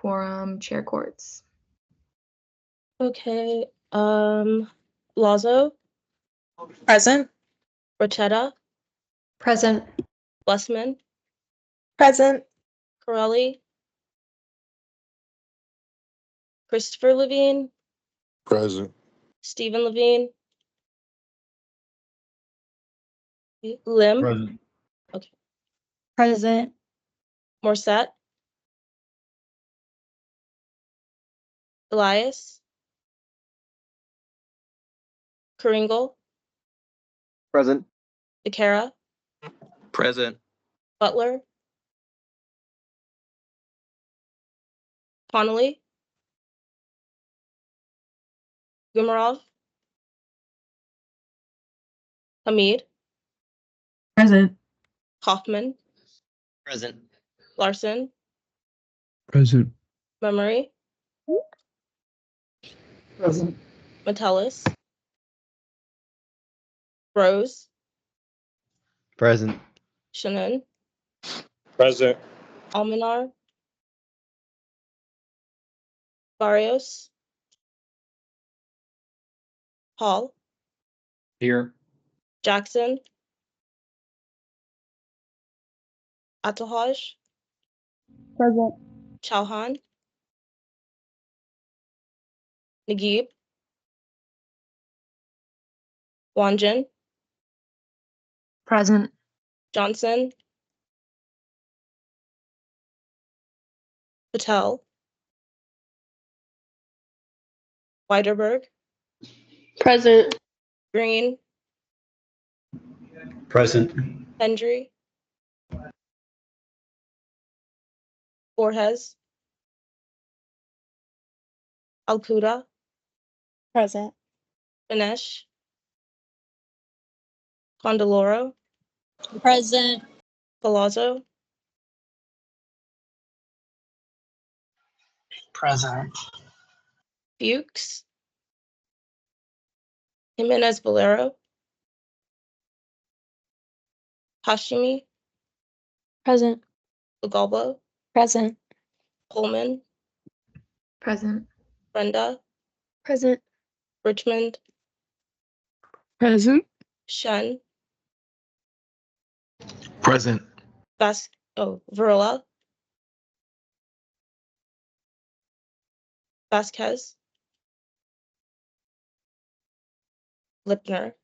quorum, Chair Courts. Okay. Lazo, Present. Rochetta, Present. Blessman, Present. Corelli, Christopher Levine, Present. Stephen Levine, Lim, Present. Present. Morset, Elias, Kringle, Present. Becerra, Present. Butler, Connolly, Gumarov, Hamid, Present. Hoffman, Present. Larson, Present. Memory, Present. Metellus, Rose, Present. Shannon, Present. Almanar, Barrios, Hall, Here. Jackson, Atahaj, Present. Chauhan, Naguib, Wanjin, Present. Johnson, Patel, Weiderberg, Present. Green, Present. Hendry, Borges, Alcuda, Present. Ganesh, Condoloro, Present. Palazzo, Present. Fuchs, Jimenez Valero, Hashimi, Present. Ugalbo, Present. Coleman, Present. Brenda, Present. Richmond, Present. Shen, Present. Varela, Vasquez, Lipner.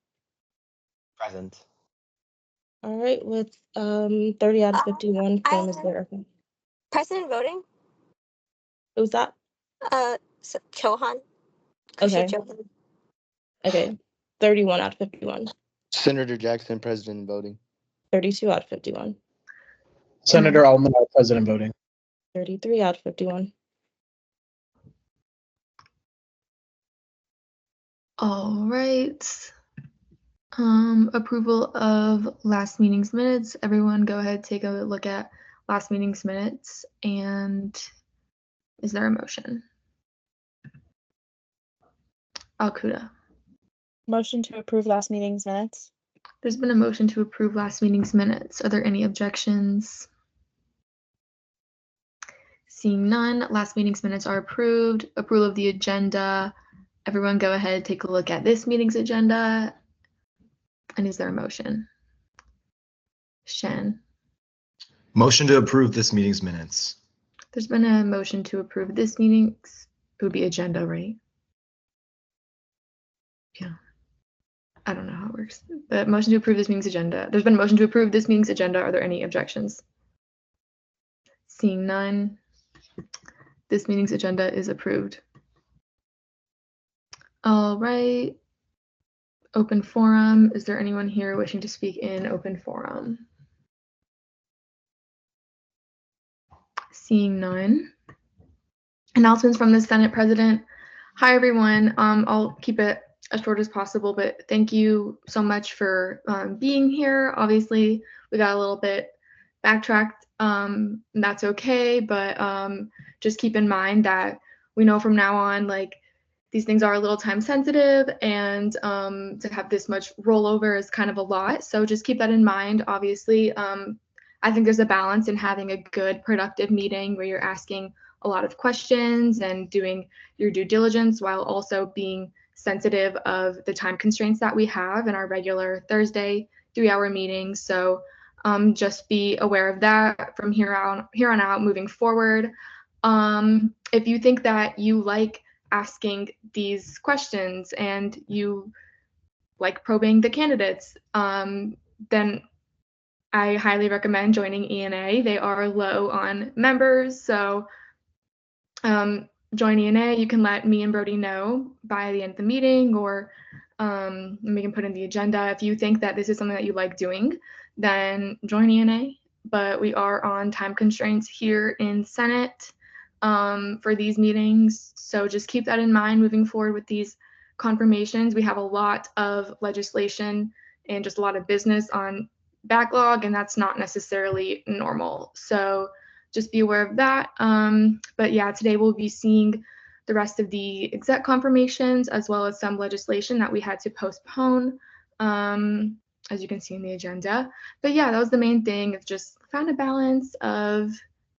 Present. All right, with 30 out of 51, quorum is there. President voting? Who's that? Chauhan. Okay. Chauhan. Okay, 31 out of 51, Senator Jackson, President voting. 32 out of 51, Senator Almanar, President voting. 33 out of 51. All right. Approval of last meeting's minutes. Everyone go ahead, take a look at last meeting's minutes, and is there a motion? Alcuda. Motion to approve last meeting's minutes. There's been a motion to approve last meeting's minutes. Are there any objections? Seeing none, last meeting's minutes are approved. Approval of the agenda. Everyone go ahead, take a look at this meeting's agenda. And is there a motion? Shen. Motion to approve this meeting's minutes. There's been a motion to approve this meeting's, it would be agenda, right? Yeah. I don't know how it works. But motion to approve this meeting's agenda. There's been a motion to approve this meeting's agenda. Are there any objections? Seeing none, this meeting's agenda is approved. All right. Open forum. Is there anyone here wishing to speak in open forum? Seeing none. Announcements from the Senate President. Hi, everyone. I'll keep it as short as possible, but thank you so much for being here. Obviously, we got a little bit backtracked. And that's okay, but just keep in mind that we know from now on, like, these things are a little time sensitive, and to have this much rollover is kind of a lot. So just keep that in mind. Obviously, I think there's a balance in having a good, productive meeting where you're asking a lot of questions and doing your due diligence while also being sensitive of the time constraints that we have in our regular Thursday 3-hour meetings. So just be aware of that from here on out moving forward. If you think that you like asking these questions and you like probing the candidates, then I highly recommend joining ENA. They are low on members, so join ENA. You can let me and Brody know by the end of the meeting, or we can put in the agenda. If you think that this is something that you like doing, then join ENA. But we are on time constraints here in Senate for these meetings, so just keep that in mind moving forward with these confirmations. We have a lot of legislation and just a lot of business on backlog, and that's not necessarily normal. So just be aware of that. But yeah, today we'll be seeing the rest of the exec confirmations as well as some legislation that we had to postpone, as you can see in the agenda. But yeah, that was the main thing, of just found a balance of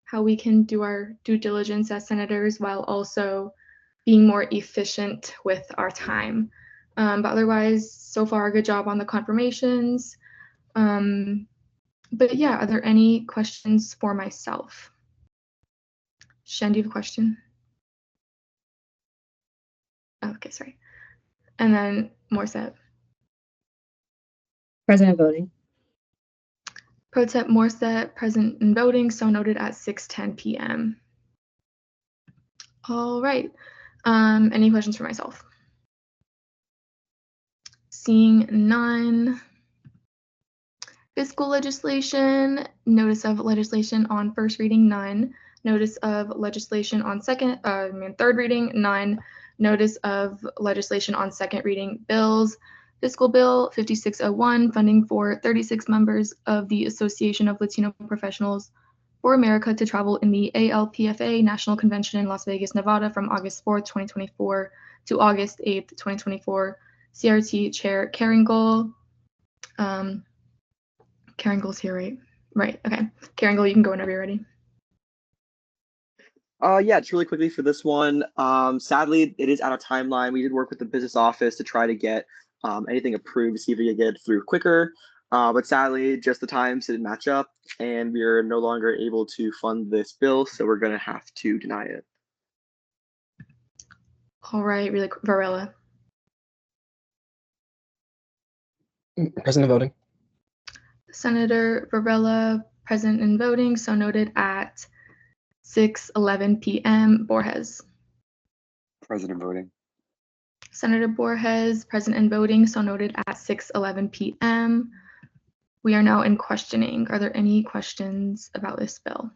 how we can do our due diligence as senators while also being more efficient with our time. But otherwise, so far, good job on the confirmations. But yeah, are there any questions for myself? Shen, do you have a question? Oh, okay, sorry. And then Morset. Present and voting. Pro Tem Morset, present and voting, so noted at 6:10 p.m. All right. Any questions for myself? Seeing none. Fiscal legislation, notice of legislation on first reading, none. Notice of legislation on third reading, none. Notice of legislation on second reading, bills. Fiscal Bill 5601, funding for 36 members of the Association of Latino Professionals for America to travel in the ALPFA National Convention in Las Vegas, Nevada from August 4th, 2024 to August 8th, 2024. CRT Chair Caringle. Caringle's here, right? Right, okay. Caringle, you can go whenever you're ready. Yeah, just really quickly for this one. Sadly, it is out of timeline. We did work with the business office to try to get anything approved, see if we could get it through quicker. But sadly, just the times didn't match up, and we are no longer able to fund this bill, so we're going to have to deny it. All right, really quick, Varela. Present and voting. Senator Varela, present and voting, so noted at 6:11 p.m. Borges. Present and voting. Senator Borges, present and voting, so noted at 6:11 p.m. We are now in questioning. Are there any questions about this bill?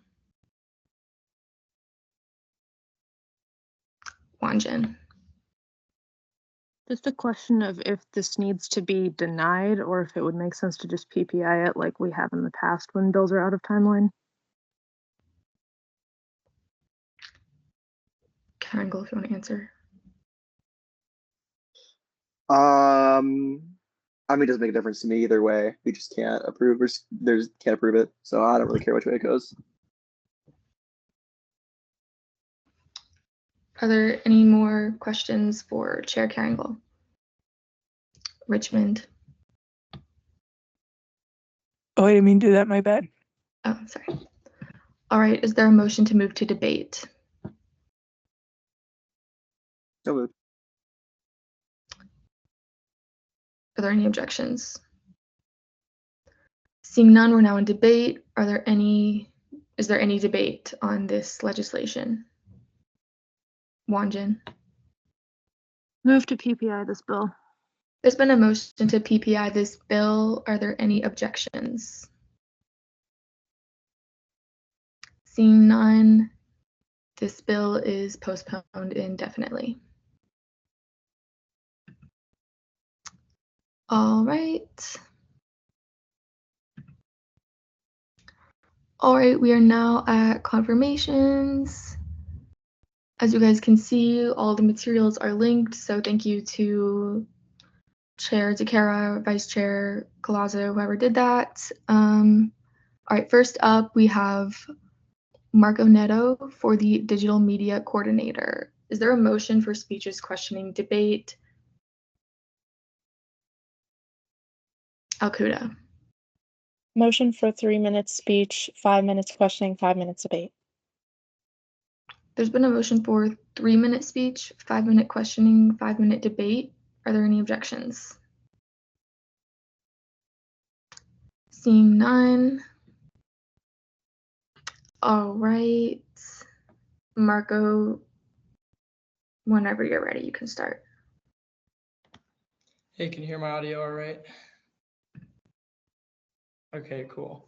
Wanjin. Just a question of if this needs to be denied or if it would make sense to just PPI it like we have in the past when bills are out of timeline. Caringle, if you want to answer. I mean, it doesn't make a difference to me either way. We just can't approve or can't approve it, so I don't really care which way it goes. Are there any more questions for Chair Caringle? Richmond. Oh, I didn't mean to do that. My bad. Oh, sorry. All right, is there a motion to move to debate? So moved. Are there any objections? Seeing none, we're now in debate. Is there any debate on this legislation? Wanjin. Move to PPI this bill. There's been a motion to PPI this bill. Are there any objections? Seeing none, this bill is postponed indefinitely. All right. All right, we are now at confirmations. As you guys can see, all the materials are linked, so thank you to Chair DeCara, Vice Chair Collazo, whoever did that. All right, first up, we have Marco Neto for the digital media coordinator. Is there a motion for speeches, questioning, debate? Alcuda. Motion for 3 minutes speech, 5 minutes questioning, 5 minutes debate. There's been a motion for 3-minute speech, 5-minute questioning, 5-minute debate. Are there any objections? Seeing none. All right. Marco, whenever you're ready, you can start. Hey, can you hear my audio all right? Okay, cool.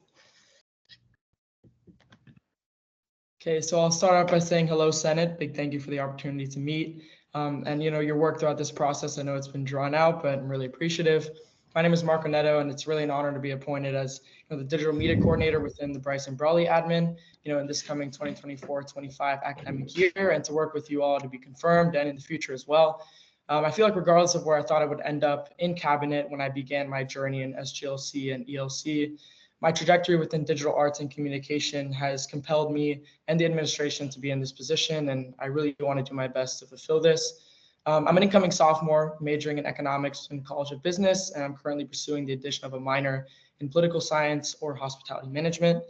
Okay, so I'll start out by saying hello, Senate. Big thank you for the opportunity to meet. And your work throughout this process. I know it's been drawn out, but I'm really appreciative. My name is Marco Neto, and it's really an honor to be appointed as the digital media coordinator within the Bryson Brawley admin, in this coming 2024-25 academic year, and to work with you all to be confirmed and in the future as well. I feel like regardless of where I thought I would end up in cabinet when I began my journey in SGLC and ELC, my trajectory within digital arts and communication has compelled me and the administration to be in this position, and I really want to do my best to fulfill this. I'm an incoming sophomore majoring in economics in College of Business, and I'm currently pursuing the addition of a minor in political science or hospitality management.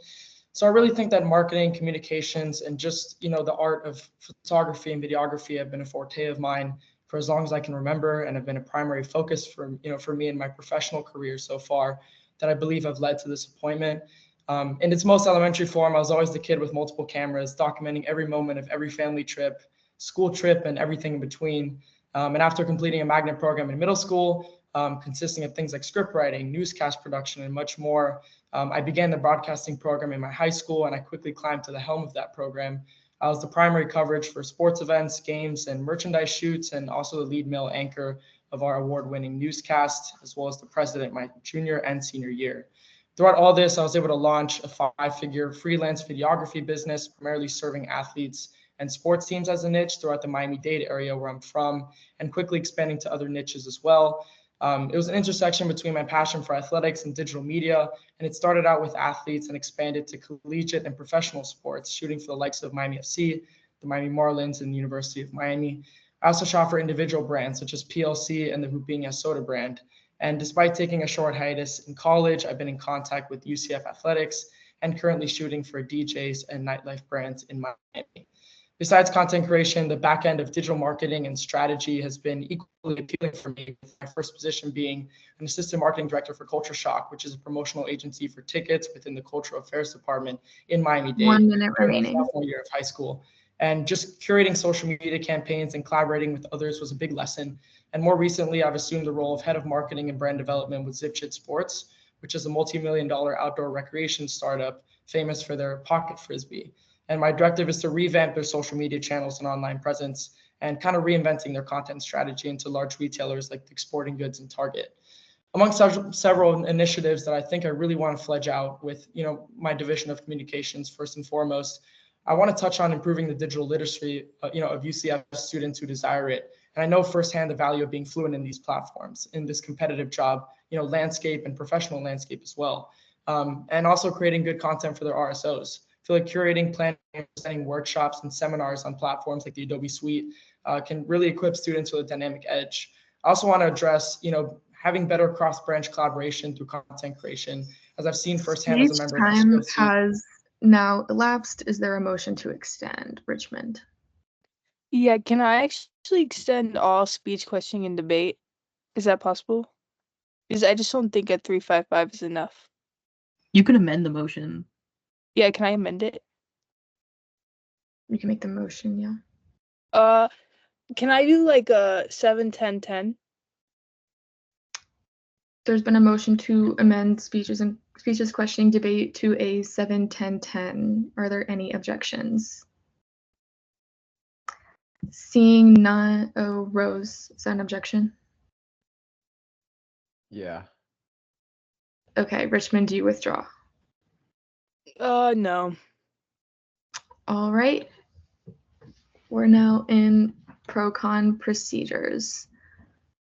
So I really think that marketing, communications, and just, the art of photography and videography have been a forte of mine for as long as I can remember, and have been a primary focus for me in my professional career so far, that I believe have led to this appointment. In its most elementary form, I was always the kid with multiple cameras, documenting every moment of every family trip, school trip, and everything in between. And after completing a magnet program in middle school, consisting of things like script writing, newscast production, and much more, I began the broadcasting program in my high school, and I quickly climbed to the helm of that program. I was the primary coverage for sports events, games, and merchandise shoots, and also the lead male anchor of our award-winning newscast, as well as the president my junior and senior year. Throughout all this, I was able to launch a 5-figure freelance videography business, primarily serving athletes and sports teams as a niche throughout the Miami-Dade area where I'm from, and quickly expanding to other niches as well. It was an intersection between my passion for athletics and digital media, and it started out with athletes and expanded to collegiate and professional sports, shooting for the likes of Miami FC, the Miami Marlins, and the University of Miami. I also shot for individual brands such as PLC and the Rubinha soda brand. And despite taking a short hiatus in college, I've been in contact with UCF Athletics and currently shooting for DJs and nightlife brands in Miami. Besides content creation, the back end of digital marketing and strategy has been equally appealing for me, with my first position being an assistant marketing director for Culture Shock, which is a promotional agency for tickets within the Cultural Affairs Department in Miami-Dade. 1 minute during my remaining. sophomore year of high school. And just curating social media campaigns and collaborating with others was a big lesson. And more recently, I've assumed the role of head of marketing and brand development with Zipchit Sports, which is a multi-million-dollar outdoor recreation startup famous for their pocket frisbee. And my directive is to revamp their social media channels and online presence, and kind of reinventing their content strategy into large retailers like Dick's Sporting Goods and Target. Among several initiatives that I think I really want to fledge out with, my division of communications, first and foremost, I want to touch on improving the digital literacy, of UCF students who desire it. And I know firsthand the value of being fluent in these platforms, in this competitive job, landscape and professional landscape as well. And also creating good content for their RSOs. I feel like curating, planning, and presenting workshops and seminars on platforms like the Adobe Suite can really equip students with a dynamic edge. I also want to address, having better cross-branch collaboration through content creation, as I've seen firsthand as a member of Time SGLC. has now elapsed. Is there a motion to extend, Richmond? Yeah, can I actually extend all speech, questioning, and debate? Is that possible? Because I just don't think a 355 is enough. You can amend the motion. Yeah, can I amend it? You can make the motion, yeah. Can I do like a 7, 10, 10? There's been a motion to amend speeches, questioning, debate to a 7, 10, 10. Are there any objections? Seeing none. Oh, Rose, is that an objection? Yeah. Okay, Richmond, do you withdraw? No. All right. We're now in pro-con procedures.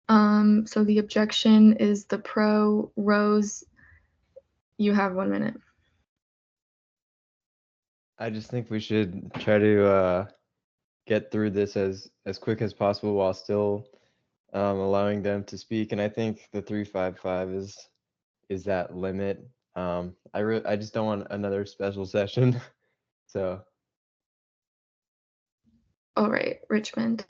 So the objection is the pro. Rose, you have 1 minute. I just think we should try to get through this as quick as possible while still allowing them to speak. And I think the 355 is that limit. I just don't want another special session. So All right, Richmond.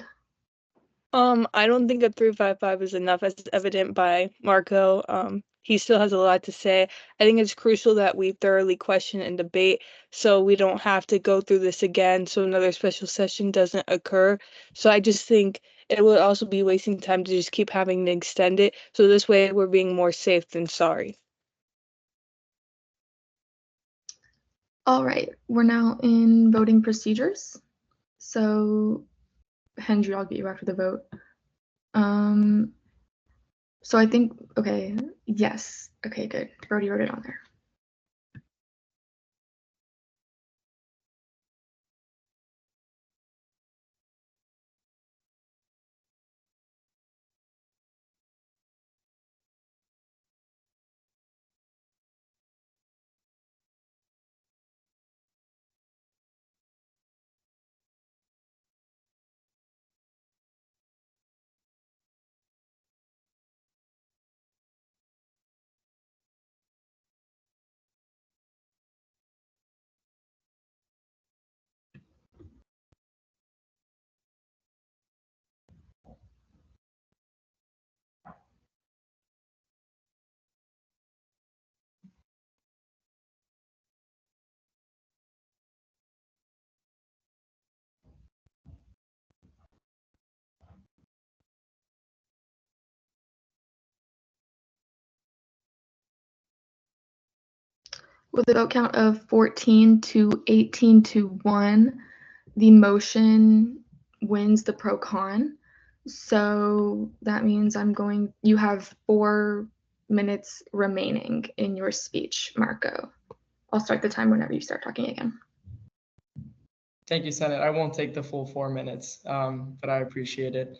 I don't think a 355 is enough, as evident by Marco. He still has a lot to say. I think it's crucial that we thoroughly question and debate so we don't have to go through this again, so another special session doesn't occur. So I just think it would also be wasting time to just keep having to extend it. So this way we're being more safe than sorry. All right, we're now in voting procedures. So Henry, I'll get you after the vote. So I think, okay, yes. Okay, good. Brody wrote it on there. With a vote count of 14 to 18 to 1, the motion wins the pro con. So that means you have 4 minutes remaining in your speech, Marco. I'll start the time whenever you start talking again. Thank you, Senate. I won't take the full 4 minutes, but I appreciate it.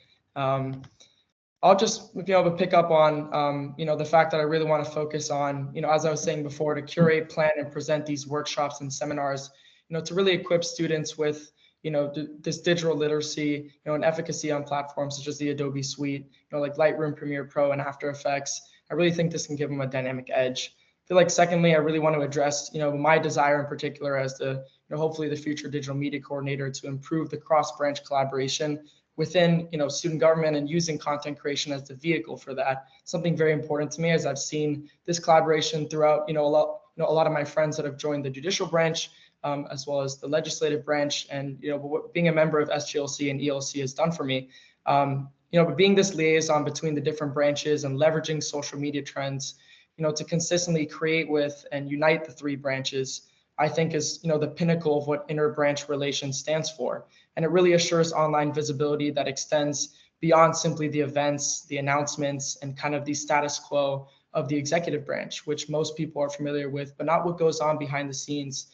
I'll just be able to pick up on, the fact that I really want to focus on, as I was saying before, to curate, plan, and present these workshops and seminars, to really equip students with, this digital literacy, and efficacy on platforms such as the Adobe Suite, like Lightroom, Premiere Pro, and After Effects. I really think this can give them a dynamic edge. I feel like secondly, I really want to address, my desire in particular as the, hopefully the future digital media coordinator to improve the cross-branch collaboration within, student government and using content creation as the vehicle for that. Something very important to me, as I've seen this collaboration throughout, a lot of my friends that have joined the judicial branch, as well as the legislative branch, and what being a member of SGLC and ELC has done for me. But being this liaison between the different branches and leveraging social media trends, to consistently create with and unite the 3 branches, I think is, the pinnacle of what inter-branch relations stands for. And it really assures online visibility that extends beyond simply the events, the announcements, and kind of the status quo of the executive branch, which most people are familiar with, but not what goes on behind the scenes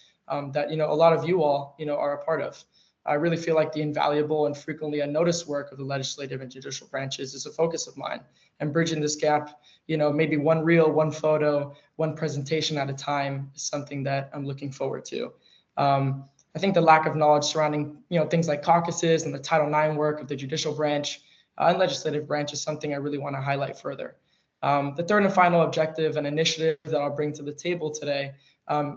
that, a lot of you all, are a part of. I really feel like the invaluable and frequently unnoticed work of the legislative and judicial branches is a focus of mine, and bridging this gap, maybe one reel, one photo, one presentation at a time is something that I'm looking forward to. I think the lack of knowledge surrounding, things like caucuses and the Title IX work of the judicial branch and legislative branch is something I really want to highlight further. The third and final objective and initiative that I'll bring to the table today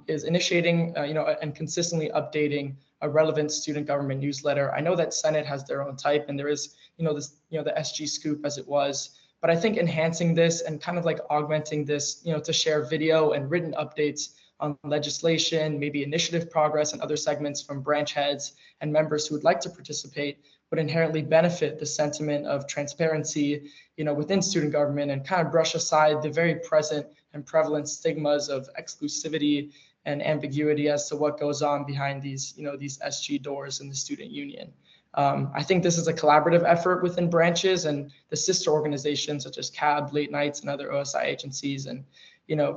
is initiating, and consistently updating a relevant student government newsletter. I know that Senate has their own type, and there is, this, the SG Scoop as it was, but I think enhancing this and kind of like augmenting this, to share video and written updates on legislation, maybe initiative progress and other segments from branch heads and members who would like to participate would inherently benefit the sentiment of transparency, within student government, and kind of brush aside the very present and prevalent stigmas of exclusivity and ambiguity as to what goes on behind these, these SG doors in the student union. I think this is a collaborative effort within branches and the sister organizations such as CAB, Late Nights, and other OSI agencies. And,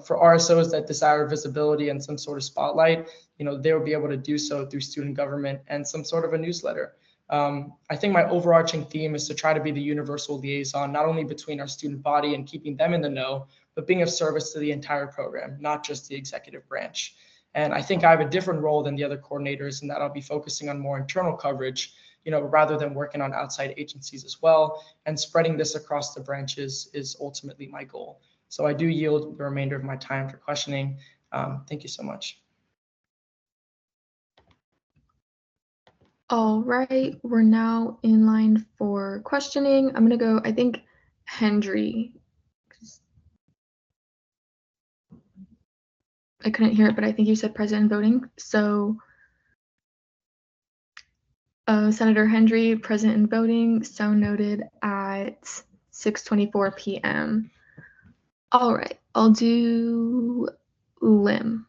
for RSOs that desire visibility and some sort of spotlight, they will be able to do so through student government and some sort of a newsletter. I think my overarching theme is to try to be the universal liaison, not only between our student body and keeping them in the know, but being of service to the entire program, not just the executive branch. And I think I have a different role than the other coordinators in that I'll be focusing on more internal coverage, rather than working on outside agencies as well. And spreading this across the branches is ultimately my goal. So I do yield the remainder of my time for questioning. Thank you so much. All right, we're now in line for questioning. I'm gonna go, I think, Hendry. I couldn't hear it, but I think you said present and voting. So Senator Hendry, present and voting, so noted at 6:24 p.m. All right, I'll do Lim.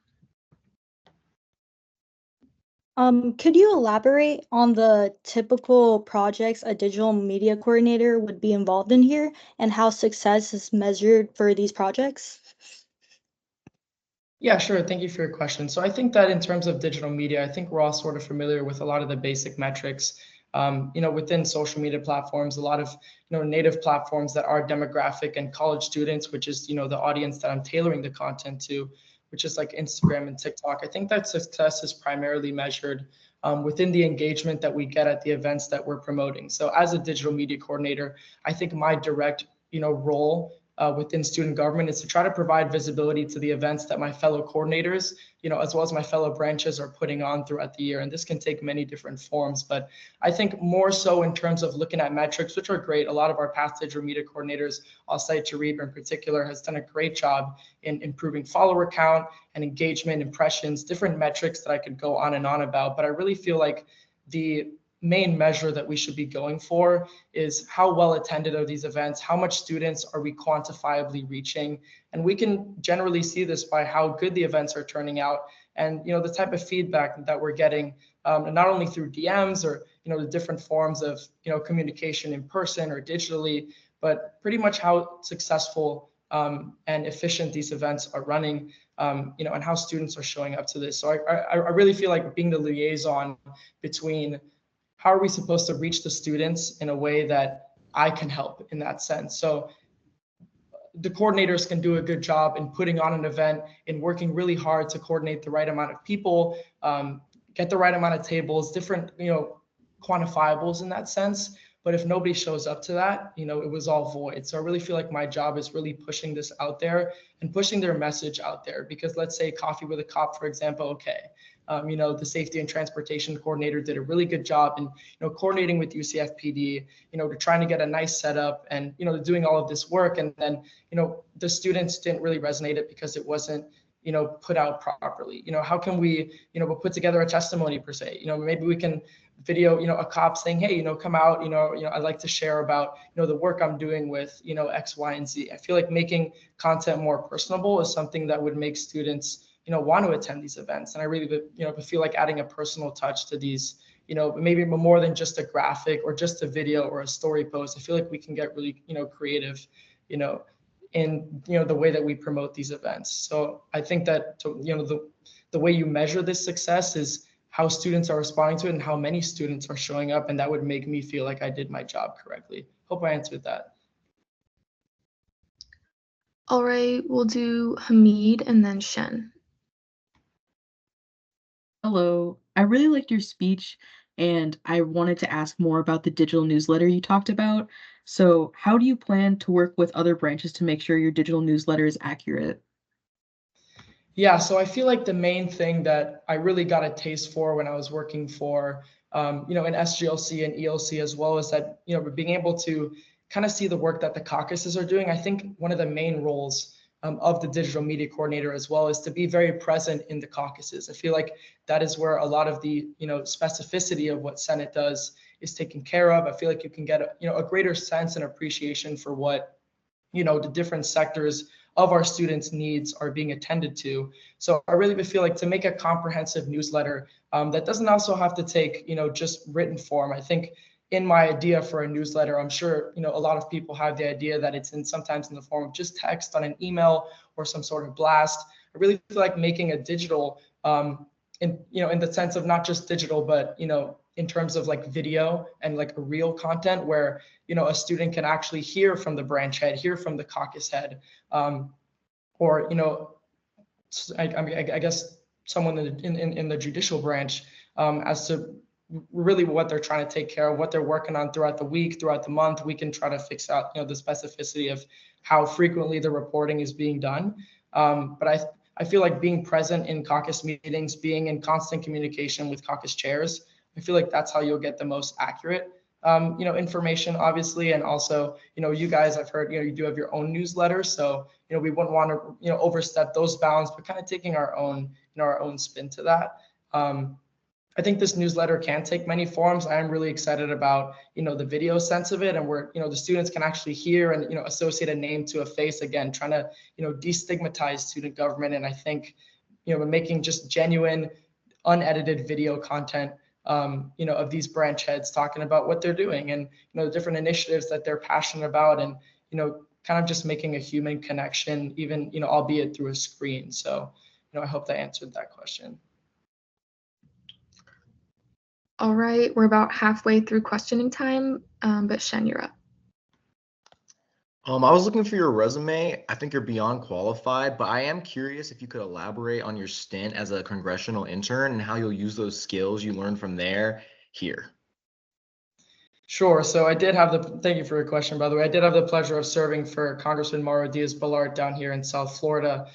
Could you elaborate on the typical projects a digital media coordinator would be involved in here and how success is measured for these projects? Yeah, sure. Thank you for your question. So I think that in terms of digital media, I think we're all sort of familiar with a lot of the basic metrics. Within social media platforms, a lot of native platforms that are demographic and college students, which is the audience that I'm tailoring the content to, which is like Instagram and TikTok. I think that success is primarily measured within the engagement that we get at the events that we're promoting. So as a digital media coordinator, I think my direct role within student government is to try to provide visibility to the events that my fellow coordinators, as well as my fellow branches are putting on throughout the year. And this can take many different forms, but I think more so in terms of looking at metrics, which are great. A lot of our past digital media coordinators, I'll cite Jarib in particular, has done a great job in improving follower count and engagement, impressions, different metrics that I could go on and on about. But I really feel like the main measure that we should be going for is how well attended are these events, how much students are we quantifiably reaching, and we can generally see this by how good the events are turning out and the type of feedback that we're getting, and not only through DMs or the different forms of communication in person or digitally, but pretty much how successful and efficient these events are running, and how students are showing up to this. So I really feel like being the liaison between how are we supposed to reach the students in a way that I can help in that sense. So the coordinators can do a good job in putting on an event, in working really hard to coordinate the right amount of people, get the right amount of tables, different, quantifiables in that sense. But if nobody shows up to that, it was all void. So I really feel like my job is really pushing this out there and pushing their message out there. Because let's say Coffee with a Cop, for example, okay. The safety and transportation coordinator did a really good job in, coordinating with UCFPD, trying to get a nice setup and, doing all of this work. And then, the students didn't really resonate it because it wasn't, put out properly. How can we, put together a testimony per se? Maybe we can video, a cop saying, hey, come out, I'd like to share about, the work I'm doing with, X, Y, and Z. I feel like making content more personable is something that would make students want to attend these events. And I really, feel like adding a personal touch to these, maybe more than just a graphic or just a video or a story post. I feel like we can get really, creative, in, the way that we promote these events. So I think that, the way you measure this success is how students are responding to it and how many students are showing up. And that would make me feel like I did my job correctly. Hope I answered that. All right, we'll do Hamid and then Shen. Hello. I really liked your speech, and I wanted to ask more about the digital newsletter you talked about. So, how do you plan to work with other branches to make sure your digital newsletter is accurate? Yeah, so I feel like the main thing that I really got a taste for when I was working for, in SGLC and ELC as well, is that, being able to kind of see the work that the caucuses are doing. I think one of the main roles of the digital media coordinator as well is to be very present in the caucuses. I feel like that is where a lot of the specificity of what Senate does is taken care of. I feel like you can get a greater sense and appreciation for what the different sectors of our students' needs are being attended to. So I really feel like to make a comprehensive newsletter that doesn't also have to take just written form. I think in my idea for a newsletter, I'm sure a lot of people have the idea that it's sometimes in the form of just text on an email or some sort of blast. I really feel like making a digital, in the sense of not just digital, but in terms of like video and like a real content where a student can actually hear from the branch head, hear from the caucus head, or I guess someone in the judicial branch as to really what they're trying to take care of, what they're working on throughout the week, throughout the month. We can try to fix out, the specificity of how frequently the reporting is being done. But I feel like being present in caucus meetings, being in constant communication with caucus chairs, I feel like that's how you'll get the most accurate, information, obviously. And also, you guys, I've heard, you do have your own newsletter. So, we wouldn't want to, overstep those bounds, but kind of taking our own, our own spin to that. I think this newsletter can take many forms. I am really excited about, the video sense of it, and where, the students can actually hear and, associate a name to a face, again, trying to, destigmatize student government. And I think, making just genuine, unedited video content, of these branch heads talking about what they're doing and, the different initiatives that they're passionate about, and, kind of just making a human connection, even, albeit through a screen. So, I hope that answered that question. All right, we're about halfway through questioning time, but Shen, you're up. I was looking for your resume. I think you're beyond qualified, but I am curious if you could elaborate on your stint as a congressional intern and how you'll use those skills you learned from there here. Sure. So I did have thank you for your question, by the way. I did have the pleasure of serving for Congressman Mauro Diaz-Balart down here in South Florida.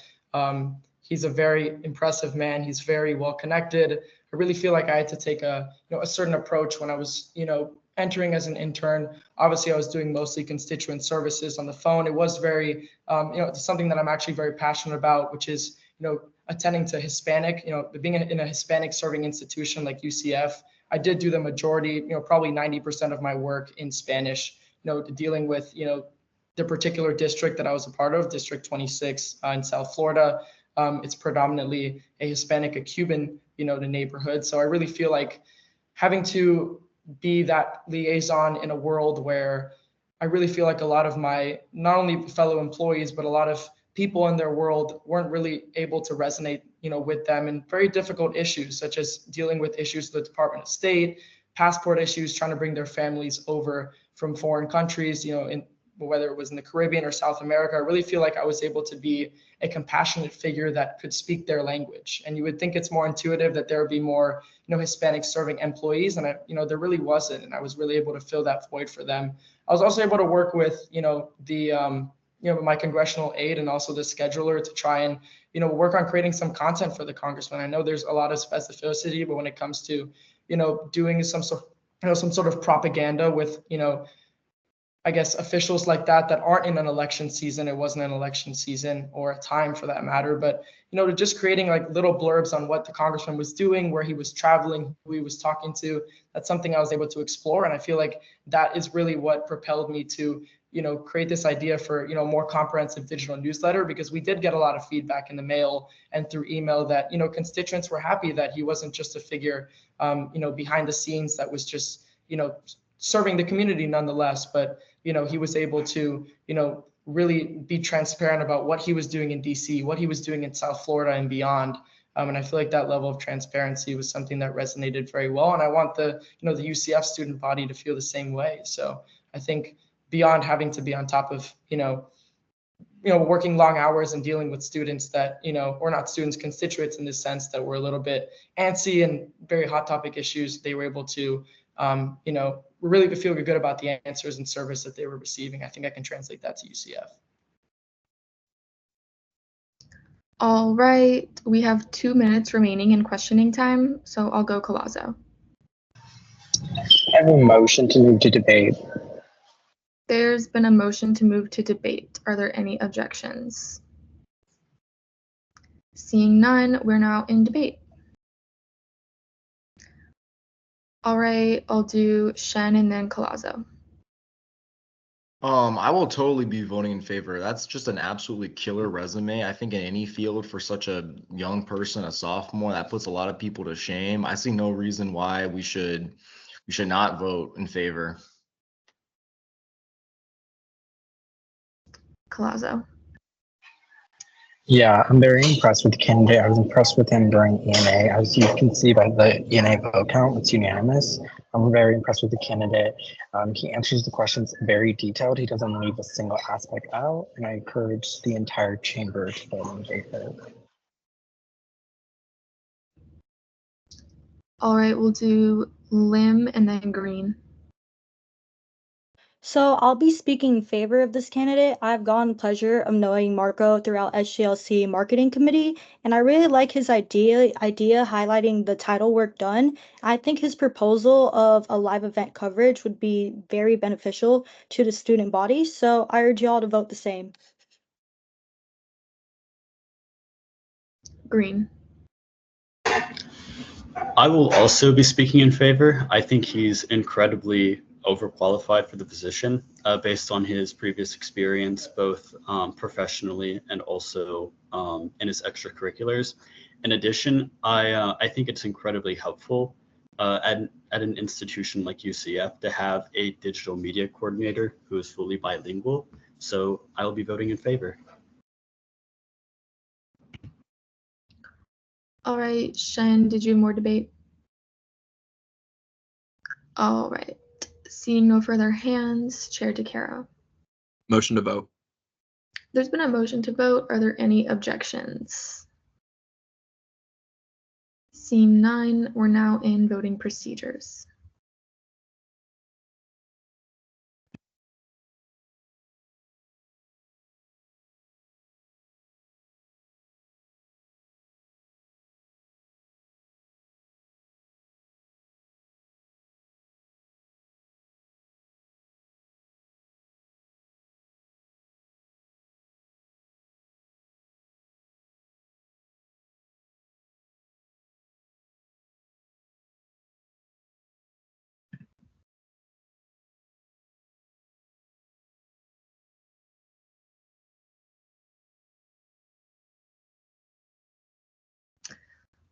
He's a very impressive man. He's very well connected. I really feel like I had to take a certain approach when I was, entering as an intern. Obviously, I was doing mostly constituent services on the phone. It was very, it's something that I'm actually very passionate about, which is, attending to Hispanic, being in a Hispanic serving institution like UCF. I did do the majority, probably 90% of my work in Spanish, dealing with, the particular district that I was a part of, District 26 in South Florida. It's predominantly a Hispanic, a Cuban, the neighborhood. So I really feel like having to be that liaison in a world where I really feel like a lot of my, not only fellow employees, but a lot of people in their world weren't really able to resonate, with them, and very difficult issues, such as dealing with issues with the Department of State, passport issues, trying to bring their families over from foreign countries, whether it was in the Caribbean or South America. I really feel like I was able to be a compassionate figure that could speak their language. And you would think it's more intuitive that there would be more, Hispanic serving employees, and there really wasn't. And I was really able to fill that void for them. I was also able to work with, my congressional aide and also the scheduler to try and, work on creating some content for the congressman. I know there's a lot of specificity, but when it comes to, doing some sort of propaganda with, I guess, officials like that aren't in an election season. It wasn't an election season or a time for that matter, but, to just creating like little blurbs on what the congressman was doing, where he was traveling, who he was talking to. That's something I was able to explore. And I feel like that is really what propelled me to, create this idea for, more comprehensive digital newsletter, because we did get a lot of feedback in the mail and through email that, constituents were happy that he wasn't just a figure, behind the scenes that was just, serving the community nonetheless, but, he was able to, really be transparent about what he was doing in DC, what he was doing in South Florida and beyond. And I feel like that level of transparency was something that resonated very well. And I want the UCF student body to feel the same way. So I think beyond having to be on top of, working long hours and dealing with students that, or not students, constituents in this sense that were a little bit antsy and very hot topic issues, they were able to, really feel good about the answers and service that they were receiving. I think I can translate that to UCF. All right, we have 2 minutes remaining in questioning time, so I'll go Collazo. I have a motion to move to debate. There's been a motion to move to debate. Are there any objections? Seeing none, we're now in debate. All right, I'll do Shen and then Collazo. I will totally be voting in favor. That's just an absolutely killer resume. I think in any field for such a young person, a sophomore, that puts a lot of people to shame. I see no reason why we should not vote in favor. Collazo. Yeah, I'm very impressed with the candidate. I was impressed with him during ENA. As you can see by the ENA vote count, it's unanimous. I'm very impressed with the candidate. He answers the questions very detailed. He doesn't leave a single aspect out, and I encourage the entire chamber to vote in favor. All right, we'll do Lim and then Green. So I'll be speaking in favor of this candidate. I've gotten the pleasure of knowing Marco throughout SGLC Marketing Committee, and I really like his idea highlighting the title work done. I think his proposal of a live event coverage would be very beneficial to the student body, so I urge y'all to vote the same. Green. I will also be speaking in favor. I think he's incredibly overqualified for the position based on his previous experience, both professionally and also in his extracurriculars. In addition, I think it's incredibly helpful at an institution like UCF to have a digital media coordinator who is fully bilingual. So I will be voting in favor. All right, Shen, did you have more debate? All right. Seeing no further hands, Chair DeCaro. Motion to vote. There's been a motion to vote. Are there any objections? Seeing none, we're now in voting procedures.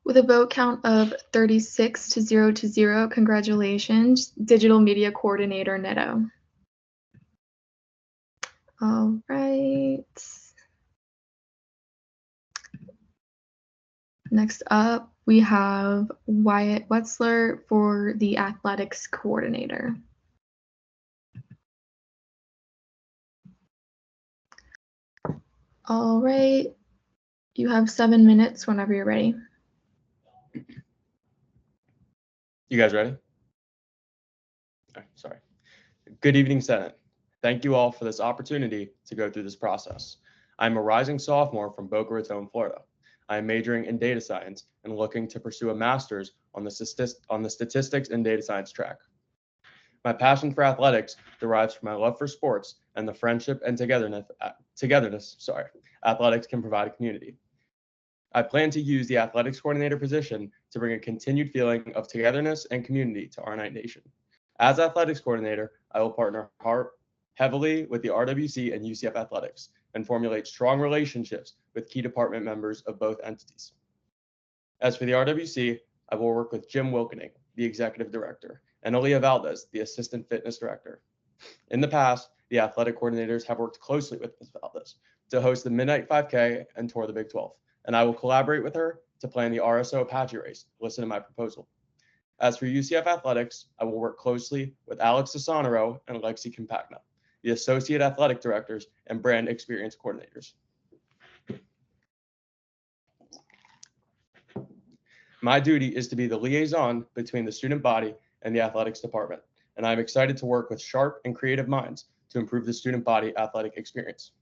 With a vote count of 36 to 0, congratulations, Digital Media Coordinator Neto. All right. Next up, we have Wyatt Wetzler for the Athletics Coordinator. All right. You have 7 minutes whenever you're ready. You guys ready? Oh, sorry. Good evening, Senate. Thank you all for this opportunity to go through this process. I'm a rising sophomore from Boca Raton, Florida. I am majoring in data science and looking to pursue a master's on the statistics and data science track. My passion for athletics derives from my love for sports and the friendship and togetherness athletics can provide a community. I plan to use the athletics coordinator position to bring a continued feeling of togetherness and community to our Knight Nation. As athletics coordinator, I will partner heavily with the RWC and UCF athletics and formulate strong relationships with key department members of both entities. As for the RWC, I will work with Jim Wilkening, the executive director, and Aaliyah Valdez, the assistant fitness director. In the past, the athletic coordinators have worked closely with Ms. Valdez to host the Midnight 5K and tour the Big 12, and I will collaborate with her to plan the RSO Apache race listed in my proposal. As for UCF athletics, I will work closely with Alex Desonero and Lexi Compagna, the associate athletic directors and brand experience coordinators. My duty is to be the liaison between the student body and the athletics department, and I'm excited to work with sharp and creative minds to improve the student body athletic experience.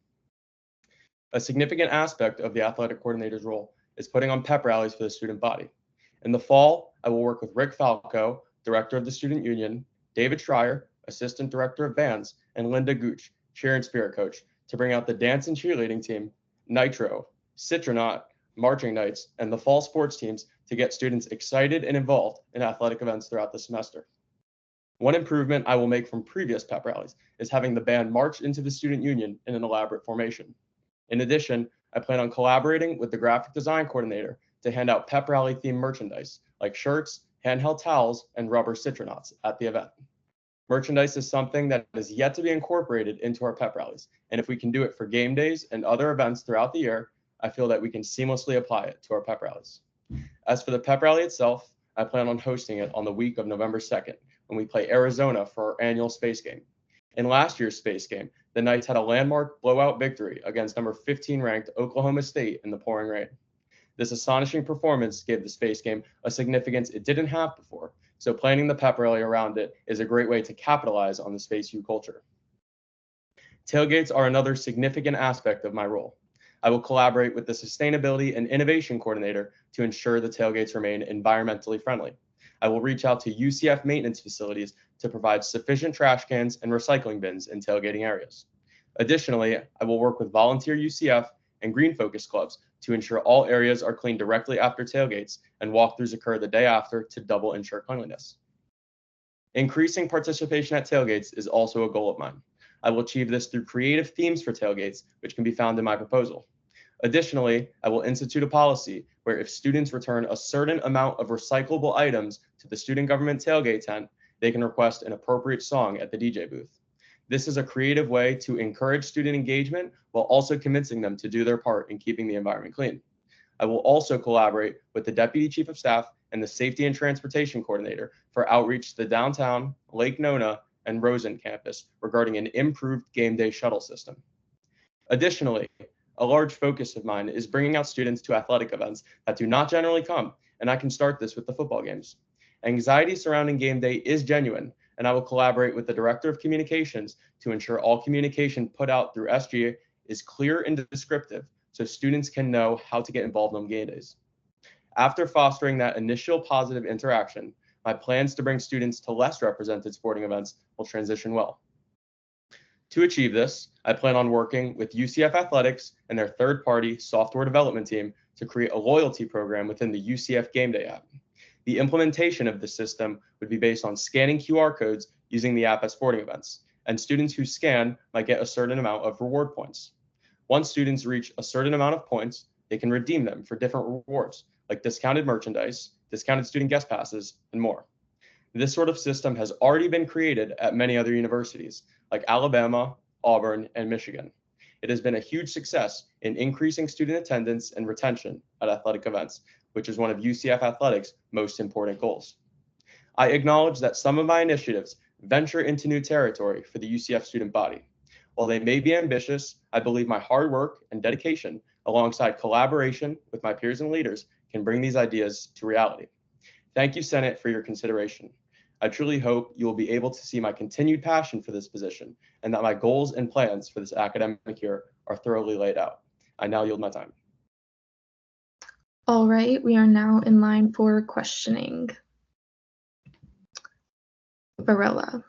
A significant aspect of the athletic coordinator's role is putting on pep rallies for the student body. In the fall, I will work with Rick Falco, director of the Student Union, David Schreier, assistant director of bands, and Linda Gooch, cheer and spirit coach, to bring out the dance and cheerleading team, Nitro, Citronaut, Marching Knights, and the fall sports teams to get students excited and involved in athletic events throughout the semester. One improvement I will make from previous pep rallies is having the band march into the Student Union in an elaborate formation. In addition, I plan on collaborating with the graphic design coordinator to hand out pep rally themed merchandise like shirts, handheld towels, and rubber Citronauts at the event. Merchandise is something that is yet to be incorporated into our pep rallies, and if we can do it for game days and other events throughout the year, I feel that we can seamlessly apply it to our pep rallies. As for the pep rally itself, I plan on hosting it on the week of November 2nd when we play Arizona for our annual space game. In last year's space game, the Knights had a landmark blowout victory against number 15 ranked Oklahoma State in the pouring rain. This astonishing performance gave the space game a significance it didn't have before, so planning the pep rally around it is a great way to capitalize on the Space U culture. Tailgates are another significant aspect of my role. I will collaborate with the Sustainability and Innovation Coordinator to ensure the tailgates remain environmentally friendly. I will reach out to UCF maintenance facilities to provide sufficient trash cans and recycling bins in tailgating areas. Additionally, I will work with volunteer UCF and Green Focus clubs to ensure all areas are cleaned directly after tailgates and walkthroughs occur the day after to double ensure cleanliness. Increasing participation at tailgates is also a goal of mine. I will achieve this through creative themes for tailgates, which can be found in my proposal. Additionally, I will institute a policy where if students return a certain amount of recyclable items to the student government tailgate tent, they can request an appropriate song at the DJ booth. This is a creative way to encourage student engagement while also convincing them to do their part in keeping the environment clean. I will also collaborate with the Deputy Chief of Staff and the Safety and Transportation Coordinator for outreach to the downtown, Lake Nona, and Rosen campus regarding an improved game day shuttle system. Additionally, a large focus of mine is bringing out students to athletic events that do not generally come, and I can start this with the football games. Anxiety surrounding game day is genuine, and I will collaborate with the Director of Communications to ensure all communication put out through SG is clear and descriptive so students can know how to get involved on game days. After fostering that initial positive interaction, my plans to bring students to less represented sporting events will transition well. To achieve this, I plan on working with UCF Athletics and their third-party software development team to create a loyalty program within the UCF Game Day app. The implementation of the system would be based on scanning QR codes using the app at sporting events, and students who scan might get a certain amount of reward points. Once students reach a certain amount of points, they can redeem them for different rewards, like discounted merchandise, discounted student guest passes, and more. This sort of system has already been created at many other universities, like Alabama, Auburn, and Michigan. It has been a huge success in increasing student attendance and retention at athletic events, which is one of UCF Athletics' most important goals. I acknowledge that some of my initiatives venture into new territory for the UCF student body. While they may be ambitious, I believe my hard work and dedication, alongside collaboration with my peers and leaders, can bring these ideas to reality. Thank you, Senate, for your consideration. I truly hope you will be able to see my continued passion for this position and that my goals and plans for this academic year are thoroughly laid out. I now yield my time. All right, we are now in line for questioning. Varela,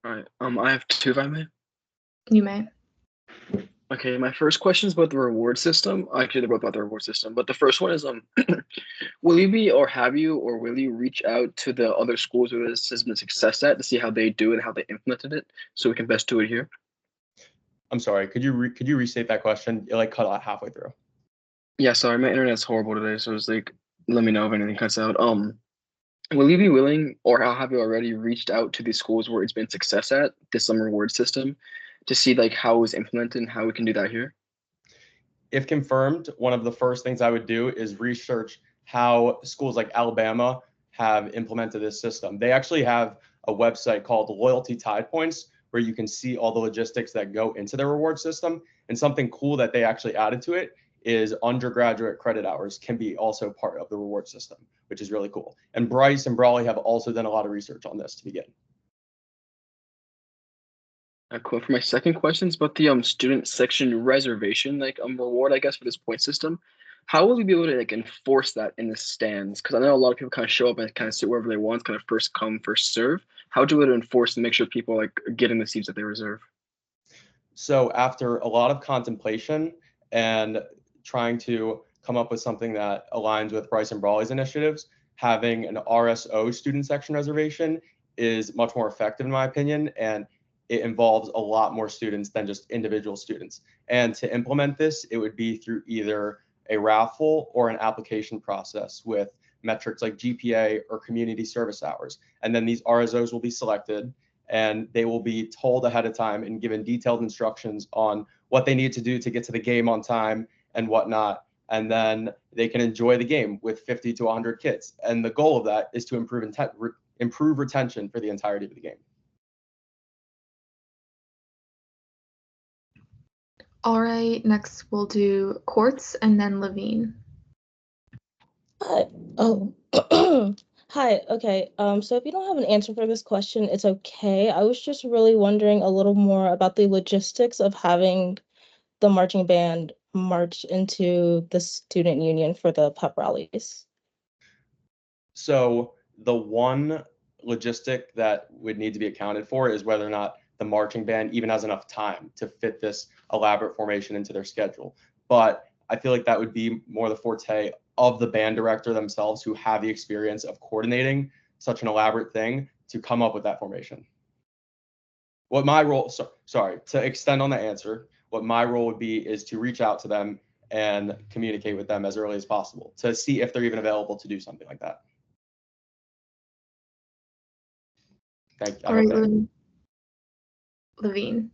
All right. I have two, if I may. you may. Okay, my first question is about the reward system. Actually, they're both about the reward system, but the first one is will you be or have you or will you reach out to the other schools where this has been success at to see how they do it, how they implemented it, so we can best do it here? I'm sorry, could you restate that question? It like cut out halfway through. Yeah, sorry, my internet's horrible today, so it's like, let me know if anything cuts out. Will you be willing, or how have you already reached out to the schools where it's been success at this summer reward system to see like how it was implemented and how we can do that here? If confirmed, one of the first things I would do is research how schools like Alabama have implemented this system. They actually have a website called Loyalty Tide Points where you can see all the logistics that go into their reward system. And something cool that they actually added to it is undergraduate credit hours can be also part of the reward system, which is really cool. And Bryce and Brawley have also done a lot of research on this to begin. Cool. For my second question is about the student section reservation, like reward, I guess, for this point system. How will you be able to like enforce that in the stands? Because I know a lot of people kind of show up and kind of sit wherever they want, kind of first come, first serve. How do you enforce and make sure people like get in the seats that they reserve? So after a lot of contemplation and trying to come up with something that aligns with Bryce and Brawley's initiatives, having an RSO student section reservation is much more effective in my opinion, and it involves a lot more students than just individual students. And to implement this, it would be through either a raffle or an application process with metrics like GPA or community service hours. And then these RSOs will be selected and they will be told ahead of time and given detailed instructions on what they need to do to get to the game on time and whatnot. And then they can enjoy the game with 50 to 100 kids. And the goal of that is to improve retention for the entirety of the game. All right, next we'll do Quartz and then Levine. Hi. Oh. Hi. Okay. So if you don't have an answer for this question, it's okay. I was just really wondering a little more about the logistics of having the marching band march into the student union for the pep rallies. So the one logistic that would need to be accounted for is whether or not the marching band even has enough time to fit this elaborate formation into their schedule. But I feel like that would be more the forte of the band director themselves, who have the experience of coordinating such an elaborate thing to come up with that formation. What my role, sorry, to extend on the answer, what my role would be is to reach out to them and communicate with them as early as possible to see if they're even available to do something like that. Thank you. All right, Levine.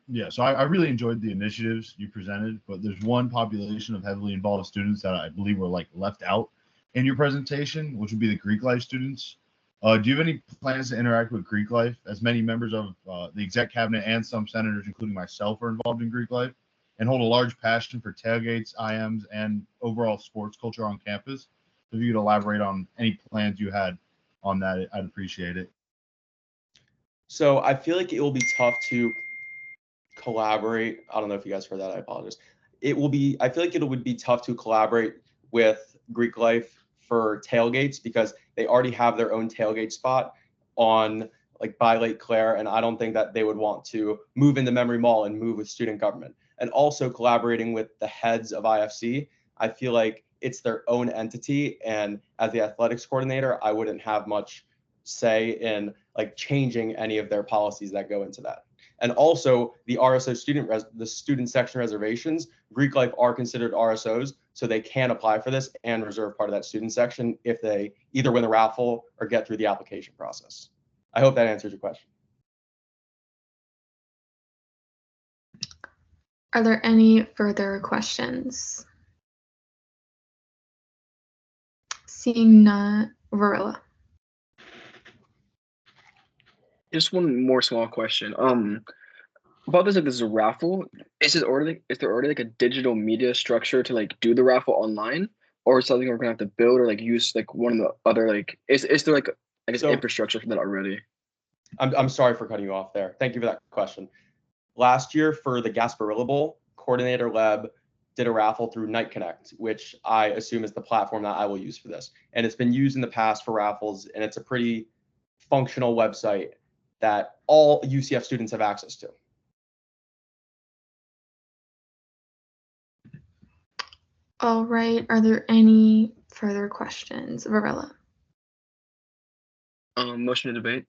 Yeah, so I really enjoyed the initiatives you presented, but there's one population of heavily involved students that I believe were like left out in your presentation, which would be the Greek life students. Do you have any plans to interact with Greek life, as many members of the exec cabinet and some senators, including myself, are involved in Greek life and hold a large passion for tailgates, IMs, and overall sports culture on campus? If you could elaborate on any plans you had on that, I'd appreciate it. So I feel like it will be tough to collaborate. I don't know if you guys heard that. I apologize. I feel like it would be tough to collaborate with Greek life for tailgates because they already have their own tailgate spot on like by Lake Claire. And I don't think that they would want to move into Memory Mall and move with student government. And also collaborating with the heads of IFC, I feel like it's their own entity. And as the athletics coordinator, I wouldn't have much say in like changing any of their policies that go into that. And also the RSO the student section reservations, Greek life are considered RSOs, so they can apply for this and reserve part of that student section if they either win the raffle or get through the application process. I hope that answers your question. Are there any further questions? Seeing none, Varela. Just one more small question. About this, like this raffle, is there already like a digital media structure to like do the raffle online, or something we're gonna have to build or like use like one of the other like is there like I guess infrastructure for that already? I'm sorry for cutting you off there. Thank you for that question. Last year for the Gasparilla Bowl, Coordinator Leb did a raffle through Night Connect, which I assume is the platform that I will use for this. And it's been used in the past for raffles, and it's a pretty functional website that all UCF students have access to. All right, are there any further questions? Varela. Motion to debate.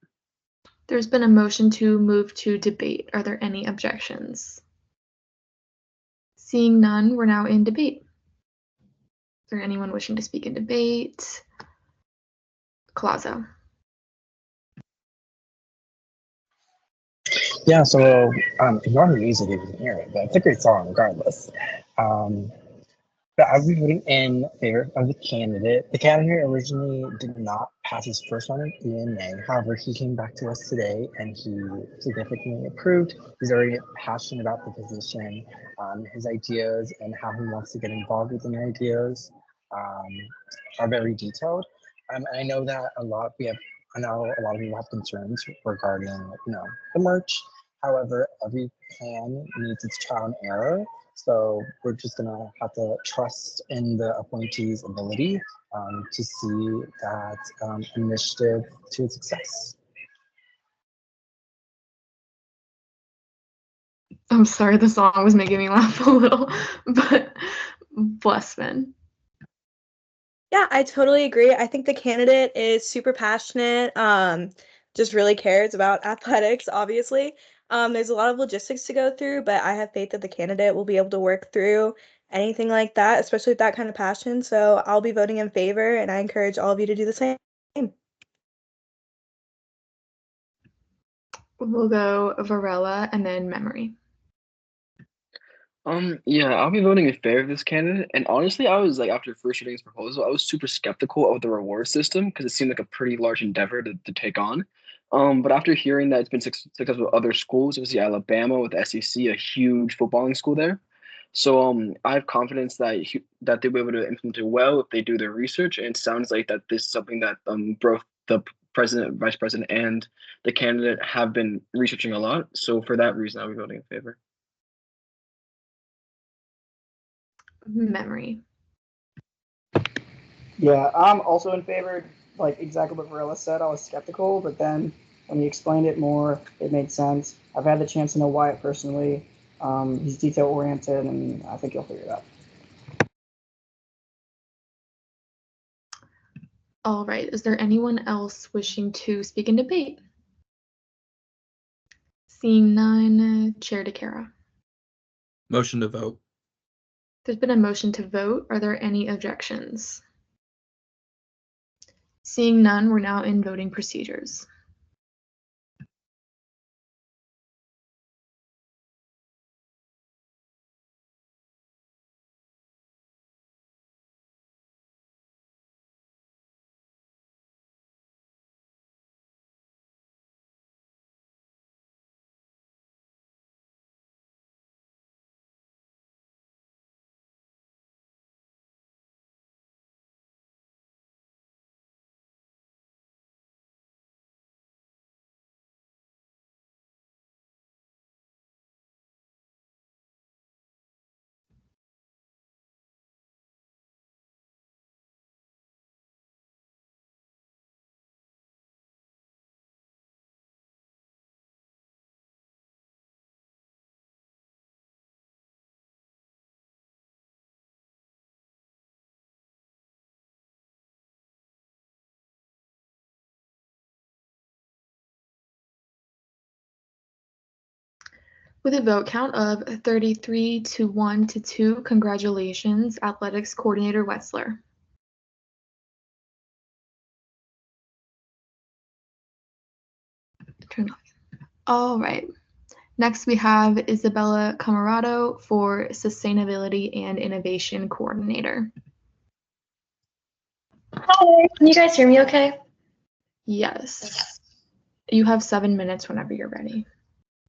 There's been a motion to move to debate. Are there any objections? Seeing none, we're now in debate. Is there anyone wishing to speak in debate? Colazo. Yeah, so ignore the music if you can hear it, but it's a great song regardless. But I would be voting in favor of the candidate. The candidate originally did not pass his first round of ENA. However, he came back to us today and he significantly improved. He's already passionate about the position, his ideas and how he wants to get involved with the ideas are very detailed. And I know that I know a lot of people have concerns regarding, the merch. However, every plan needs its trial and error. So we're just gonna have to trust in the appointee's ability to see that initiative to success. I'm sorry, the song was making me laugh a little, but Blessman. Yeah, I totally agree. I think the candidate is super passionate, just really cares about athletics, obviously. There's a lot of logistics to go through, but I have faith that the candidate will be able to work through anything like that, especially with that kind of passion. So I'll be voting in favor, and I encourage all of you to do the same. We'll go Varela and then Memory. Yeah, I'll be voting in favor of this candidate. And honestly, I was like, after first reading his proposal, I was super skeptical of the reward system because it seemed like a pretty large endeavor to take on. But after hearing that it's been successful with other schools, obviously Alabama with the SEC, a huge footballing school there. So I have confidence that they'll be able to implement it well if they do their research. And it sounds like that this is something that both the president, vice president, and the candidate have been researching a lot. So for that reason, I'll be voting in favor. Memory. Yeah, I'm also in favor. Like exactly what Varela said, I was skeptical, but then when he explained it more, it made sense. I've had the chance to know Wyatt personally. He's detail oriented, and I think he'll figure it out. All right, is there anyone else wishing to speak in debate? Seeing none, Chair DeCara. Motion to vote. There's been a motion to vote. Are there any objections? Seeing none, we're now in voting procedures. With a vote count of 33 to 1 to 2, congratulations, Athletics Coordinator Wetzler. Turn off. All right. Next, we have Isabella Camarado for Sustainability and Innovation Coordinator. Hi, can you guys hear me okay? Yes. You have 7 minutes whenever you're ready.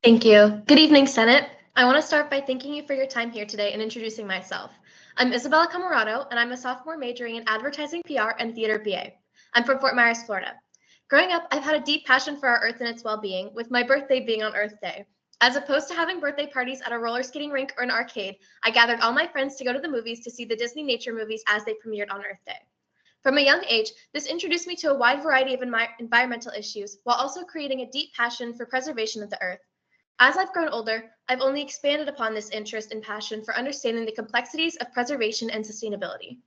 Thank you. Good evening, Senate. I want to start by thanking you for your time here today and introducing myself. I'm Isabella Camarado, and I'm a sophomore majoring in Advertising PR and Theater BA. I'm from Fort Myers, Florida. Growing up, I've had a deep passion for our Earth and its well-being, with my birthday being on Earth Day. As opposed to having birthday parties at a roller skating rink or an arcade, I gathered all my friends to go to the movies to see the Disney nature movies as they premiered on Earth Day. From a young age, this introduced me to a wide variety of environmental issues, while also creating a deep passion for preservation of the Earth. As I've grown older, I've only expanded upon this interest and passion for understanding the complexities of preservation and sustainability.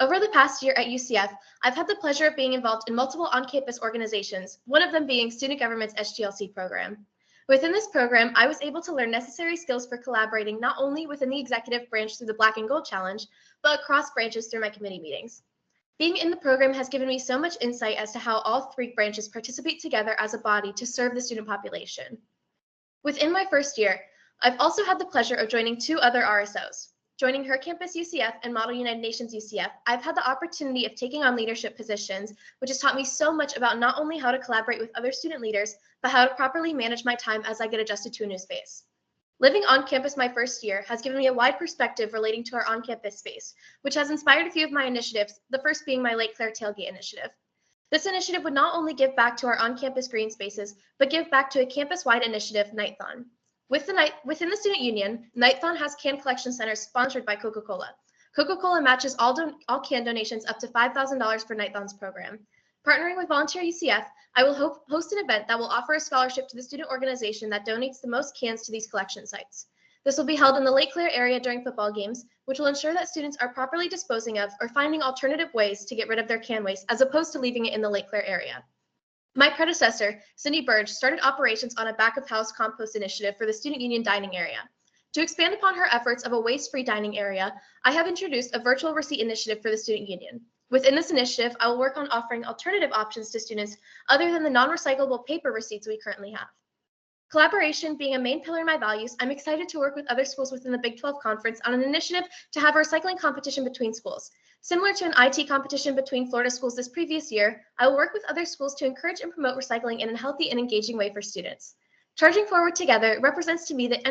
Over the past year at UCF, I've had the pleasure of being involved in multiple on-campus organizations, one of them being Student Government's SGLC program. Within this program, I was able to learn necessary skills for collaborating not only within the executive branch through the Black and Gold Challenge, but across branches through my committee meetings. Being in the program has given me so much insight as to how all three branches participate together as a body to serve the student population. Within my first year, I've also had the pleasure of joining two other RSOs. Joining Her Campus UCF and Model United Nations UCF, I've had the opportunity of taking on leadership positions, which has taught me so much about not only how to collaborate with other student leaders, but how to properly manage my time as I get adjusted to a new space. Living on campus my first year has given me a wide perspective relating to our on-campus space, which has inspired a few of my initiatives, the first being my Lake Claire Tailgate initiative. This initiative would not only give back to our on-campus green spaces, but give back to a campus-wide initiative, Nighthon. Within the Student Union, Nighthon has can collection centers sponsored by Coca-Cola. Coca-Cola matches all can donations up to $5,000 for Nighthon's program. Partnering with Volunteer UCF, I will host an event that will offer a scholarship to the student organization that donates the most cans to these collection sites. This will be held in the Lake Claire area during football games, which will ensure that students are properly disposing of or finding alternative ways to get rid of their can waste as opposed to leaving it in the Lake Claire area. My predecessor, Cindy Burge, started operations on a back-of-house compost initiative for the Student Union dining area. To expand upon her efforts of a waste-free dining area, I have introduced a virtual receipt initiative for the Student Union. Within this initiative, I will work on offering alternative options to students other than the non-recyclable paper receipts we currently have. Collaboration being a main pillar in my values, I'm excited to work with other schools within the Big 12 Conference on an initiative to have a recycling competition between schools. Similar to an IT competition between Florida schools this previous year, I will work with other schools to encourage and promote recycling in a healthy and engaging way for students. Charging forward together represents to me the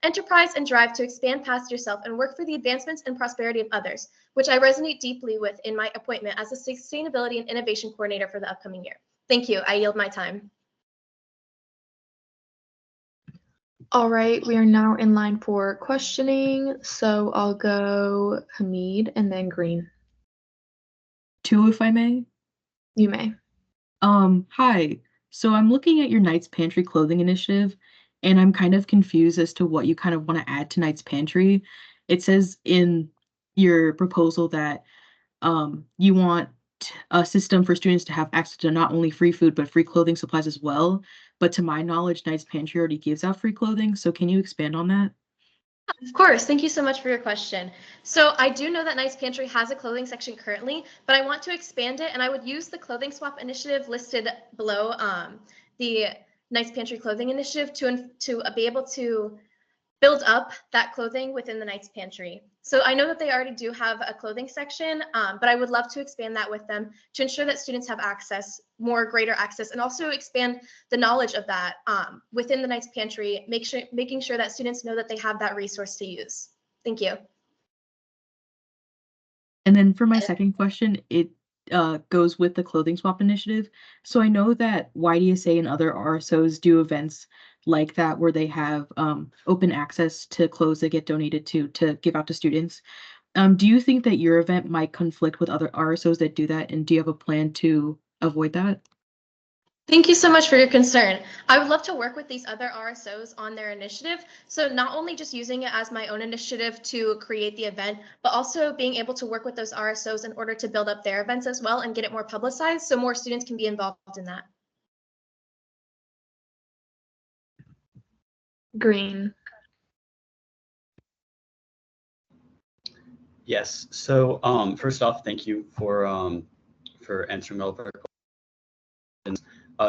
enterprise and drive to expand past yourself and work for the advancements and prosperity of others, which I resonate deeply with in my appointment as a Sustainability and Innovation Coordinator for the upcoming year. Thank you. I yield my time. All right, we are now in line for questioning. So I'll go Hamid and then Green. 2, if I may. You may. Hi. So I'm looking at your Knights Pantry clothing initiative, and I'm kind of confused as to what you kind of want to add to Knights Pantry. It says in your proposal that you want a system for students to have access to not only free food, but free clothing supplies as well. But to my knowledge, Knights Pantry already gives out free clothing. So can you expand on that? Of course. Thank you so much for your question. So I do know that Knights Pantry has a clothing section currently, but I want to expand it, and I would use the clothing swap initiative listed below the Knights Pantry clothing initiative to be able to build up that clothing within the Knights Pantry. So I know that they already do have a clothing section, but I would love to expand that with them to ensure that students have access, greater access, and also expand the knowledge of that within the Knights Pantry, making sure that students know that they have that resource to use. Thank you. And then for my second question, it goes with the clothing swap initiative. So I know that YDSA and other RSOs do events like that where they have open access to clothes that get donated to give out to students. Do you think that your event might conflict with other RSOs that do that? And do you have a plan to avoid that? Thank you so much for your concern. I would love to work with these other RSOs on their initiative. So not only just using it as my own initiative to create the event, but also being able to work with those RSOs in order to build up their events as well and get it more publicized so more students can be involved in that. Green. Yes. So first off, thank you for answering all of our questions.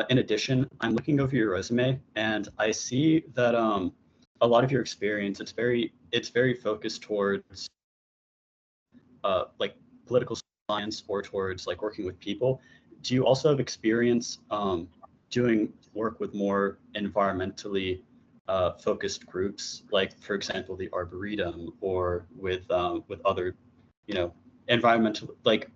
In addition, I'm looking over your resume and I see that a lot of your experience, it's very focused towards like political science or towards like working with people. Do you also have experience doing work with more environmentally focused groups, like for example the Arboretum, or with other, environmental, like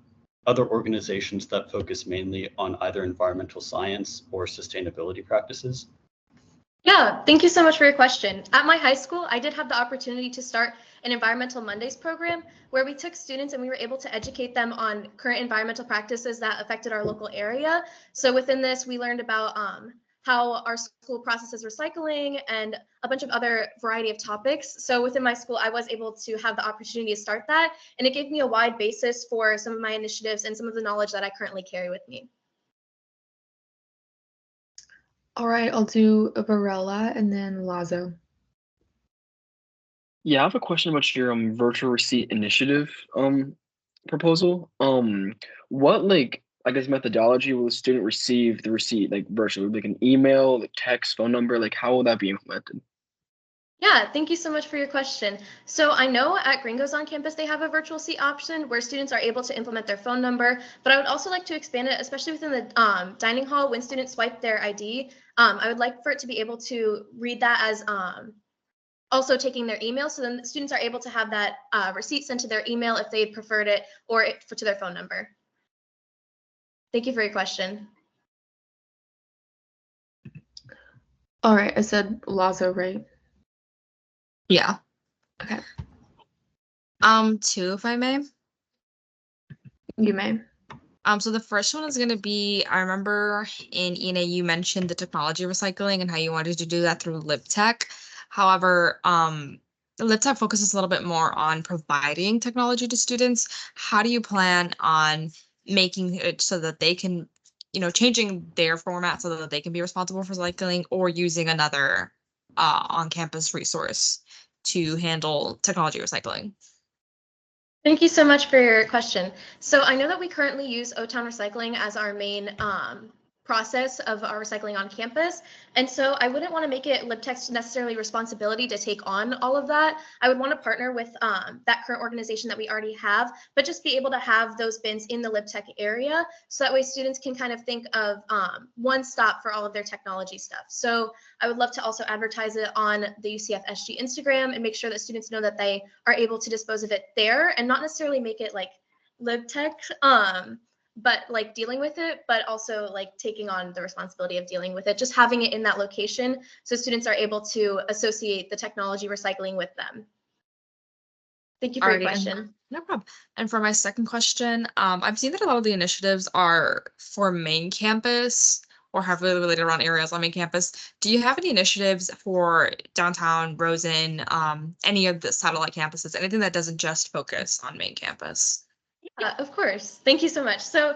other organizations that focus mainly on either environmental science or sustainability practices? Yeah, thank you so much for your question. At my high school, I did have the opportunity to start an Environmental Mondays program where we took students and we were able to educate them on current environmental practices that affected our local area. So within this, we learned about how our school processes recycling and a bunch of other variety of topics. So within my school, I was able to have the opportunity to start that, and it gave me a wide basis for some of my initiatives and some of the knowledge that I currently carry with me. All right, I'll do Varela and then Lazo. Yeah, I have a question about your virtual receipt initiative proposal. What I guess methodology will the student receive the receipt virtually? Like an email, like text, phone number, how will that be implemented? Yeah, thank you so much for your question. So I know at Gringos on campus, they have a virtual seat option where students are able to implement their phone number, but I would also like to expand it, especially within the dining hall when students swipe their ID. I would like for it to be able to read that as also taking their email, so then students are able to have that receipt sent to their email if they preferred it, or to their phone number. Thank you for your question. All right, I said Lazo, right? Yeah. Okay. 2, if I may. You may. So the first one is going to be, I remember in ENA you mentioned the technology recycling and how you wanted to do that through LibTech. However, the LibTech focuses a little bit more on providing technology to students. How do you plan on making it so that they can, changing their format so that they can be responsible for recycling, or using another on-campus resource to handle technology recycling? Thank you so much for your question. So I know that we currently use O-Town Recycling as our main process of our recycling on campus. And so I wouldn't want to make it LibTech's necessarily responsibility to take on all of that. I would want to partner with that current organization that we already have, but just be able to have those bins in the LibTech area. So that way students can kind of think of one stop for all of their technology stuff. So I would love to also advertise it on the UCF SG Instagram and make sure that students know that they are able to dispose of it there and not necessarily make it like LibTech, but like dealing with it, but also like taking on the responsibility of dealing with it, just having it in that location so students are able to associate the technology recycling with them. Thank you for your Alrighty, and question. no problem. And for my second question, I've seen that a lot of the initiatives are for main campus or heavily related around areas on main campus. Do you have any initiatives for downtown, Rosen, any of the satellite campuses, anything that doesn't just focus on main campus? Of course. Thank you so much. So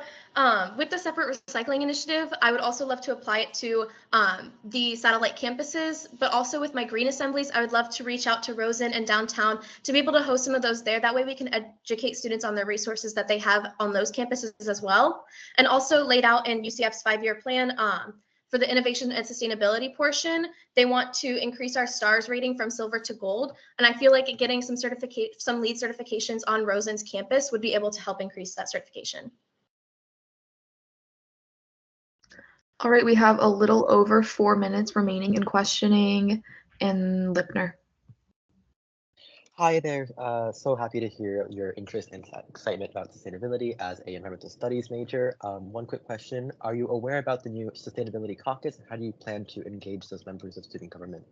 with the separate recycling initiative, I would also love to apply it to the satellite campuses, but also with my green assemblies, I would love to reach out to Rosen and downtown to be able to host some of those there. That way we can educate students on the resources that they have on those campuses as well. And also laid out in UCF's 5-year plan, for the innovation and sustainability portion, they want to increase our stars rating from silver to gold. And I feel like getting some LEED certifications on Rosen's campus would be able to help increase that certification. All right, we have a little over 4 minutes remaining in questioning and Lipner. Hi there. So happy to hear your interest and excitement about sustainability as a environmental studies major. One quick question. Are you aware about the new Sustainability Caucus? And how do you plan to engage those members of student government?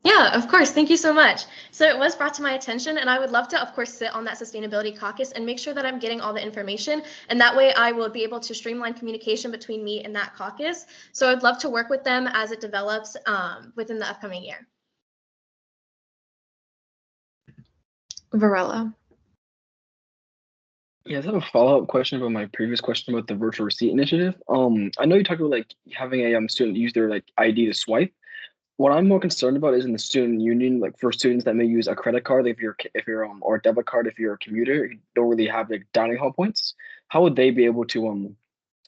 Yeah, of course. Thank you so much. So it was brought to my attention, and I would love to, of course, sit on that Sustainability Caucus and make sure that I'm getting all the information. And that way I will be able to streamline communication between me and that caucus. So I'd love to work with them as it develops within the upcoming year. Varela. Yeah, I have a follow-up question about my previous question about the virtual receipt initiative. I know you talked about like having a student use their like ID to swipe. What I'm more concerned about is in the student union, like for students that may use a credit card if you're or a debit card if you're a commuter, you don't really have like dining hall points. How would they be able to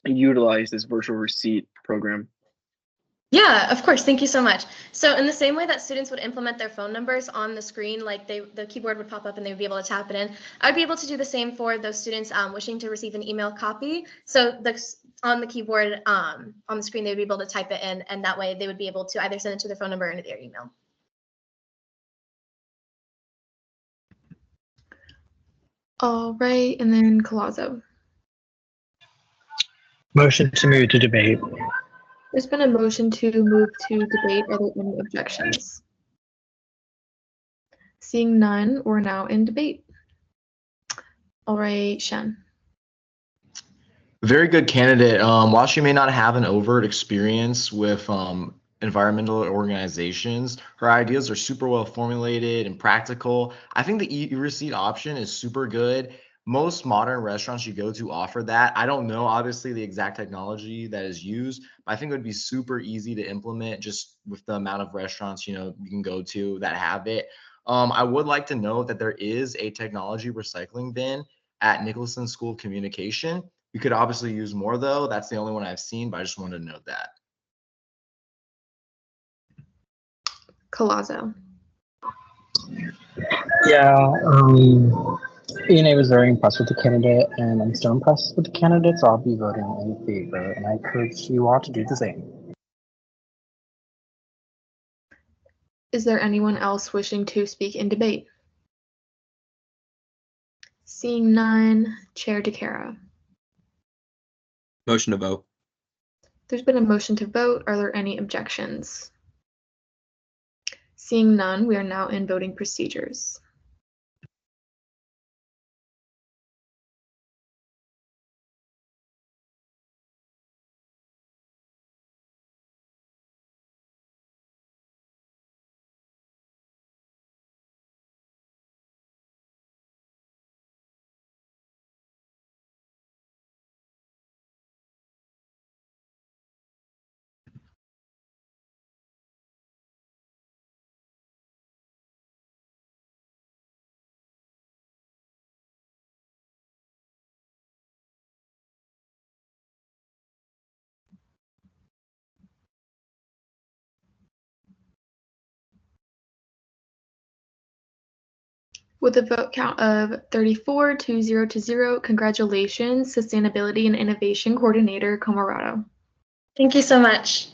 utilize this virtual receipt program? Yeah, of course. Thank you so much. So in the same way that students would implement their phone numbers on the screen, like the keyboard would pop up and they would be able to tap it in, I'd be able to do the same for those students wishing to receive an email copy. So on the keyboard on the screen, they would be able to type it in, and that way they would be able to either send it to their phone number or into their email. All right, and then Collazo. Motion to move to debate. There's been a motion to move to debate. Are there any objections? Seeing none, we're now in debate. All right, Shen. Very good candidate. While she may not have an overt experience with environmental organizations, her ideas are super well formulated and practical. I think the e-receipt option is super good. Most modern restaurants you go to offer that. I don't know, obviously, the exact technology that is used, but I think it would be super easy to implement just with the amount of restaurants, you can go to that have it. I would like to note that there is a technology recycling bin at Nicholson School of Communication. We could obviously use more though. That's the only one I've seen, but I just wanted to note that. Collazo. Yeah, ENA was very impressed with the candidate, and I'm still impressed with the candidate, so I'll be voting in favor, and I encourage you all to do the same. Is there anyone else wishing to speak in debate? Seeing none, Chair DeCara. Motion to vote. There's been a motion to vote. Are there any objections? Seeing none, we are now in voting procedures. With a vote count of 34-0, congratulations, Sustainability and Innovation Coordinator Camarado. Thank you so much.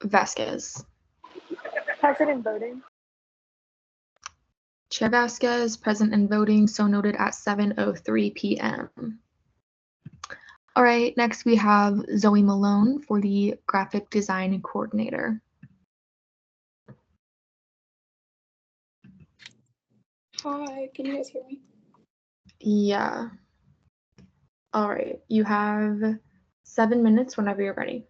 Vasquez. Present and voting. Chair Vasquez, present and voting, so noted at 7:03 p.m. All right, next we have Zoe Malone for the Graphic Design Coordinator. Hi, can you guys hear me? Yeah. All right, you have 7 minutes whenever you're ready.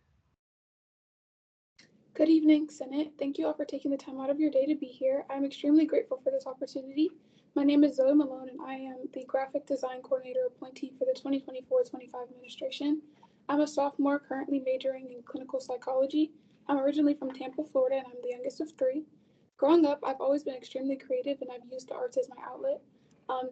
Good evening, Senate. Thank you all for taking the time out of your day to be here. I'm extremely grateful for this opportunity. My name is Zoe Malone, and I am the Graphic Design Coordinator appointee for the 2024-25 administration. I'm a sophomore currently majoring in clinical psychology. I'm originally from Tampa, Florida, and I'm the youngest of 3. Growing up, I've always been extremely creative, and I've used the arts as my outlet.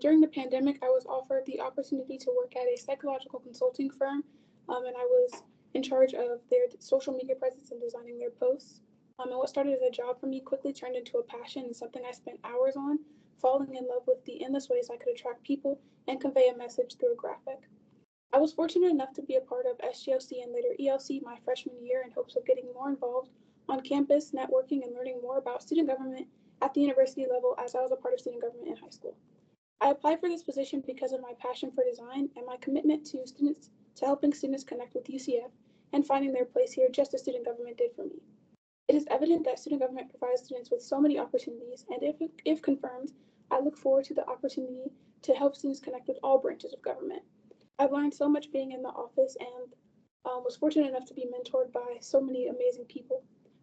During the pandemic, I was offered the opportunity to work at a psychological consulting firm, and I was in charge of their social media presence and designing their posts. And what started as a job for me quickly turned into a passion and something I spent hours on, falling in love with the endless ways I could attract people and convey a message through a graphic. I was fortunate enough to be a part of SGLC and later ELC my freshman year in hopes of getting more involved on campus, networking, and learning more about student government at the university level as I was a part of student government in high school. I applied for this position because of my passion for design and my commitment to helping students connect with UCF and finding their place here just as student government did for me. It is evident that student government provides students with so many opportunities, and if confirmed, I look forward to the opportunity to help students connect with all branches of government. I've learned so much being in the office and was fortunate enough to be mentored by so many amazing people.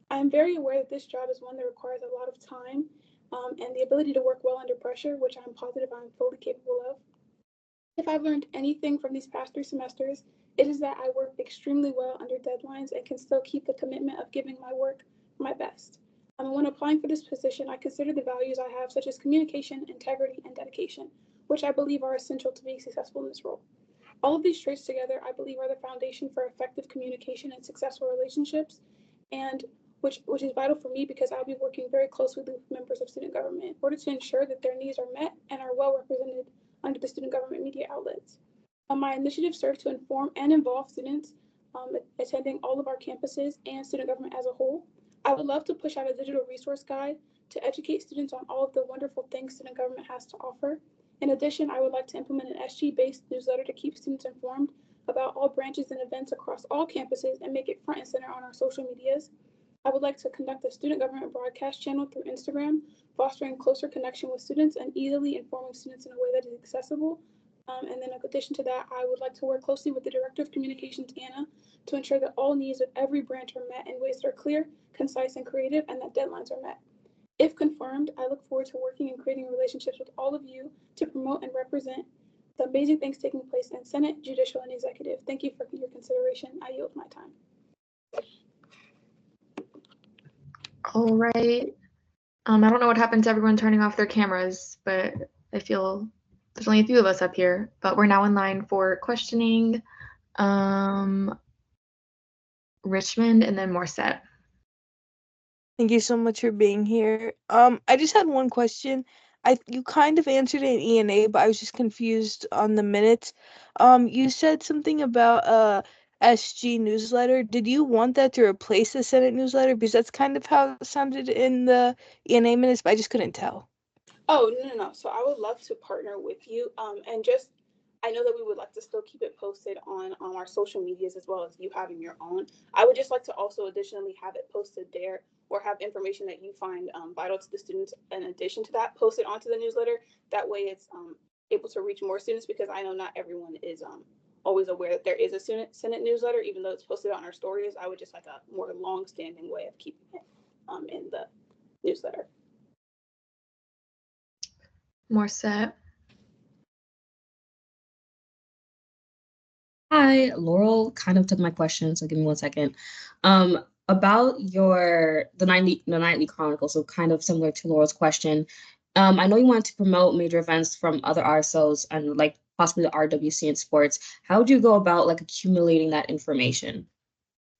I am very aware that this job is one that requires a lot of time and the ability to work well under pressure, which I'm positive I'm fully capable of. If I've learned anything from these past 3 semesters, it is that I work extremely well under deadlines and can still keep the commitment of giving my work my best. When applying for this position, I consider the values I have, such as communication, integrity, and dedication, which I believe are essential to being successful in this role. All of these traits together, I believe, are the foundation for effective communication and successful relationships, and which is vital for me because I'll be working very closely with members of student government in order to ensure that their needs are met and are well represented under the student government media outlets. My initiatives serve to inform and involve students attending all of our campuses and student government as a whole. I would love to push out a digital resource guide to educate students on all of the wonderful things student government has to offer. In addition, I would like to implement an SG-based newsletter to keep students informed about all branches and events across all campuses and make it front and center on our social medias. I would like to conduct a student government broadcast channel through Instagram, fostering closer connection with students and easily informing students in a way that is accessible. And then in addition to that, I would like to work closely with the Director of Communications, Anna, to ensure that all needs of every branch are met in ways that are clear, concise, and creative, and that deadlines are met. If confirmed, I look forward to working and creating relationships with all of you to promote and represent the amazing things taking place in Senate, Judicial, and Executive. Thank you for your consideration. I yield my time. All right. I don't know what happened to everyone turning off their cameras, but I feel there's only a few of us up here, but we're now in line for questioning. Richmond and then Morset. Thank you so much for being here. I just had one question. You kind of answered it in ENA, but I was just confused on the minutes. You said something about SG newsletter. Did you want that to replace the Senate newsletter? Because that's kind of how it sounded in the ENA minutes, but I just couldn't tell. Oh, no. So I would love to partner with you. And just, I know that we would like to still keep it posted on our social medias as well as you having your own. I would just like to also additionally have it posted there or have information that you find vital to the students in addition to that posted onto the newsletter. That way it's able to reach more students because I know not everyone is always aware that there is a Senate newsletter, even though it's posted on our stories. I would just like a more long-standing way of keeping it in the newsletter. Morset. Hi, Laurel kind of took my question, so give me 1 second. About the nightly chronicle, so kind of similar to Laurel's question. I know you wanted to promote major events from other RSOs and like possibly the RWC in sports. How would you go about like accumulating that information?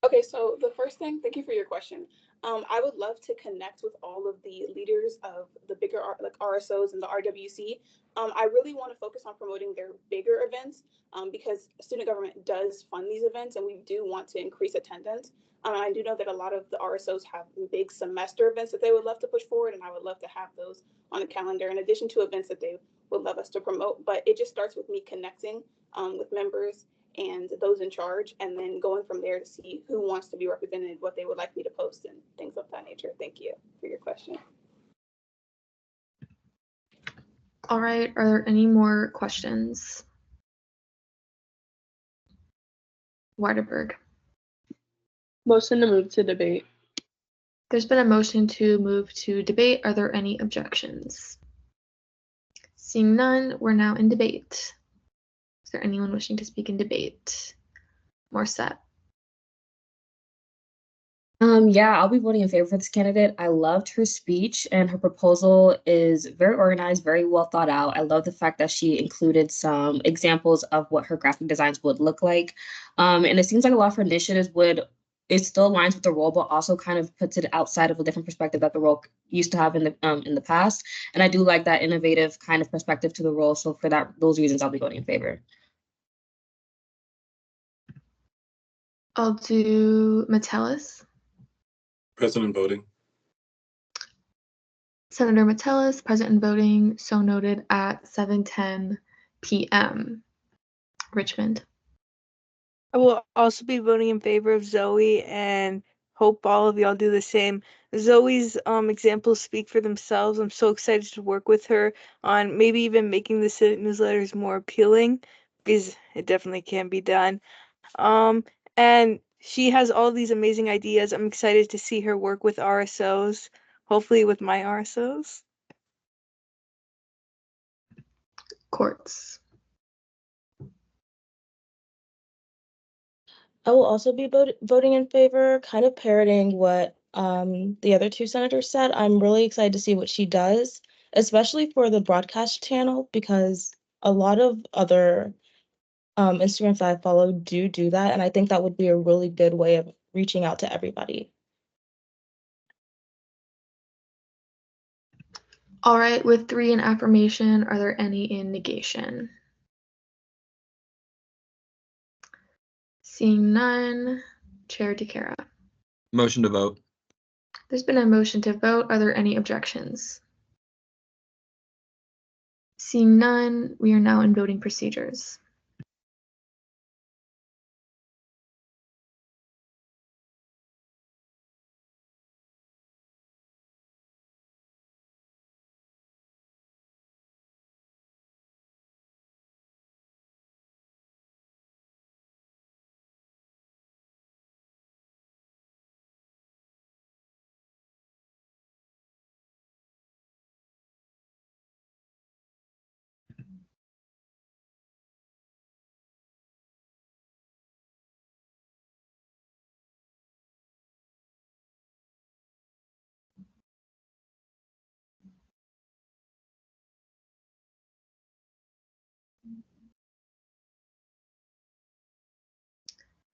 Okay, so the first thing, thank you for your question. I would love to connect with all of the leaders of the bigger like RSOs and the RWC. I really want to focus on promoting their bigger events because student government does fund these events and we do want to increase attendance. I do know that a lot of the RSOs have big semester events that they would love to push forward, and I would love to have those on the calendar in addition to events that they would love us to promote. But it just starts with me connecting with members and those in charge, and then going from there to see who wants to be represented, what they would like me to post, and things of that nature. Thank you for your question. All right, are there any more questions? Weiderberg. Motion to move to debate. There's been a motion to move to debate. Are there any objections? Seeing none, we're now in debate. Is there anyone wishing to speak in debate? Morissette. Yeah, I'll be voting in favor for this candidate. I loved her speech, and her proposal is very organized, very well thought out. I love the fact that she included some examples of what her graphic designs would look like. And it seems like a lot of her initiatives it still aligns with the role, but also kind of puts it outside of a different perspective that the role used to have in the past. And I do like that innovative kind of perspective to the role. So for those reasons, I'll be voting in favor. I'll do Metellus. Present and voting. Senator Metellus, present and voting, so noted at 7:10 p.m. Richmond. I will also be voting in favor of Zoe and hope all of y'all do the same. Zoe's examples speak for themselves. I'm so excited to work with her on maybe even making the student newsletters more appealing, because it definitely can be done. And she has all these amazing ideas. I'm excited to see her work with RSOs, hopefully with my RSOs. Courts. I will also be voting in favor, kind of parroting what the other two senators said. I'm really excited to see what she does, especially for the broadcast channel, because a lot of other Instagrams that I follow do that, and I think that would be a really good way of reaching out to everybody. All right, with 3 in affirmation, are there any in negation? Seeing none, Chair DeCara. Motion to vote. There's been a motion to vote. Are there any objections? Seeing none, we are now in voting procedures.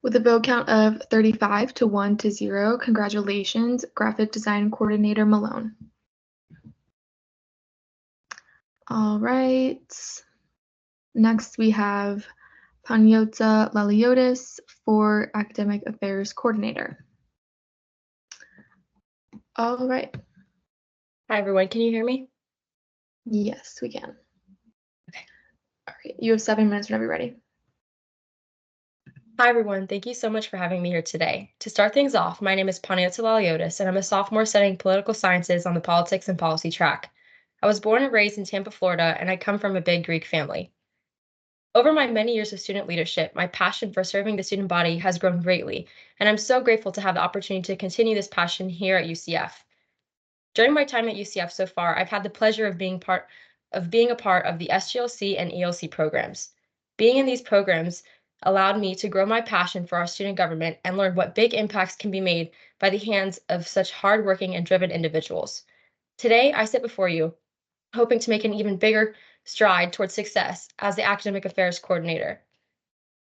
With a vote count of 35 to 1 to 0, congratulations, Graphic Design Coordinator Malone. All right. Next, we have Panyota Laliotis for Academic Affairs Coordinator. All right. Hi, everyone. Can you hear me? Yes, we can. Okay. All right. You have 7 minutes whenever you're ready. Hi, everyone. Thank you so much for having me here today. To start things off, my name is Panyota Laliotis, and I'm a sophomore studying political sciences on the politics and policy track. I was born and raised in Tampa, Florida, and I come from a big Greek family. Over my many years of student leadership, my passion for serving the student body has grown greatly, and I'm so grateful to have the opportunity to continue this passion here at UCF. During my time at UCF so far, I've had the pleasure of being a part of the SGLC and ELC programs. Being in these programs allowed me to grow my passion for our student government and learn what big impacts can be made by the hands of such hardworking and driven individuals. Today, I sit before you, hoping to make an even bigger stride towards success as the Academic Affairs Coordinator.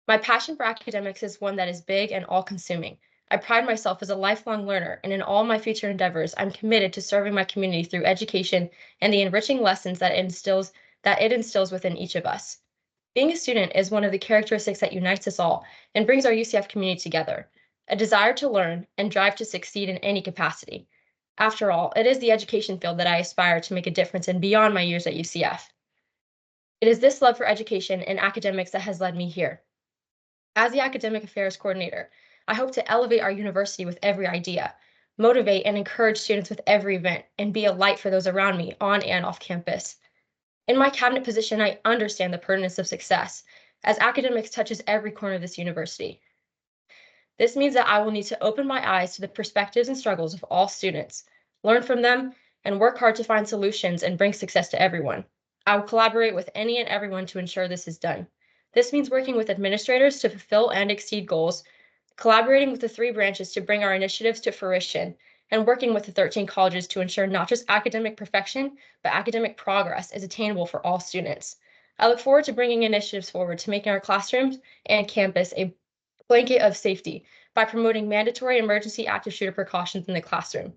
My passion for academics is one that is big and all-consuming. I pride myself as a lifelong learner, and in all my future endeavors, I'm committed to serving my community through education and the enriching lessons that it instills within each of us. Being a student is one of the characteristics that unites us all and brings our UCF community together, a desire to learn and drive to succeed in any capacity. After all, it is the education field that I aspire to make a difference in beyond my years at UCF. It is this love for education and academics that has led me here. As the Academic Affairs Coordinator, I hope to elevate our university with every idea, motivate and encourage students with every event, and be a light for those around me on and off campus. In my cabinet position, I understand the pertinence of success, as academics touches every corner of this university. This means that I will need to open my eyes to the perspectives and struggles of all students, learn from them, and work hard to find solutions and bring success to everyone. I will collaborate with any and everyone to ensure this is done. This means working with administrators to fulfill and exceed goals, collaborating with the 3 branches to bring our initiatives to fruition, and working with the 13 colleges to ensure not just academic perfection, but academic progress is attainable for all students. I look forward to bringing initiatives forward to making our classrooms and campus a blanket of safety by promoting mandatory emergency active shooter precautions in the classroom.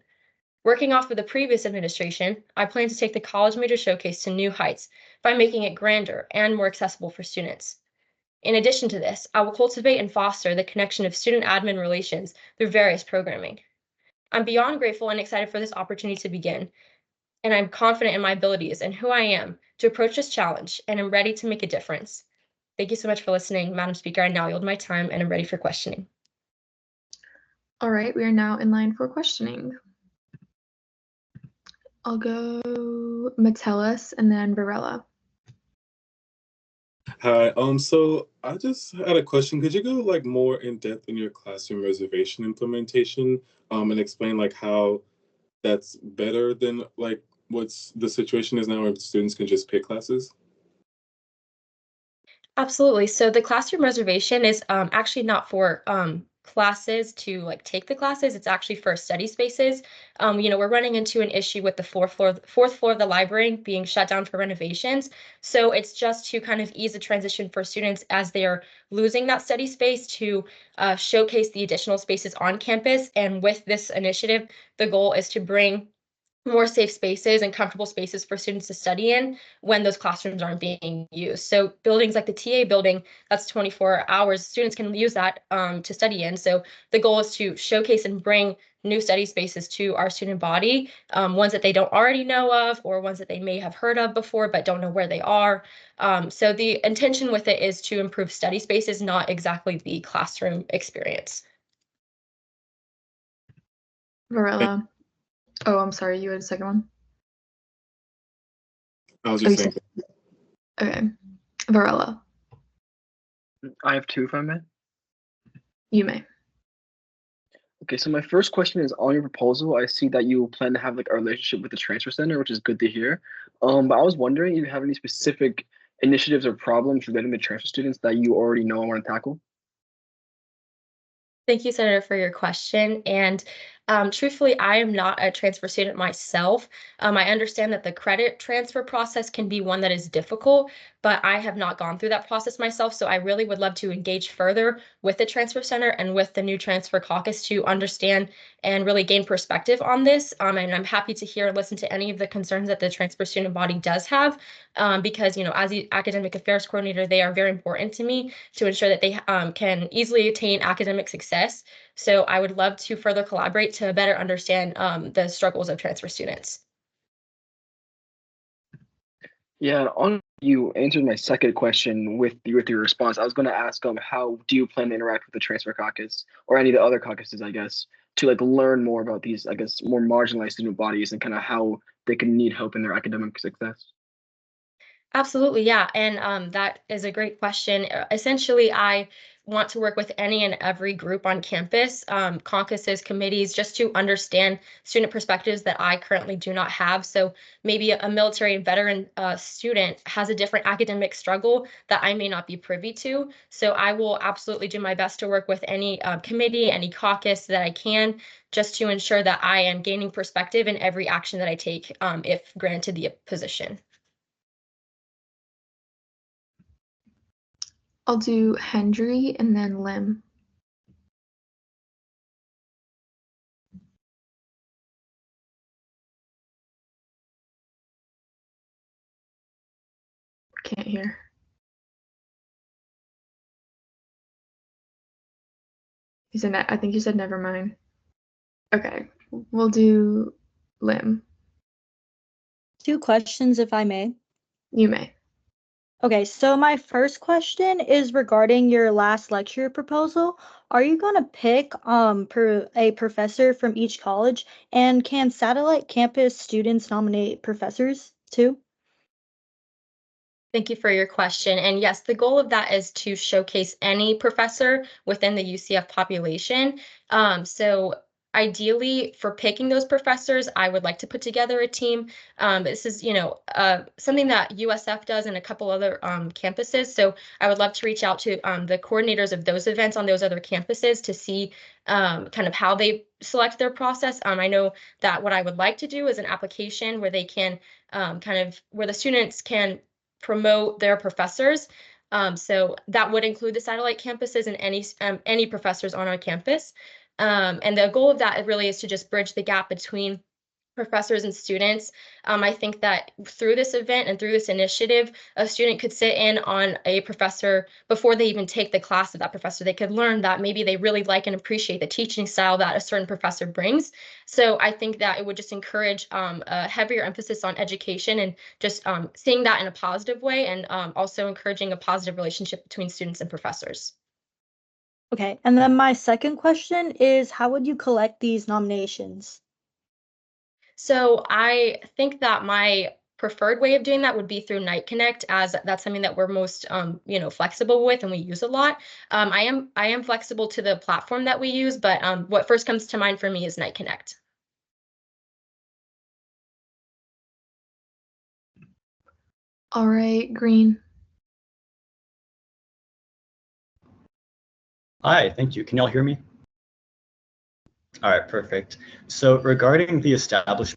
Working off of the previous administration, I plan to take the College Major Showcase to new heights by making it grander and more accessible for students. In addition to this, I will cultivate and foster the connection of student admin relations through various programming. I'm beyond grateful and excited for this opportunity to begin, and I'm confident in my abilities and who I am to approach this challenge, and am ready to make a difference. Thank you so much for listening, Madam Speaker. I now yield my time and am ready for questioning. All right, we are now in line for questioning. I'll go Metellus and then Varela. Hi. So I just had a question. Could you go like more in depth in your classroom reservation implementation, and explain like how that's better than like what's the situation is now where students can just pick classes? Absolutely. So the classroom reservation is actually not for classes to like take the classes. It's actually for study spaces. We're running into an issue with the fourth floor of the library being shut down for renovations. So it's just to kind of ease the transition for students as they're losing that study space to showcase the additional spaces on campus. And with this initiative, the goal is to bring more safe spaces and comfortable spaces for students to study in when those classrooms aren't being used. So buildings like the TA building, that's 24 hours, students can use that to study in. So the goal is to showcase and bring new study spaces to our student body, ones that they don't already know of or ones that they may have heard of before but don't know where they are. So the intention with it is to improve study spaces, not exactly the classroom experience. Varela. Oh, I'm sorry. You had a second one? I was just saying. Okay. Varela. I have 2, if I may. You may. Okay, so my first question is on your proposal. I see that you plan to have like a relationship with the transfer center, which is good to hear. But I was wondering if you have any specific initiatives or problems relating to transfer students that you already know and want to tackle. Thank you, Senator, for your question. And truthfully, I am not a transfer student myself. I understand that the credit transfer process can be one that is difficult, but I have not gone through that process myself. So I really would love to engage further with the Transfer Center and with the new Transfer Caucus to understand and really gain perspective on this. And I'm happy to hear and listen to any of the concerns that the transfer student body does have, because, as the Academic Affairs Coordinator, they are very important to me to ensure that they can easily attain academic success. So I would love to further collaborate to better understand the struggles of transfer students. Yeah, you answered my second question with your response. I was going to ask how do you plan to interact with the Transfer Caucus or any of the other caucuses, I guess, to like learn more about these, I guess, more marginalized student bodies and kind of how they can need help in their academic success. Absolutely, yeah, and that is a great question. Essentially, I want to work with any and every group on campus, caucuses, committees, just to understand student perspectives that I currently do not have. So maybe a military and veteran student has a different academic struggle that I may not be privy to. So I will absolutely do my best to work with any committee, any caucus that I can, just to ensure that I am gaining perspective in every action that I take if granted the position. I'll do Hendry and then Lim. can't hear. You said, I think you said never mind. Okay, we'll do Lim. 2 questions, if I may. You may. Okay, so my first question is regarding your last lecture proposal. Are you going to pick a professor from each college? And can satellite campus students nominate professors too? Thank you for your question. And yes, the goal of that is to showcase any professor within the UCF population. So ideally, for picking those professors, I would like to put together a team. This is, something that USF does and a couple other campuses. So I would love to reach out to the coordinators of those events on those other campuses to see kind of how they select their process. I know that what I would like to do is an application where they can where the students can promote their professors. So that would include the satellite campuses and any professors on our campus. And the goal of that really is to just bridge the gap between professors and students. I think that through this event and through this initiative, a student could sit in on a professor before they even take the class of that professor. They could learn that maybe they really like and appreciate the teaching style that a certain professor brings. So I think that it would just encourage a heavier emphasis on education and just seeing that in a positive way, and also encouraging a positive relationship between students and professors. Okay, and then my second question is, how would you collect these nominations? So I think that my preferred way of doing that would be through Night Connect, as that's something that we're most flexible with and we use a lot. I am flexible to the platform that we use, but what first comes to mind for me is Night Connect. All right, Green. Hi, thank you. Can y'all hear me? All right, perfect. So regarding the establishment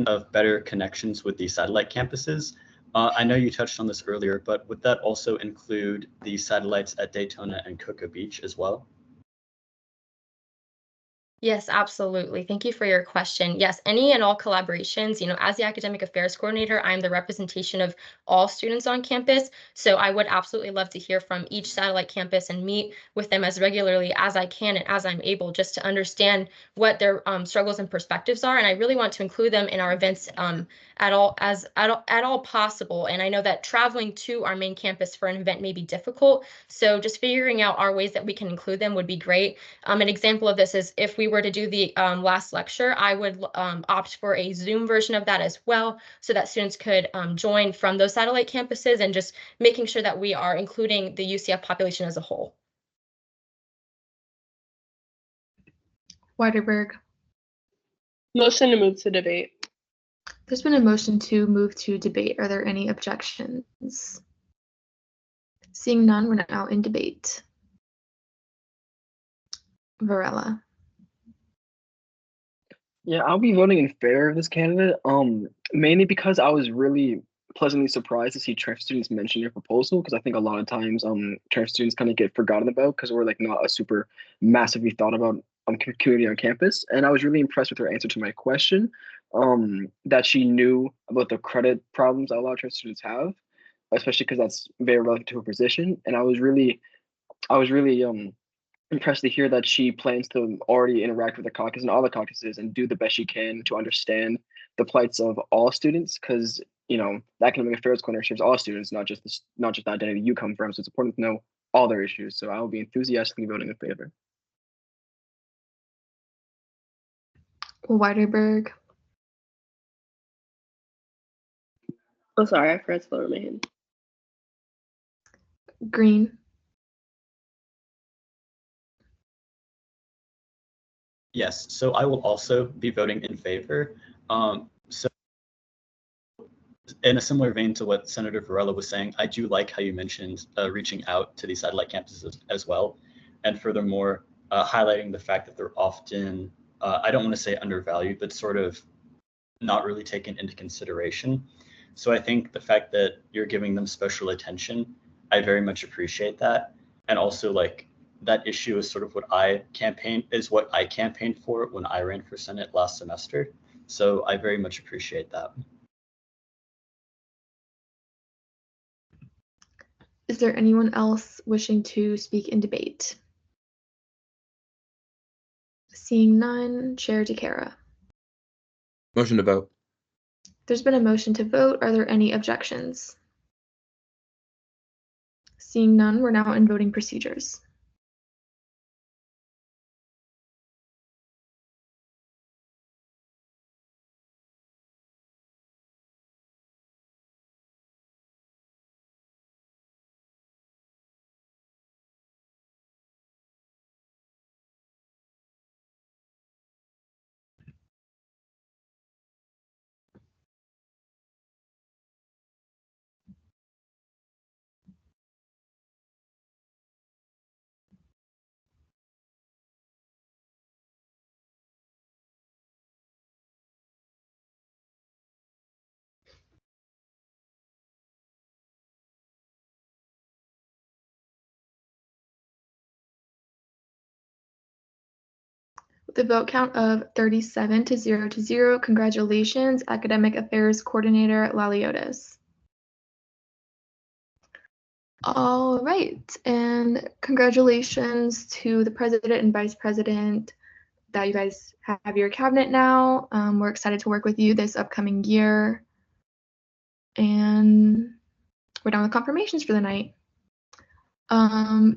of better connections with the satellite campuses, I know you touched on this earlier, but would that also include the satellites at Daytona and Cocoa Beach as well? Yes, absolutely. Thank you for your question. Yes, any and all collaborations, as the academic affairs coordinator, I'm the representation of all students on campus. So I would absolutely love to hear from each satellite campus and meet with them as regularly as I can and as I'm able, just to understand what their struggles and perspectives are. And I really want to include them in our events at all possible. And I know that traveling to our main campus for an event may be difficult. So just figuring out our ways that we can include them would be great. An example of this is if we were to do the last lecture, I would opt for a Zoom version of that as well, so that students could join from those satellite campuses, and just making sure that we are including the UCF population as a whole. Weiderberg. Motion to move to debate. There's been a motion to move to debate. Are there any objections? Seeing none, we're now in debate. Varela. Yeah, I'll be voting in favor of this candidate, mainly because I was really pleasantly surprised to see transfer students mention your proposal, because I think a lot of times transfer students kind of get forgotten about because we're like not a super massively thought about community on campus. And I was really impressed with her answer to my question, that she knew about the credit problems that a lot of transfer students have, especially because that's very relevant to her position. And I was really impressed to hear that she plans to already interact with the caucus and all the caucuses and do the best she can to understand the plights of all students, because the academic affairs coordinator serves all students, not just the identity you come from. So it's important to know all their issues. So I will be enthusiastically voting in favor. Weiderberg. Oh, sorry, I forgot to lower my hand. Green. Yes, so I will also be voting in favor. So in a similar vein to what Senator Varela was saying, I do like how you mentioned reaching out to these satellite campuses as well. And furthermore, highlighting the fact that they're often, I don't want to say undervalued, but sort of not really taken into consideration. So I think the fact that you're giving them special attention, I very much appreciate that. And also, like, that issue is sort of what I campaigned for when I ran for Senate last semester. So I very much appreciate that. Is there anyone else wishing to speak in debate? Seeing none, Chair DeCara. Motion to vote. There's been a motion to vote. Are there any objections? Seeing none, we're now in voting procedures. With a vote count of 37 to 0, congratulations, Academic Affairs Coordinator Laliotis. All right, and congratulations to the President and Vice President that you guys have your cabinet now. We're excited to work with you this upcoming year. And we're done with confirmations for the night. Let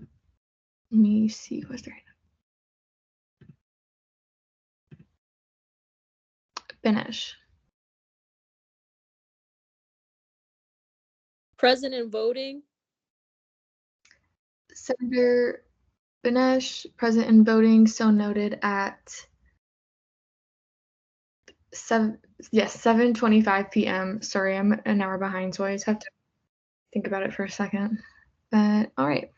me see who's there. Finish. Present and voting. Senator Benesh, present and voting, so noted at 7:25 p.m. Sorry, I'm an hour behind, so I just have to think about it for a second. But all right.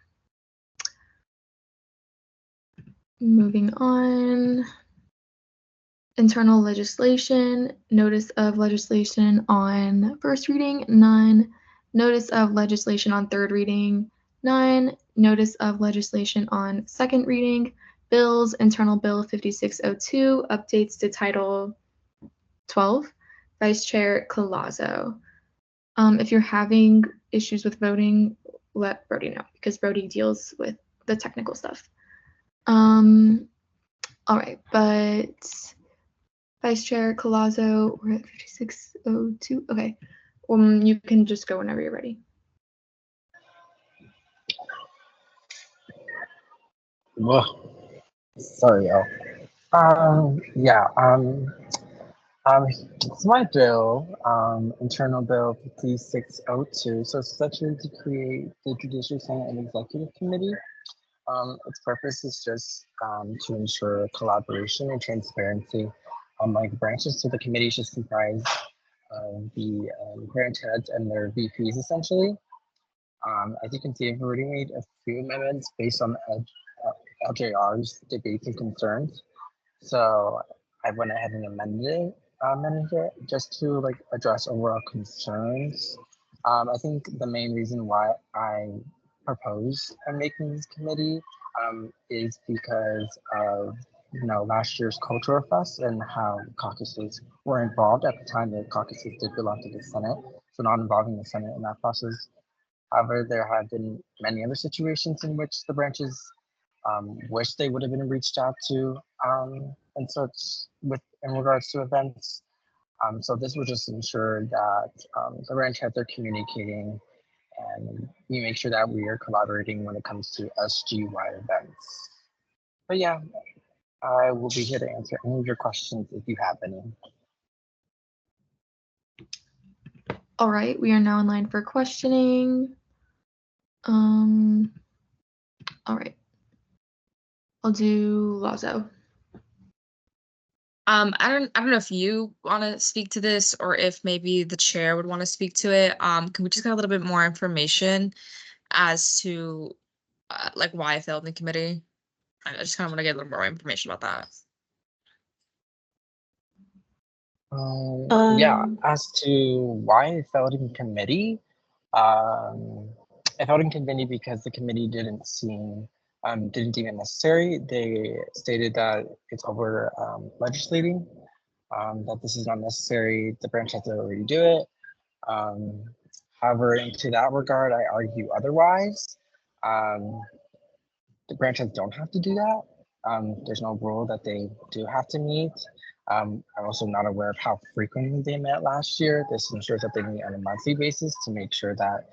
Moving on. Internal legislation, notice of legislation on first reading, none. Notice of legislation on third reading, none. Notice of legislation on second reading, bills, Internal Bill 5602, updates to Title 12, Vice Chair Collazo. If you're having issues with voting, let Brody know, because Brody deals with the technical stuff. All right, but Vice Chair Collazo, we're at 5602. Okay, you can just go whenever you're ready. Well, sorry, y'all. It's my bill, Internal Bill 5602. So it's essentially to create the Judicial Senate and Executive Committee. Its purpose is just to ensure collaboration and transparency. Like branches to the committee should comprise the branch heads and their VPs essentially. As you can see, I've already made a few amendments based on LJR's debates and concerns. So I went ahead and amended it just to like address overall concerns. I think the main reason why I propose making this committee is because of last year's Cultural Fest and how caucuses were involved. At the time, the caucuses did belong to the Senate, so not involving the Senate in that process. However, there have been many other situations in which the branches wish they would have been reached out to and such in regards to events. So this would just ensure that the branch heads are communicating and we make sure that we are collaborating when it comes to SGY events. But yeah, I will be here to answer any of your questions if you have any. All right, we are now in line for questioning. All right, I'll do Lazo. I don't know if you want to speak to this or if maybe the chair would want to speak to it. Can we just get a little bit more information as to like why I failed in the committee? I just kind of want to get a little more information about that. Yeah, as to why I failed in committee, I failed in committee because the committee didn't deem it necessary. They stated that it's over legislating, that this is not necessary. The branch has to already do it. However, into that regard, I argue otherwise. The branches don't have to do that. There's no rule that they do have to meet. I'm also not aware of how frequently they met last year. This ensures that they meet on a monthly basis to make sure that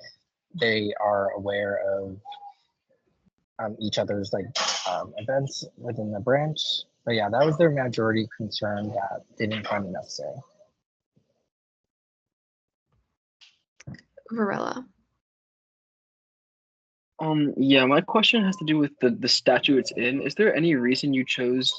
they are aware of each other's events within the branch. But yeah, that was their majority concern that they didn't find it necessary. Varela. Yeah, my question has to do with the statute it's in. Is there any reason you chose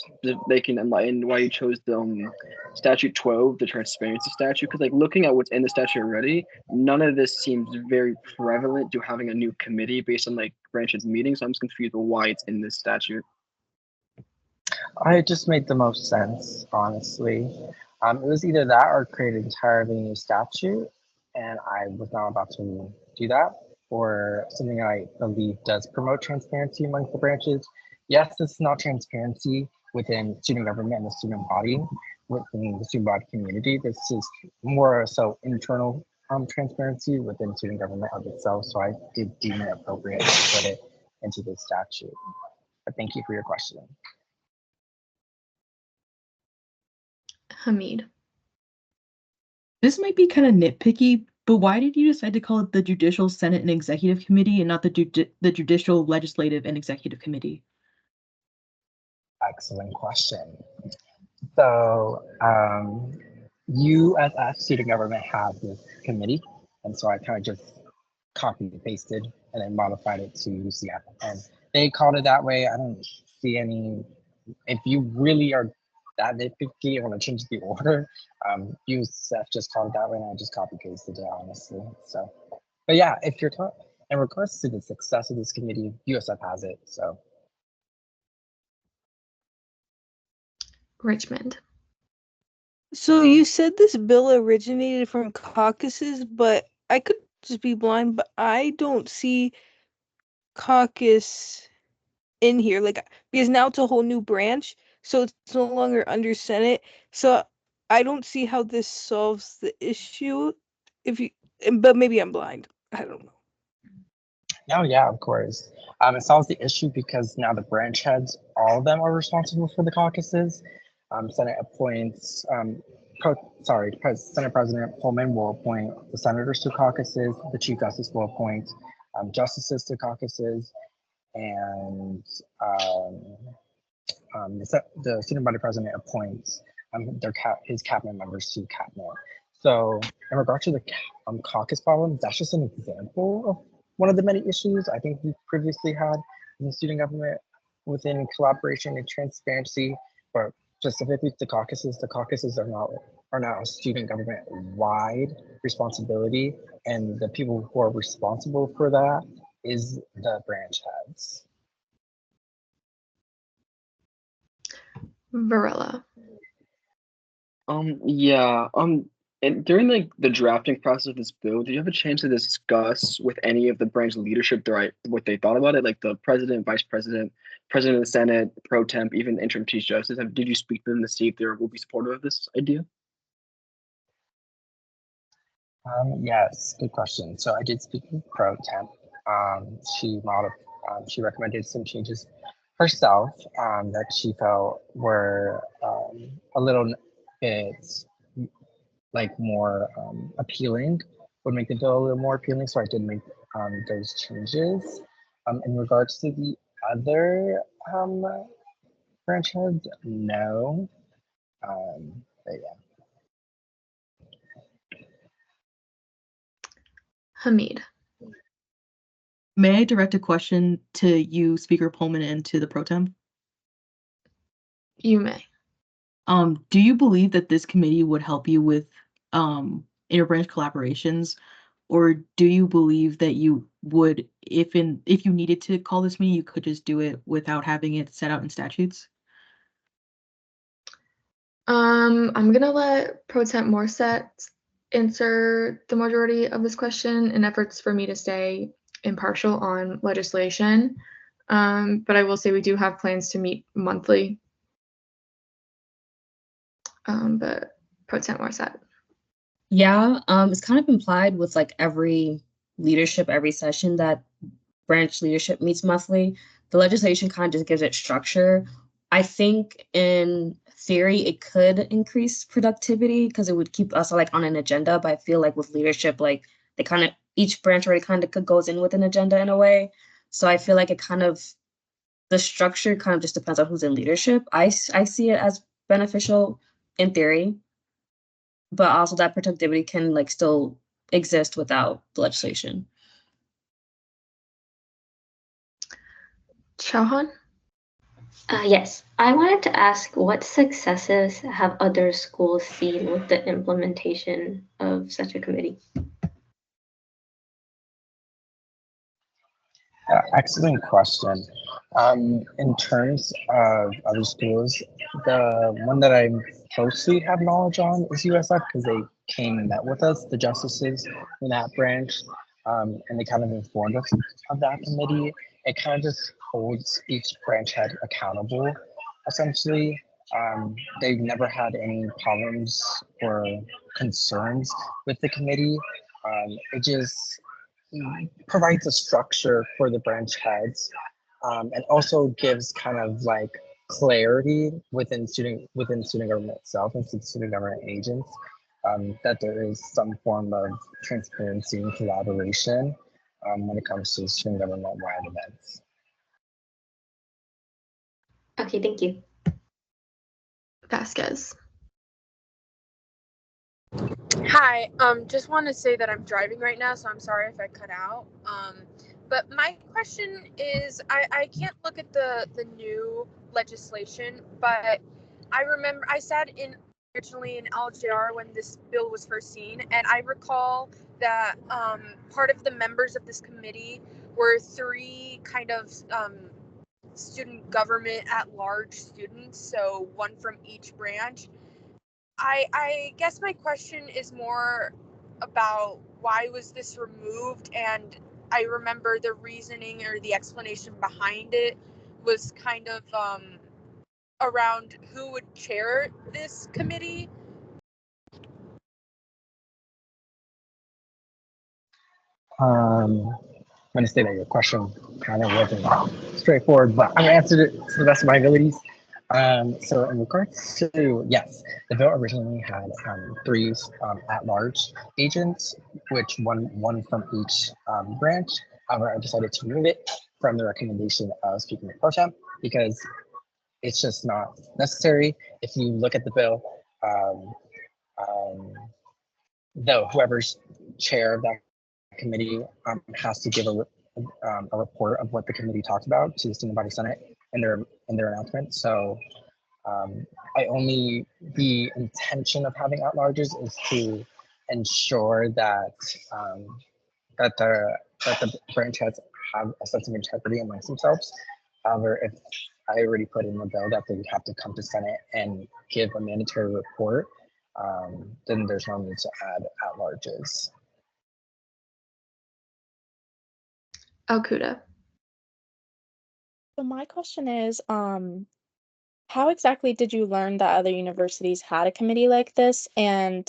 they can enlighten why you chose the statute 12, the transparency statute? Because like looking at what's in the statute already, none of this seems very prevalent to having a new committee based on like branches meetings. So I'm just confused with why it's in this statute. It just made the most sense, honestly. It was either that or create an entirely new statute, and I was not about to do that, or something I believe does promote transparency amongst the branches. Yes, this is not transparency within student government and the student body, within the student body community. This is more so internal transparency within student government of itself, so I did deem it appropriate to put it into the statute. But thank you for your question. Hamid. This might be kind of nitpicky, but why did you decide to call it the Judicial Senate and Executive Committee and not the Judicial Legislative and Executive Committee? Excellent question. So you as student government have this committee, and so I kind of just copied and pasted and then modified it to UCF. And they called it that way. I don't see any, if you really are that nitpicky and want to change the order, UCF just called it that way and I just copy pasted it, honestly. So, but yeah, if you're talking in regards to the success of this committee, USF has it, so. Richmond. So you said this bill originated from caucuses, but I could just be blind, but I don't see caucus in here, like, because now it's a whole new branch, so it's no longer under Senate. So I don't see how this solves the issue. But maybe I'm blind. I don't know. Oh yeah, of course. It solves the issue because now the branch heads, all of them are responsible for the caucuses. Senate appoints, Senate President Pullman will appoint the senators to caucuses, the Chief Justice will appoint justices to caucuses, and the student body president appoints his cabinet members to cabinet. So in regard to the caucus problem, that's just an example of one of the many issues I think we previously had in the student government within collaboration and transparency, but specifically the caucuses are now a student government wide responsibility, and the people who are responsible for that is the branch heads. Varela. Yeah. And during like the drafting process of this bill, did you have a chance to discuss with any of the branch leadership what they thought about it, like the president, vice president, president of the Senate, pro temp, even interim chief justice? Did you speak to them to see if they will be supportive of this idea? Yes, good question. So I did speak with pro temp. She recommended some changes herself that she felt were a little bit like more appealing, would make the bill a little more appealing. So I did make those changes. In regards to the other branch heads, no. But yeah. Hamid. May I direct a question to you, Speaker Pullman, and to the pro temp? You may. Do you believe that this committee would help you with interbranch collaborations, or do you believe that you would, if you needed to call this meeting, you could just do it without having it set out in statutes? I'm gonna let Pro Temp Morset answer the majority of this question in efforts for me to stay impartial on legislation. But I will say we do have plans to meet monthly. But Pro Temp Morset. Yeah, it's kind of implied with like every leadership, every session that branch leadership meets monthly. The legislation kind of just gives it structure. I think in theory it could increase productivity because it would keep us like on an agenda. But I feel like with leadership, like they kind of each branch already kind of goes in with an agenda in a way. So I feel like it kind of the structure kind of just depends on who's in leadership. I see it as beneficial in theory, but also that productivity can like still exist without the legislation. Chauhan? Yes, I wanted to ask what successes have other schools seen with the implementation of such a committee? Excellent question. In terms of other schools, the one that I closely have knowledge on is USF because they came and met with us, the justices in that branch, and they kind of informed us of that committee. It kind of just holds each branch head accountable, essentially. They've never had any problems or concerns with the committee. It just provides a structure for the branch heads, and also gives kind of like clarity within student government itself and student government agents, that there is some form of transparency and collaboration when it comes to student government wide events. Okay, thank you. Vasquez. Hi, just want to say that I'm driving right now, so I'm sorry if I cut out. But my question is, I can't look at the new legislation, but I remember I sat in originally in LJR when this bill was first seen, and I recall that part of the members of this committee were three kind of student government at large students, so one from each branch. I guess my question is more about why was this removed, and I remember the reasoning or the explanation behind it was kind of around who would chair this committee. I'm going to say that your question kind of wasn't straightforward, but I'm going to answer it to the best of my abilities. So in regards to, yes, the bill originally had three at-large agents, which one from each branch. However, I decided to remove it from the recommendation of Speaker Pro Tem because it's just not necessary. If you look at the bill, though whoever's chair of that committee has to give a report of what the committee talked about to the student body senate in their announcement. So the intention of having at-larges is to ensure that that the branch heads have a sense of integrity amongst themselves. However, if I already put in the bill that they have to come to Senate and give a mandatory report, then there's no need to add at-larges. Okuda. So my question is, how exactly did you learn that other universities had a committee like this? And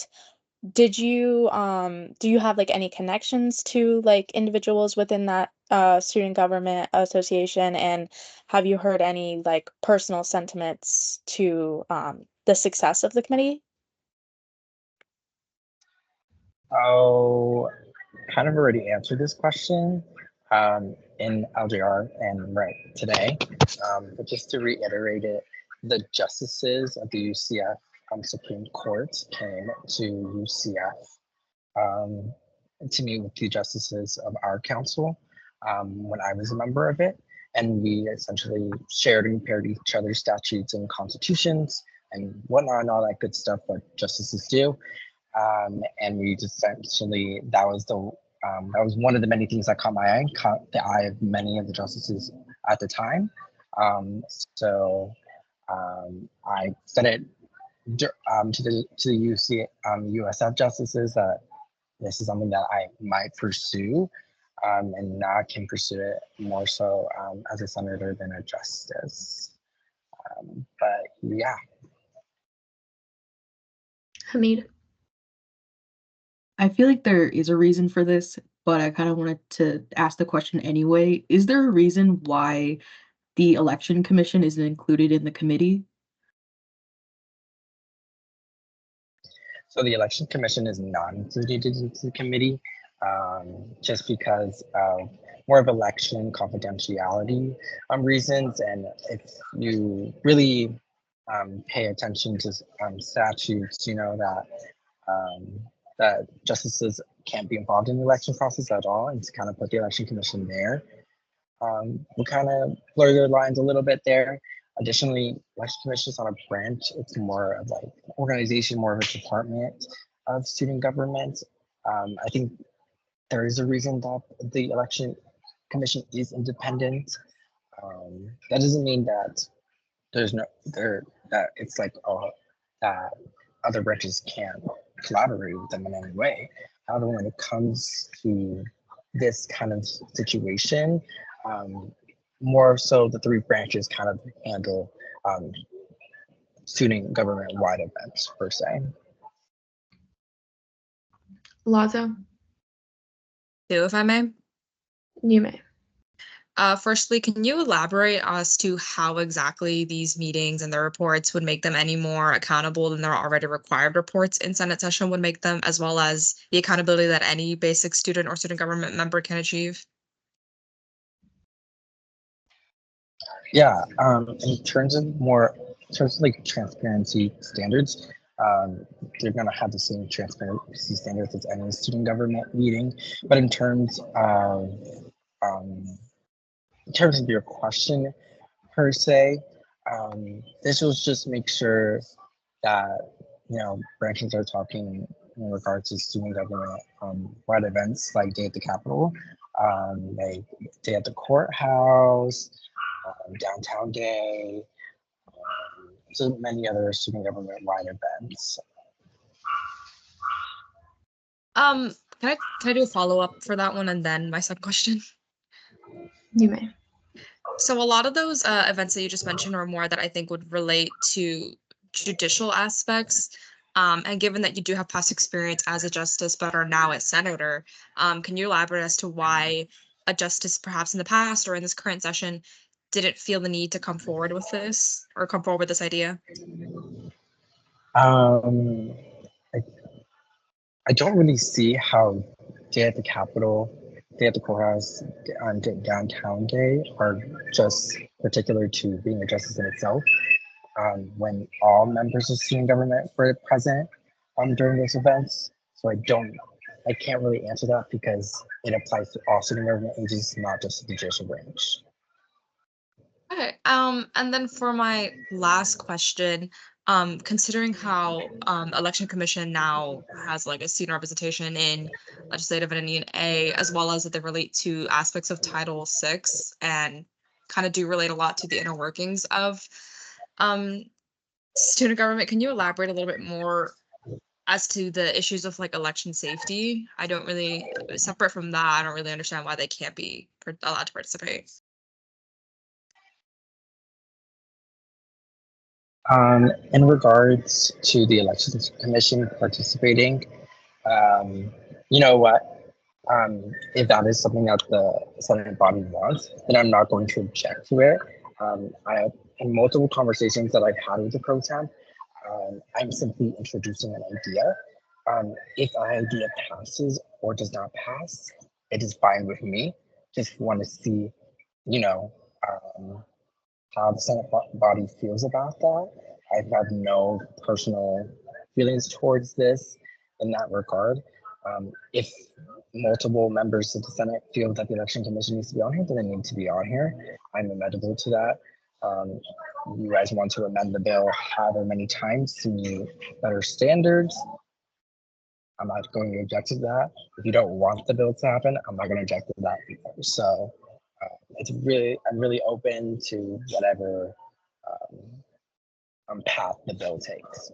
do you have like any connections to like individuals within that student government association? And have you heard any like personal sentiments to the success of the committee? Oh, kind of already answered this question in LJR and right today, but just to reiterate it, the justices of the UCF Supreme Court came to UCF to meet with the justices of our council when I was a member of it, and we essentially shared and compared each other's statutes and constitutions and whatnot and all that good stuff that justices do. And we just essentially that was one of the many things that caught my eye, caught the eye of many of the justices at the time. I said it to the USF justices that this is something that I might pursue, and now I can pursue it more so as a senator than a justice. But yeah. Hamid. I feel like there is a reason for this, but I kind of wanted to ask the question anyway. Is there a reason why the election commission isn't included in the committee? So the election commission is not included in the committee, just because of more of election confidentiality reasons. And if you really pay attention to statutes, you know that justices can't be involved in the election process at all, and to kind of put the election commission there will kind of blur their lines a little bit there. Additionally, election commission is not a branch; it's more of like an organization, more of a department of student government. I think there is a reason that the election commission is independent. That doesn't mean that there's no there that it's like that other branches can't collaborate with them in any way. However, when it comes to this kind of situation, more so the three branches kind of handle student government-wide events per se. Lazo, If I may. you may. Firstly, can you elaborate as to how exactly these meetings and their reports would make them any more accountable than their already required reports in Senate session would make them, as well as the accountability that any basic student or student government member can achieve? Yeah, in terms of like transparency standards, they're going to have the same transparency standards as any student government meeting. But in terms of your question per se, this will just make sure that branches are talking in regards to student government wide events like Day at the Capitol, like Day at the Courthouse, Downtown Day, so many other student government wide events. Can I do a follow-up for that one and then my second question? You may. So a lot of those events that you just mentioned are more that I think would relate to judicial aspects. And given that you do have past experience as a justice but are now a senator, can you elaborate as to why a justice perhaps in the past or in this current session didn't feel the need to come forward with this or come forward with this idea? I don't really see how Day at the Capitol, Day at the Courthouse, and Downtown Day are just particular to being a justice in itself. When all members of student government were present during those events. So I can't really answer that because it applies to all student government agencies, not just the judicial branch. Okay, and then for my last question, considering how election commission now has like a student representation in legislative and in A, as well as that they relate to aspects of Title VI and kind of do relate a lot to the inner workings of student government, can you elaborate a little bit more as to the issues of like election safety? I don't really, separate from that, I don't really understand why they can't be allowed to participate. In regards to the Elections Commission participating, you know what? If that is something that the Senate body wants, then I'm not going to object to it. In multiple conversations that I've had with the pro tem, I'm simply introducing an idea. If an idea passes or does not pass, it is fine with me. Just want to see, how the Senate body feels about that. I have no personal feelings towards this in that regard. If multiple members of the Senate feel that the Election Commission needs to be on here, then they need to be on here. I'm amenable to that. You guys want to amend the bill however many times to meet better standards, I'm not going to object to that. If you don't want the bill to happen, I'm not going to object to that either. So I'm really open to whatever path the bill takes.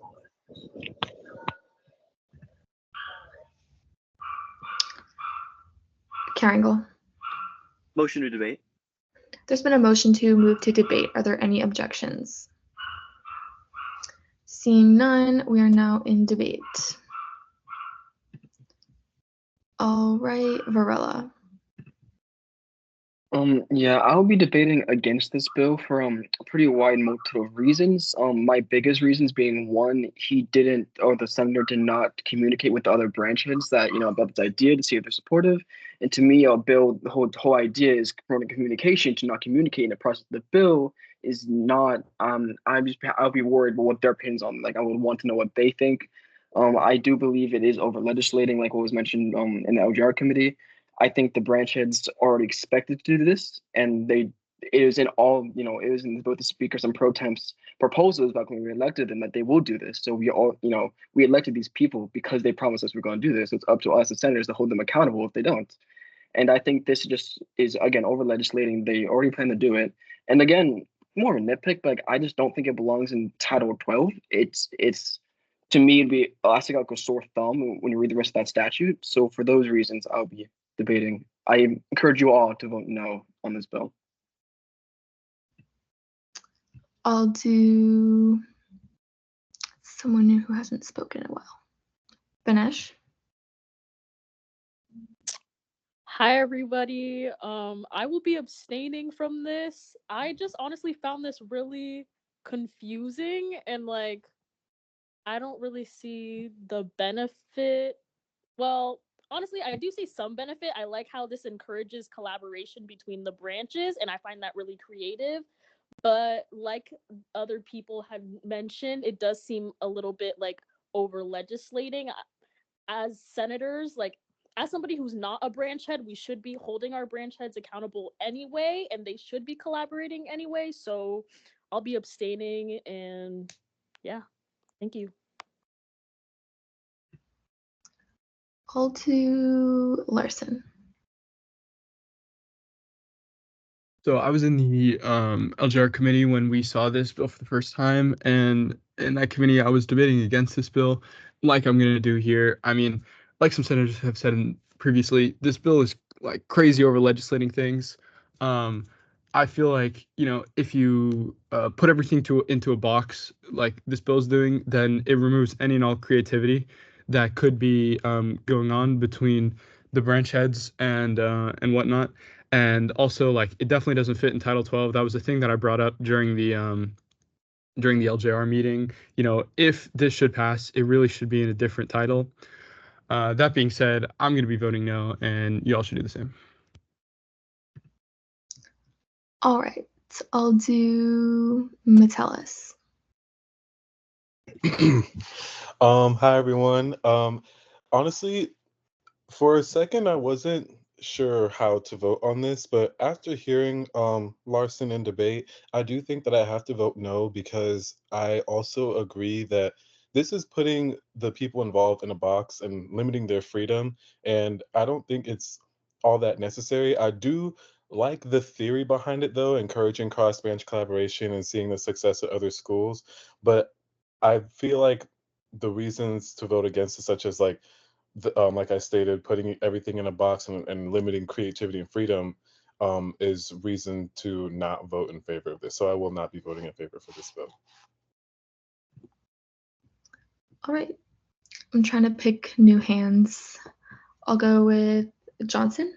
Carringle. Motion to debate. There's been a motion to move to debate. Are there any objections? Seeing none, we are now in debate. All right, Varela. Yeah, I'll be debating against this bill for a pretty wide multitude of reasons. My biggest reasons being one, he didn't, or the senator did not communicate with the other branch heads that about this idea to see if they're supportive. And to me, a bill, the whole idea is promoting communication. To not communicate in the process of the bill is not. I'll be worried about what their opinions on. Like I would want to know what they think. I do believe it is over legislating, like what was mentioned in the LGR committee. I think the branch heads already expected to do this, and it was in it was in both the speakers and pro temps proposals back when we elected them that they will do this. So we all, we elected these people because they promised us we're going to do this. So it's up to us as senators to hold them accountable if they don't. And I think this just is, again, over legislating. They already plan to do it. And again, more of a nitpick, but I just don't think it belongs in Title 12. It's to me, it'd be elastic like a sore thumb when you read the rest of that statute. So for those reasons, I'll be debating. I encourage you all to vote no on this bill. I'll do someone who hasn't spoken in a while. Banesh. Hi, everybody. I will be abstaining from this. I just honestly found this really confusing and I don't really see the benefit. Well, honestly, I do see some benefit. I like how this encourages collaboration between the branches, and I find that really creative. But like other people have mentioned, it does seem a little bit over legislating. As senators, as somebody who's not a branch head, we should be holding our branch heads accountable anyway, and they should be collaborating anyway. So I'll be abstaining, and yeah, thank you. All to Larson. So I was in the LGR committee when we saw this bill for the first time, and in that committee I was debating against this bill, like I'm going to do here. I mean, like some senators have said previously, this bill is crazy over legislating things. I feel like, if you put everything into a box like this bill's doing, then it removes any and all creativity that could be going on between the branch heads and whatnot. And also, it definitely doesn't fit in Title 12. That was the thing that I brought up during the LJR meeting. If this should pass, it really should be in a different title. That being said, I'm going to be voting no, and you all should do the same. All right, I'll do Metellus. Hi everyone. Honestly, for a second I wasn't sure how to vote on this, but after hearing Larson in debate, I do think that I have to vote no, because I also agree that this is putting the people involved in a box and limiting their freedom, and I don't think it's all that necessary. I do like the theory behind it though, encouraging cross-branch collaboration and seeing the success at other schools, but I feel like the reasons to vote against it, such as like I stated, putting everything in a box and limiting creativity and freedom, is reason to not vote in favor of this. So I will not be voting in favor for this bill. All right, I'm trying to pick new hands. I'll go with Johnson.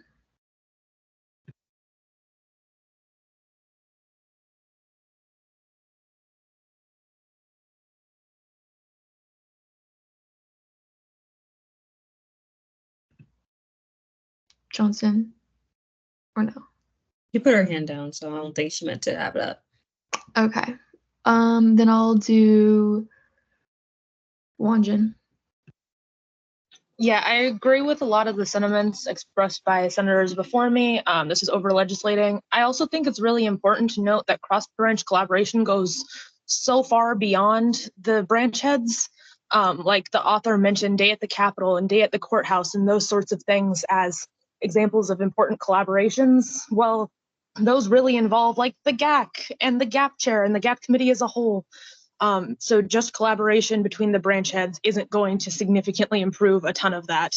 Johnson, or no? She put her hand down, so I don't think she meant to have it up. Okay. Then I'll do Wanjin. Yeah, I agree with a lot of the sentiments expressed by senators before me. This is over legislating. I also think it's really important to note that cross-branch collaboration goes so far beyond the branch heads. Like the author mentioned, Day at the Capitol and Day at the Courthouse and those sorts of things as examples of important collaborations. Well, those really involve like the GAC and the GAP chair and the GAP committee as a whole. So just collaboration between the branch heads isn't going to significantly improve a ton of that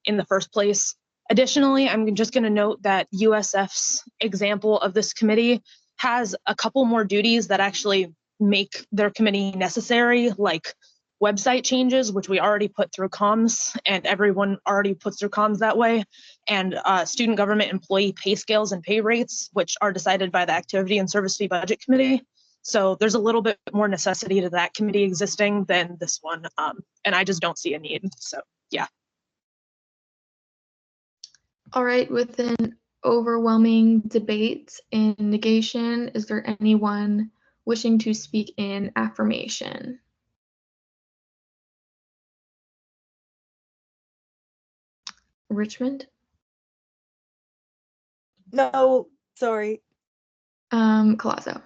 in the first place. Additionally, I'm just going to note that USF's example of this committee has a couple more duties that actually make their committee necessary, like website changes, which we already put through comms, and everyone already puts their comms that way, and student government employee pay scales and pay rates, which are decided by the Activity and Service Fee Budget Committee. So there's a little bit more necessity to that committee existing than this one, and I just don't see a need. So yeah. All right, with an overwhelming debate in negation, is there anyone wishing to speak in affirmation? Richmond? No, sorry. Colazo.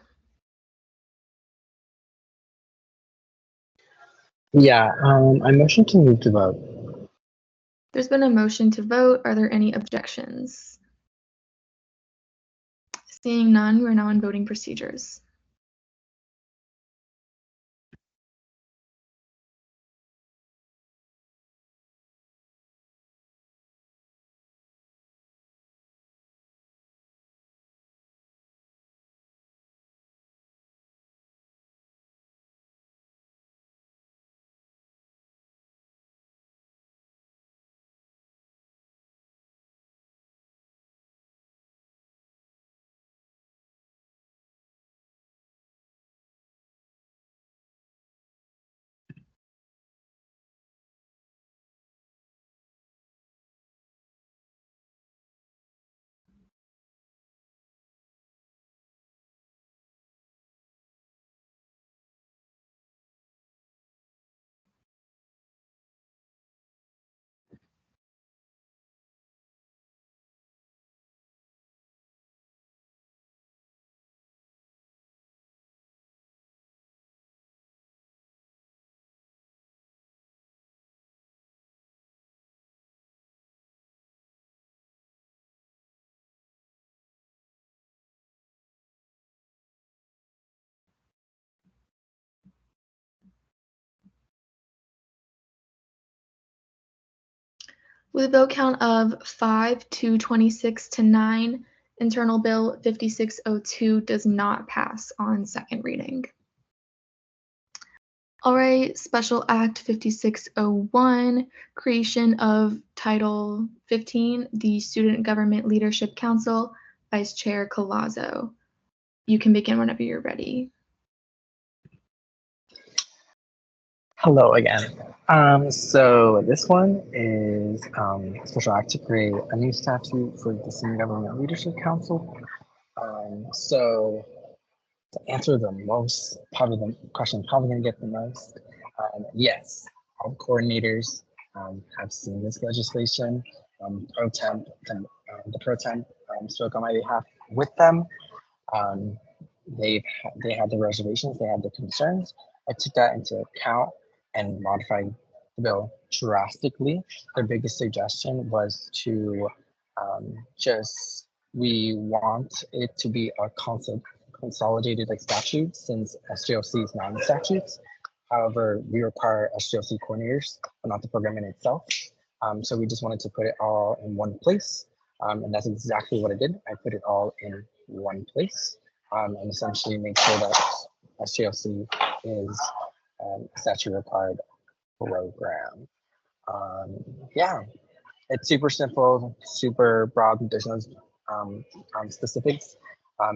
Yeah, I motion to move to vote. There's been a motion to vote. Are there any objections? Seeing none, we're now on voting procedures. With a vote count of 5 to 26 to 9, Internal Bill 5602 does not pass on second reading. All right, Special Act 5601, creation of Title 15, the Student Government Leadership Council, Vice Chair Colazo. You can begin whenever you're ready. Hello again. So this one is a special act to create a new statute for the Student Government Leadership Council. So to answer the most, probably the question probably gonna get the most, yes, all the coordinators have seen this legislation. The pro temp spoke on my behalf with them. They had the reservations, they had the concerns. I took that into account and modified the bill drastically. Their biggest suggestion was to we want it to be a consolidated like statute since SGLC is not in statutes. However, we require SGLC coordinators, but not the program in itself. So we just wanted to put it all in one place. And that's exactly what I did. I put it all in one place and essentially make sure that SGLC is a statute required program. Yeah, it's super simple, super broad. There's no specifics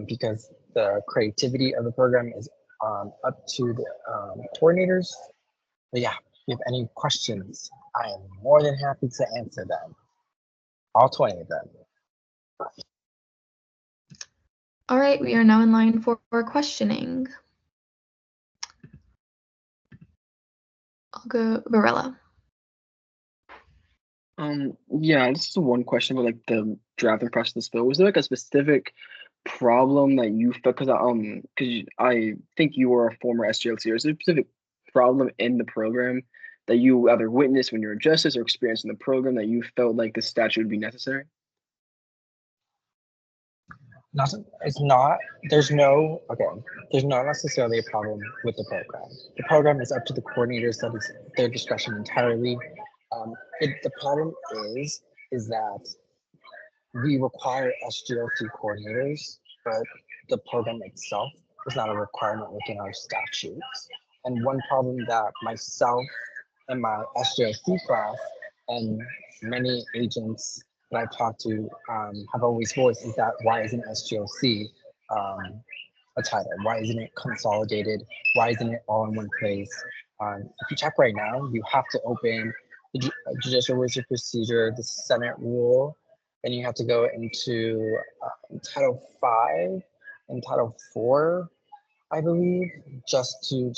because the creativity of the program is up to the coordinators. But yeah, if you have any questions, I am more than happy to answer them. All 20 of them. All right, we are now in line for questioning. I'll go Varela. Yeah, this is one question about like the drafting process of this bill. Was there like a specific problem that you felt because I think you were a former SGLC, or is there a specific problem in the program that you either witnessed when you were in justice or experienced in the program that you felt like the statute would be necessary? There's not necessarily a problem with the program. The program is up to the coordinators, that is their discretion entirely. The problem is that we require SGLC coordinators, but the program itself is not a requirement within our statutes. And one problem that myself and my SJLC class and many agents that I've talked to have always voiced is that why isn't SGLC a title? Why isn't it consolidated? Why isn't it all in one place? If you check right now, you have to open the Judicial Rules of Procedure, the Senate Rule, and you have to go into Title 5 and Title 4, I believe, just to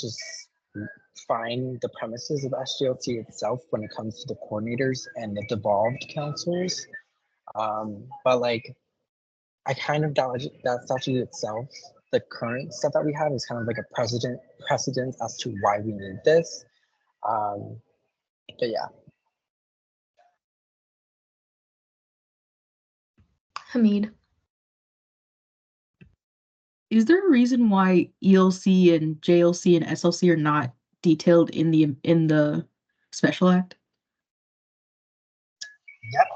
find the premises of SGLT itself when it comes to the coordinators and the devolved councils. But like, I kind of that statute itself, the current stuff that we have is kind of like a precedent as to why we need this. But yeah. Hamid. Is there a reason why ELC and JLC and SLC are not detailed in the special act? Yep.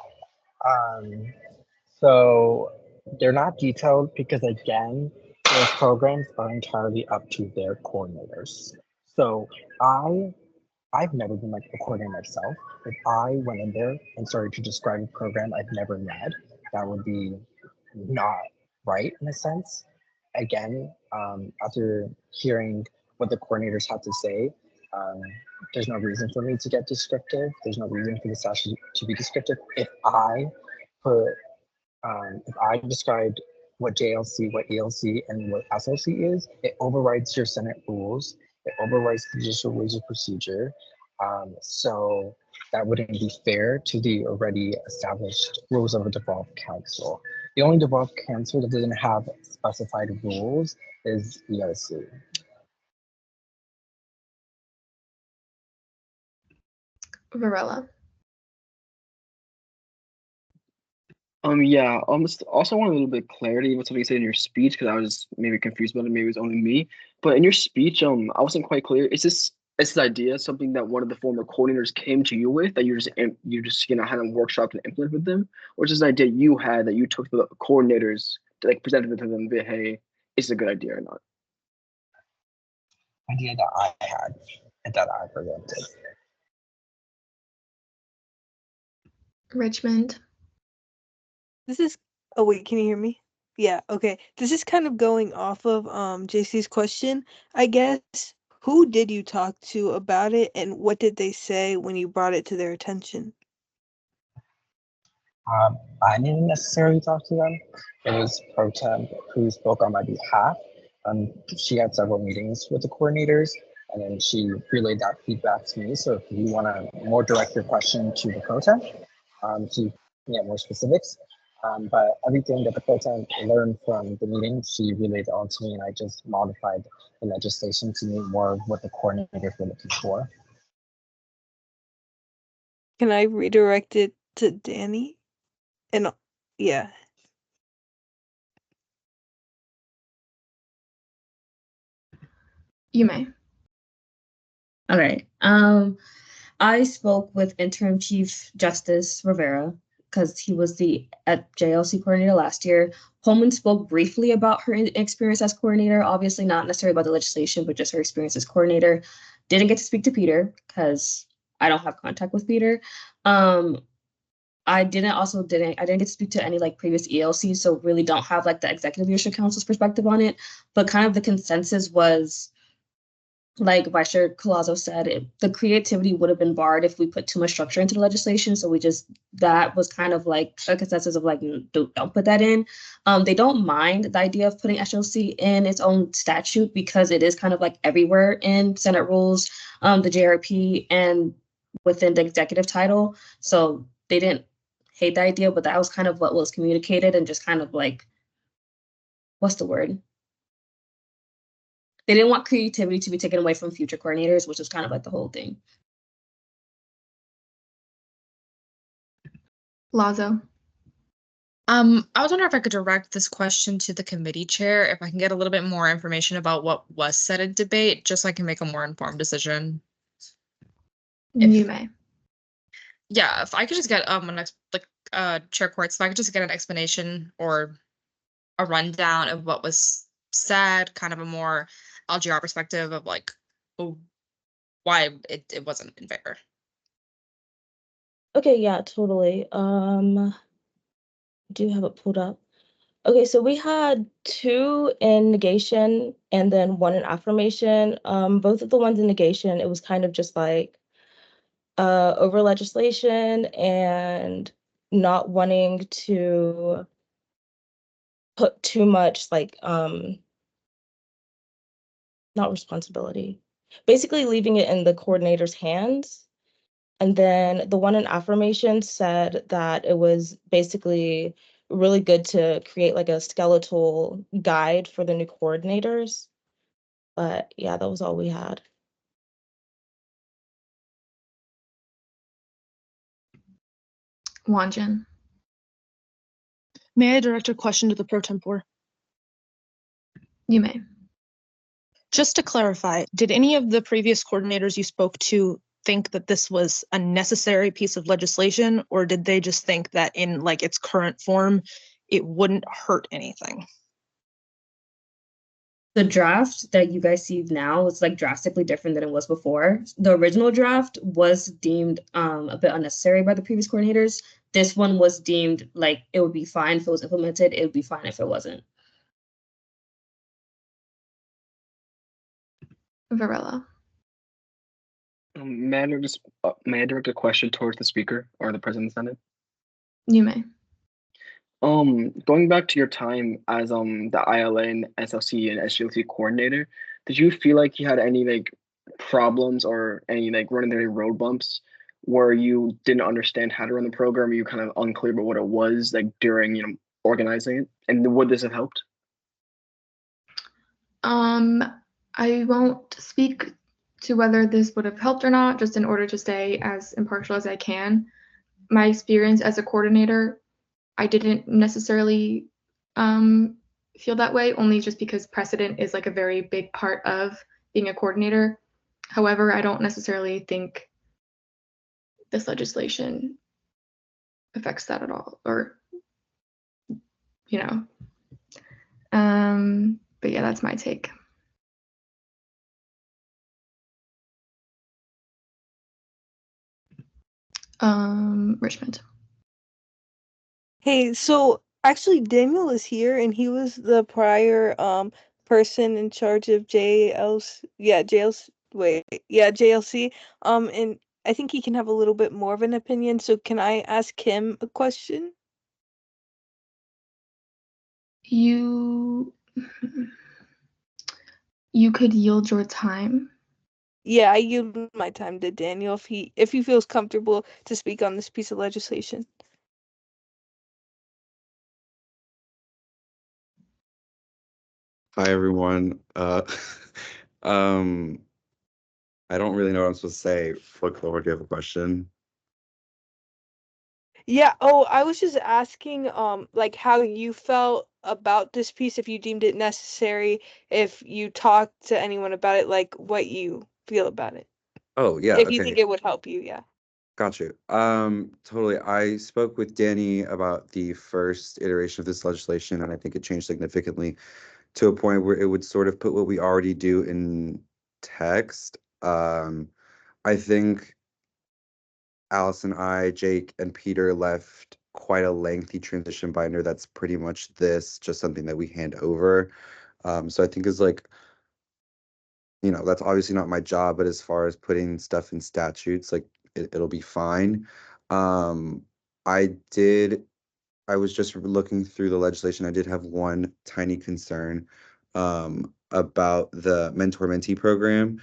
So they're not detailed because again, those programs are entirely up to their coordinators. So I've never been like a coordinator myself. If I went in there and started to describe a program I've never led, that would be not right in a sense. Again, after hearing what the coordinators have to say, there's no reason for me to get descriptive. There's no reason for the statute to be descriptive. If I described what JLC, what ELC, and what SLC is, it overrides your Senate rules. It overrides the Judicial Rules of Procedure. So that wouldn't be fair to the already established rules of a devolved council. The only devolved council that doesn't have specified rules is ELC. Varela. Yeah, also want a little bit of clarity with something you said in your speech because I was maybe confused about it. Maybe it was only me. But in your speech, I wasn't quite clear. Is this idea something that one of the former coordinators came to you with that you just had a workshop and implement with them, or is this an idea you had that you took to the coordinators to like presented it to them? Hey, is it a good idea or not? Idea that I had and that I presented. Richmond. This is, oh wait, can you hear me? Yeah, okay. This is kind of going off of JC's question, I guess. Who did you talk to about it and what did they say when you brought it to their attention? I didn't necessarily talk to them. It was Pro Temp who spoke on my behalf. She had several meetings with the coordinators and then she relayed that feedback to me. So if you want to more direct your question to the Pro Temp, so you can get more specifics. But everything that the Pro Temp learned from the meeting, she relayed on to me, and I just modified the legislation to meet more of what the coordinators were looking for. Can I redirect it to Danny? And yeah. You may. Okay. I spoke with Interim Chief Justice Rivera because he was the JLC coordinator last year. Holman spoke briefly about her experience as coordinator, obviously not necessarily about the legislation, but just her experience as coordinator. Didn't get to speak to Peter because I don't have contact with Peter. I didn't get to speak to any like previous ELC, so really don't have like the Executive Leadership Council's perspective on it. But kind of the consensus was, like Vice Chair Collazo said, the creativity would have been barred if we put too much structure into the legislation. So that was kind of like a consensus of like, don't put that in. They don't mind the idea of putting SLC in its own statute because it is kind of like everywhere in Senate rules, the JRP, and within the executive title. So they didn't hate the idea, but that was kind of what was communicated and just kind of like, what's the word? They didn't want creativity to be taken away from future coordinators, which is kind of like the whole thing. Lazo. I was wondering if I could direct this question to the committee chair, if I can get a little bit more information about what was said in debate, just so I can make a more informed decision. You may. Yeah, if I could just get Chair Quartz, if I could just get an explanation or a rundown of what was said, kind of a more LGR perspective of like why it wasn't in favor. Okay, yeah, totally. I do have it pulled up. Okay, so we had 2 in negation and then 1 in affirmation. Both of the ones in negation, it was kind of just like over legislation and not wanting to put too much like not responsibility, basically leaving it in the coordinator's hands. And then the one in affirmation said that it was basically really good to create like a skeletal guide for the new coordinators. But yeah, that was all we had. Wanjin. May I direct a question to the pro tempore? You may. Just to clarify, did any of the previous coordinators you spoke to think that this was a necessary piece of legislation, or did they just think that in like its current form, it wouldn't hurt anything? The draft that you guys see now is like drastically different than it was before. The original draft was deemed a bit unnecessary by the previous coordinators. This one was deemed like it would be fine if it was implemented. It would be fine if it wasn't. Varela. May I direct a question towards the speaker or the president of the Senate? You may. Going back to your time as the ILA and SLC and SGLC coordinator, did you feel like you had any like problems or any like running into any road bumps where you didn't understand how to run the program, or you kind of unclear about what it was like during organizing it? And would this have helped? I won't speak to whether this would have helped or not, just in order to stay as impartial as I can. My experience as a coordinator, I didn't necessarily feel that way, only just because precedent is like a very big part of being a coordinator. However, I don't necessarily think this legislation affects that at all, or, you know. But yeah, that's my take. Richmond. Hey, so actually Daniel is here and he was the prior person in charge of JLC. Yeah, JLC. And I think he can have a little bit more of an opinion. So can I ask him a question? You could yield your time. Yeah, I yield my time to Daniel if he feels comfortable to speak on this piece of legislation. Hi everyone. I don't really know what I'm supposed to say. Folklore, do you have a question? Yeah, oh, I was just asking like how you felt about this piece, if you deemed it necessary, if you talked to anyone about it, like what you feel about it. Oh yeah, If you okay. think it would help you, yeah. Got you. Totally. I spoke with Danny about the first iteration of this legislation, and I think it changed significantly to a point where it would sort of put what we already do in text. I think Alice and I, Jake and Peter left quite a lengthy transition binder that's pretty much this, just something that we hand over. So I think is like, that's obviously not my job, but as far as putting stuff in statutes, like it'll be fine. I was just looking through the legislation. I did have one tiny concern about the mentor-mentee program.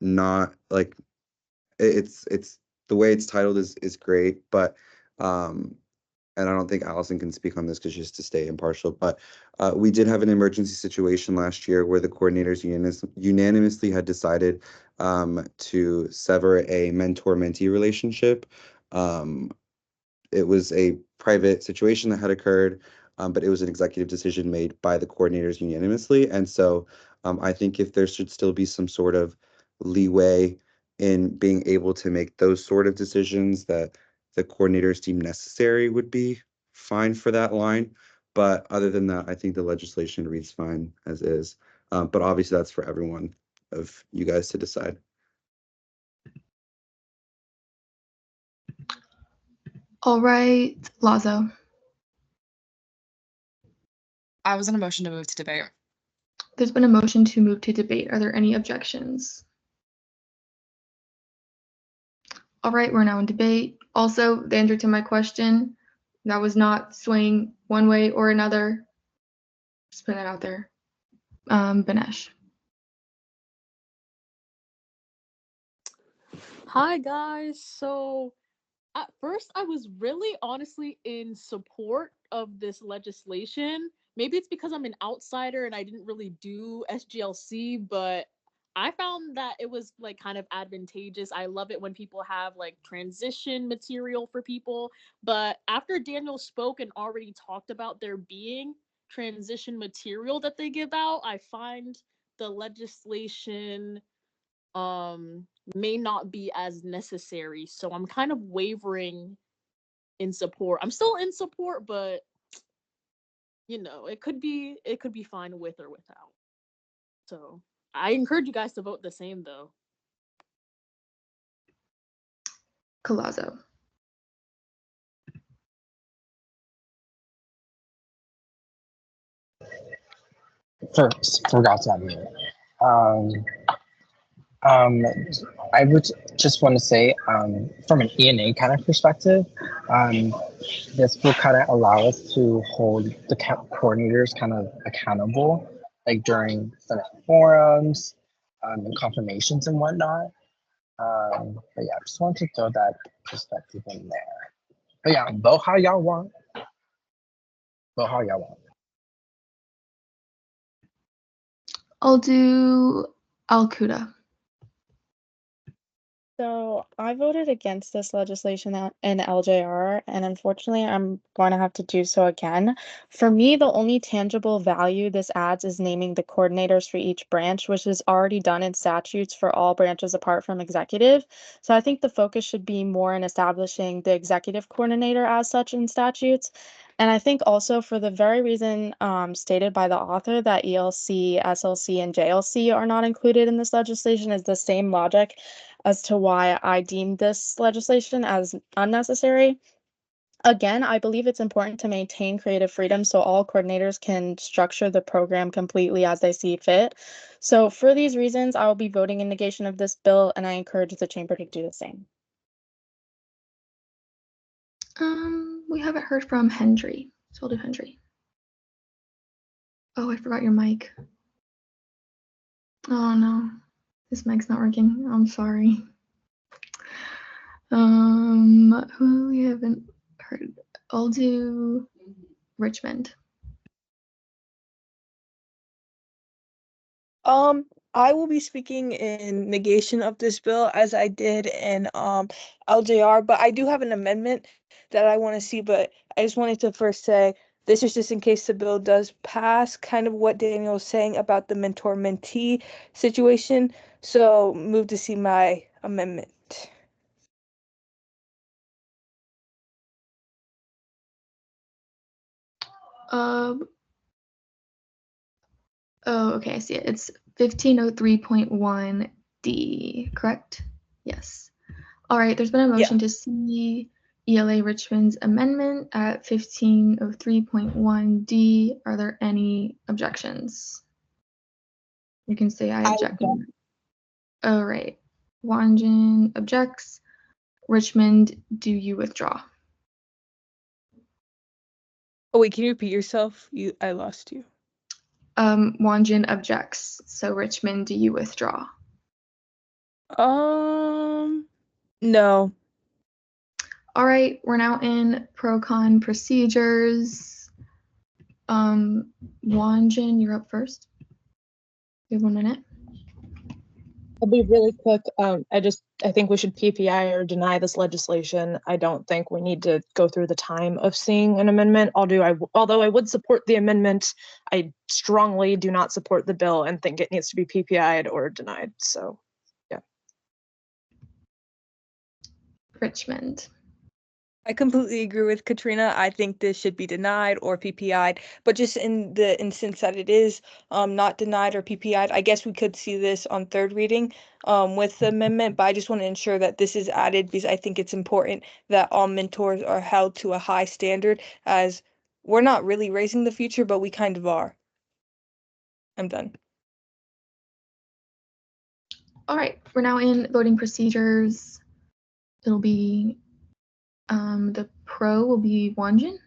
Not like it's the way it's titled is great, but and I don't think Allison can speak on this because she has to stay impartial, but we did have an emergency situation last year where the coordinators unanimously had decided to sever a mentor-mentee relationship. It was a private situation that had occurred, but it was an executive decision made by the coordinators unanimously. And so I think if there should still be some sort of leeway in being able to make those sort of decisions that the coordinators deem necessary would be fine for that line. But other than that, I think the legislation reads fine as is. But obviously that's for everyone of you guys to decide. All right, Lazo. I was in a motion to move to debate. There's been a motion to move to debate. Are there any objections? All right, we're now in debate. Also, the answer to my question, that was not swaying one way or another. Just put that out there. Banesh. Hi guys. So at first I was really honestly in support of this legislation. Maybe it's because I'm an outsider and I didn't really do SGLC, but I found that it was like kind of advantageous. I love it when people have like transition material for people. But after Daniel spoke and already talked about there being transition material that they give out, I find the legislation may not be as necessary. So I'm kind of wavering in support. I'm still in support, but you know, it could be fine with or without. So I encourage you guys to vote the same though. Collazo. Forgot to unmute. I would just want to say, from an ENA kind of perspective, this will kind of allow us to hold the coordinators kind of accountable, like during Senate forums, and confirmations and whatnot. But yeah, I just wanted to throw that perspective in there. But yeah, vote how y'all want. Vote how y'all want. I'll do Al-Quda. So I voted against this legislation in LJR, and unfortunately, I'm going to have to do so again. For me, the only tangible value this adds is naming the coordinators for each branch, which is already done in statutes for all branches apart from executive. So I think the focus should be more in establishing the executive coordinator as such in statutes. And I think also for the very reason stated by the author that ELC, SLC, and JLC are not included in this legislation is the same logic as to why I deemed this legislation as unnecessary. Again, I believe it's important to maintain creative freedom so all coordinators can structure the program completely as they see fit. So for these reasons, I will be voting in negation of this bill, and I encourage the chamber to do the same. We haven't heard from Hendry, so we'll do Hendry. Oh, I forgot your mic. Oh no, this mic's not working. I'm sorry. Who we haven't heard? I'll do Richmond. I will be speaking in negation of this bill as I did in LJR, but I do have an amendment that I want to see, but I just wanted to first say this is just in case the bill does pass, kind of what Daniel was saying about the mentor-mentee situation. So move to see my amendment. Oh, okay, I see it. It's 1503.1D, correct? Yes. All right, there's been a motion to see ELA Richmond's amendment at 1503.1D. Are there any objections? You can say I object. All right. Wanjin objects. Richmond, do you withdraw? Oh wait, can you repeat yourself? I lost you. Wanjin objects. So Richmond, do you withdraw? No. All right, we're now in pro-con procedures. Wanjin, you're up first. You have 1 minute. I'll be really quick. I think we should PPI or deny this legislation. I don't think we need to go through the time of seeing an amendment. Although I would support the amendment, I strongly do not support the bill and think it needs to be PPI'd or denied. So, yeah. Richmond. I completely agree with Katrina. I think this should be denied or PPI'd, but just in the instance that it is not denied or PPI'd, I guess we could see this on third reading with the amendment, but I just want to ensure that this is added because I think it's important that all mentors are held to a high standard, as we're not really raising the future, but we kind of are. I'm done. All right, we're now in voting procedures. It'll be the pro will be Wanjin.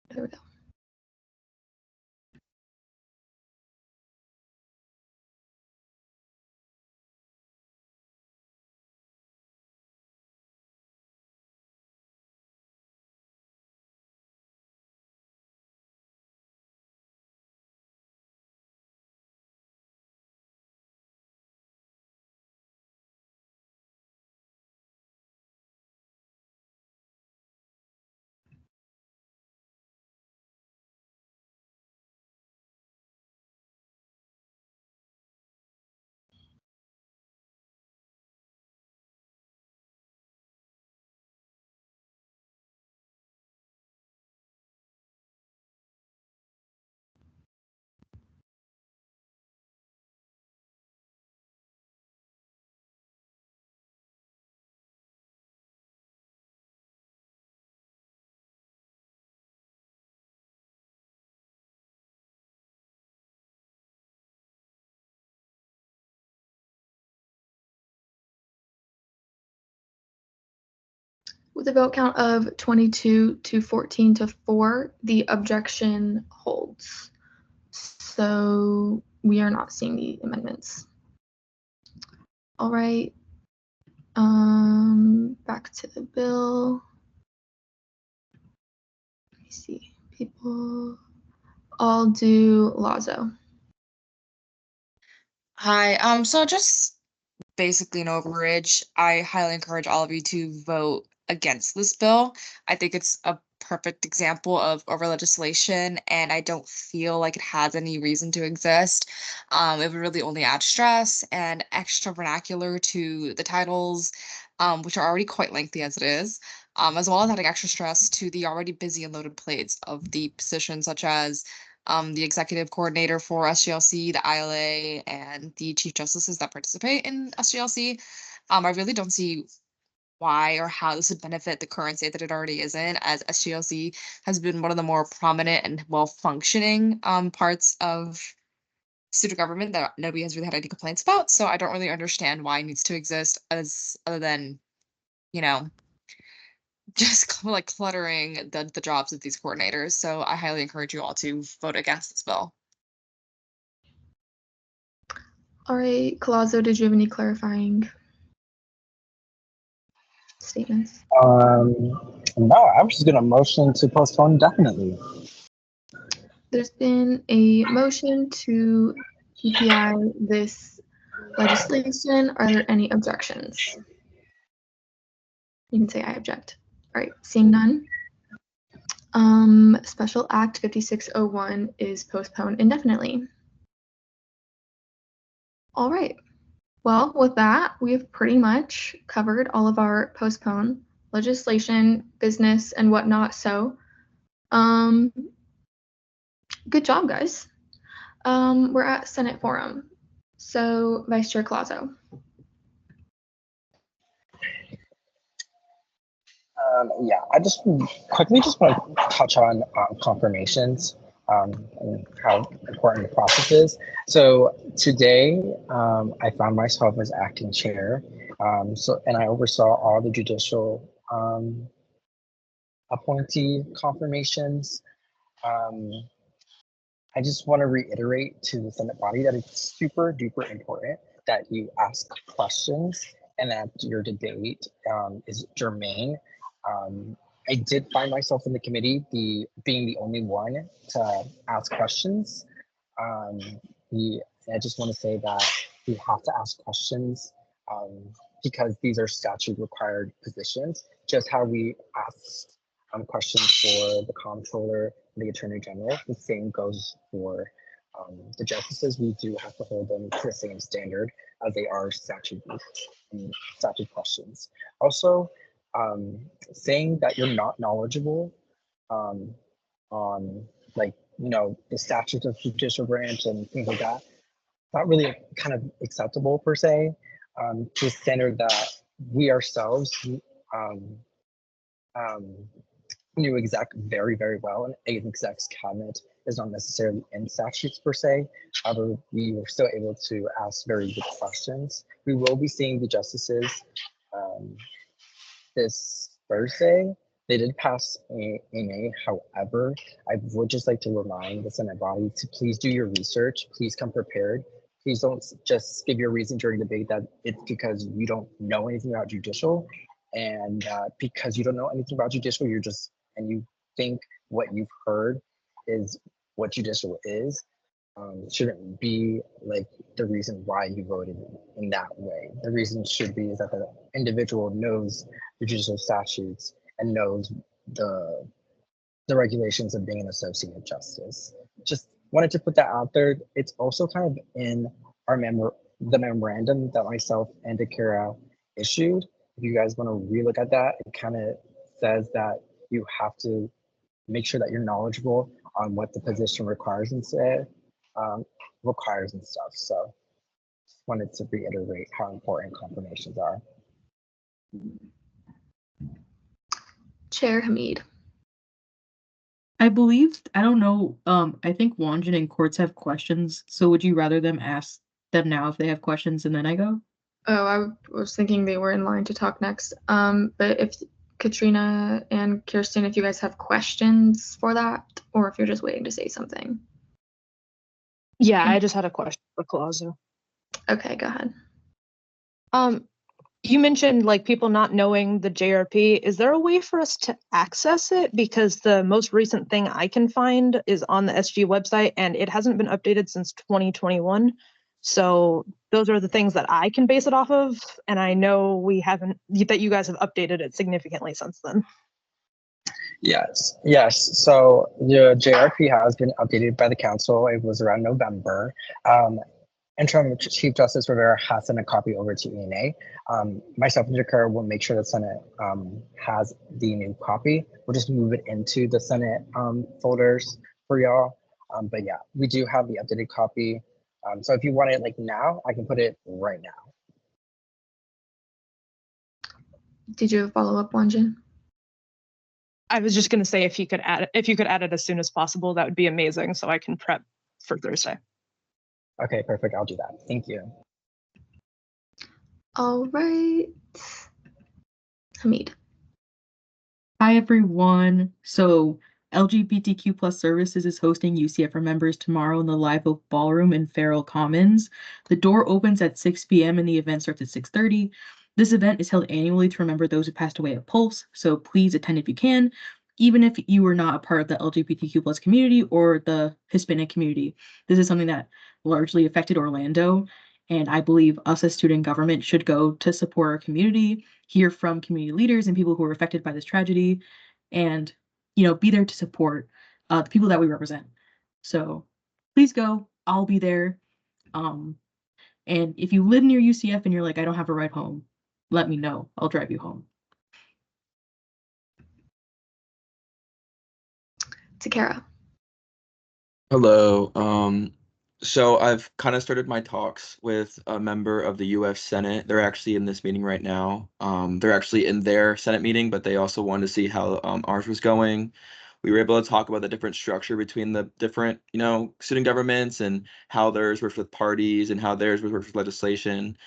There we go. With a vote count of 22 to 14 to 4, the objection holds. So we are not seeing the amendments. All right. Back to the bill. Let me see. People. I'll do Lazo. Hi, so just basically an overage. I highly encourage all of you to vote against this bill. I think it's a perfect example of over legislation, and I don't feel like it has any reason to exist. It would really only add stress and extra vernacular to the titles, which are already quite lengthy as it is, as well as adding extra stress to the already busy and loaded plates of the positions such as the executive coordinator for SGLC, the ILA, and the chief justices that participate in SGLC. I really don't see why or how this would benefit the current state that it already is in, as SGLC has been one of the more prominent and well-functioning parts of student government that nobody has really had any complaints about. So I don't really understand why it needs to exist as other than, you know, just like cluttering the jobs of these coordinators. So I highly encourage you all to vote against this bill. All right, Colazo, did you have any clarifying statements? No, I was just gonna motion to postpone indefinitely. There's been a motion to PPI this legislation. Are there any objections? You can say I object. All right, seeing none. Special Act 5601 is postponed indefinitely. All right. Well, with that, we have pretty much covered all of our postponed legislation, business, and whatnot. So, good job, guys. We're at Senate Forum. So, Vice Chair Colazo. Yeah, I just quickly want to touch on confirmations and how important the process is. So today, I found myself as acting chair. And I oversaw all the judicial appointee confirmations. I just want to reiterate to the Senate body that it's super duper important that you ask questions and that your debate is germane. I did find myself in the committee being the only one to ask questions. I just want to say that we have to ask questions because these are statute required positions, just how we asked questions for the comptroller and the attorney general. The same goes for the justices. We do have to hold them to the same standard as they are statute questions. Also, saying that you're not knowledgeable on like, the statutes of judicial branch and things like that, not really kind of acceptable per se, to a standard that we ourselves um, knew exec very, very well, and an exec's cabinet is not necessarily in statutes per se. However, we were still able to ask very good questions. We will be seeing the justices this Thursday. They did pass a. However, I would just like to remind the Senate body to please do your research. Please come prepared. Please don't just give your reason during debate that it's because you don't know anything about judicial, and because you don't know anything about judicial, and you think what you've heard is what judicial is. Shouldn't be like the reason why you voted in that way. The reason should be is that the individual knows the judicial statutes and knows the regulations of being an associate justice. Just wanted to put that out there. It's also kind of in our the memorandum that myself and Akira issued. If you guys want to relook at that, it kind of says that you have to make sure that you're knowledgeable on what the position requires and stuff. So just wanted to reiterate how important confirmations are. Chair Hamid. I don't know, I think Wanjin and Courts have questions, so would you rather them ask them now if they have questions and then I go? Oh, I was thinking they were in line to talk next. But if Katrina and Kirsten, if you guys have questions for that, or if you're just waiting to say something. Yeah, I just had a question for Colazo. Okay, go ahead. You mentioned like people not knowing the JRP. Is there a way for us to access it? Because the most recent thing I can find is on the SG website and it hasn't been updated since 2021. So those are the things that I can base it off of. And I know that you guys have updated it significantly since then. Yes. So the JRP has been updated by the council. It was around November. Interim Chief Justice Rivera has sent a copy over to ENA. Myself and Jakar will make sure the Senate has the new copy. We'll just move it into the Senate folders for y'all. But yeah, we do have the updated copy. So if you want it like now, I can put it right now. Did you have a follow-up, Wanjin? I was just going to say if you could add it as soon as possible, that would be amazing. So I can prep for Thursday. Okay, perfect. I'll do that. Thank you. All right. Hamid. Hi, everyone. So LGBTQ plus services is hosting UCF Remembers tomorrow in the Live Oak Ballroom in Farrell Commons. The door opens at 6 p.m. and the event starts at 6:30. This event is held annually to remember those who passed away at Pulse, so please attend if you can, even if you were not a part of the LGBTQ plus community or the Hispanic community. This is something that largely affected Orlando, and I believe us as student government should go to support our community, hear from community leaders and people who were affected by this tragedy, and be there to support the people that we represent. So please go. I'll be there. And if you live near UCF and you're like, I don't have a ride home, let me know. I'll drive you home. Takara. Hello. So I've kind of started my talks with a member of the UF Senate. They're actually in this meeting right now. They're actually in their Senate meeting, but they also wanted to see how ours was going. We were able to talk about the different structure between the different, student governments and how theirs works with parties and how theirs works with legislation.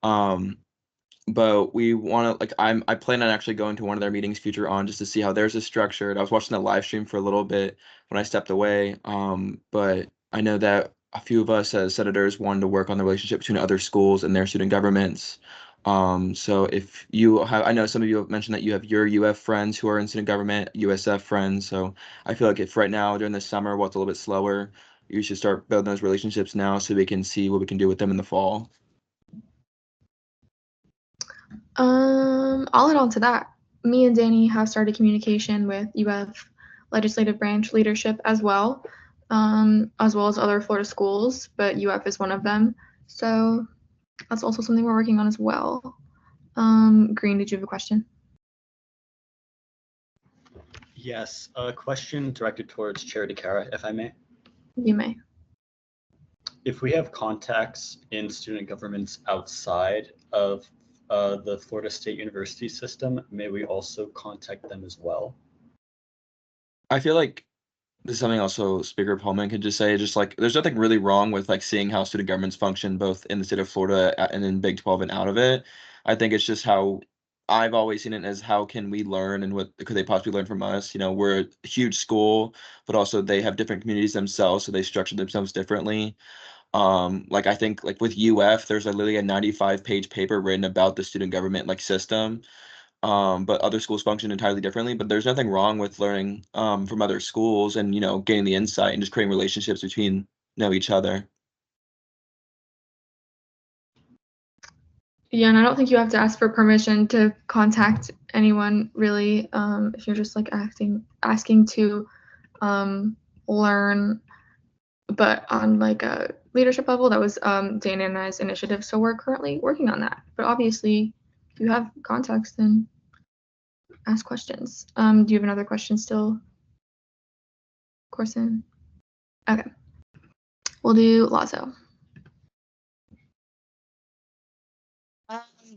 But we want to I plan on actually going to one of their meetings future on just to see how theirs is structured. I was watching the live stream for a little bit when I stepped away. But I know that a few of us as senators wanted to work on the relationship between other schools and their student governments. So if you have, I know some of you have mentioned that you have your UF friends who are in student government, USF friends. So I feel like if right now during the summer, while it's a little bit slower, you should start building those relationships now so we can see what we can do with them in the fall. I'll add on to that. Me and Danny have started communication with UF legislative branch leadership as well as other Florida schools, but UF is one of them. So that's also something we're working on as well. Green, did you have a question? Yes, a question directed towards Chair DeCara, if I may. You may. If we have contacts in student governments outside of the Florida State University system, may we also contact them as well? I feel like this is something also Speaker Pullman could just say, just like there's nothing really wrong with like seeing how student governments function both in the state of Florida and in Big 12 and out of it. I think it's just how I've always seen it as how can we learn and what could they possibly learn from us? You know, we're a huge school, but also they have different communities themselves, so they structure themselves differently. Like I think like with UF, there's literally a 95-page paper written about the student government like system. But other schools function entirely differently. But there's nothing wrong with learning from other schools and gaining the insight and just creating relationships between each other. Yeah, and I don't think you have to ask for permission to contact anyone really. If you're just like asking to learn, but on like a leadership level, that was Dana and I's initiative. So we're currently working on that. But obviously, if you have contacts, then ask questions. Do you have another question still, Corson? Okay. We'll do Lazo.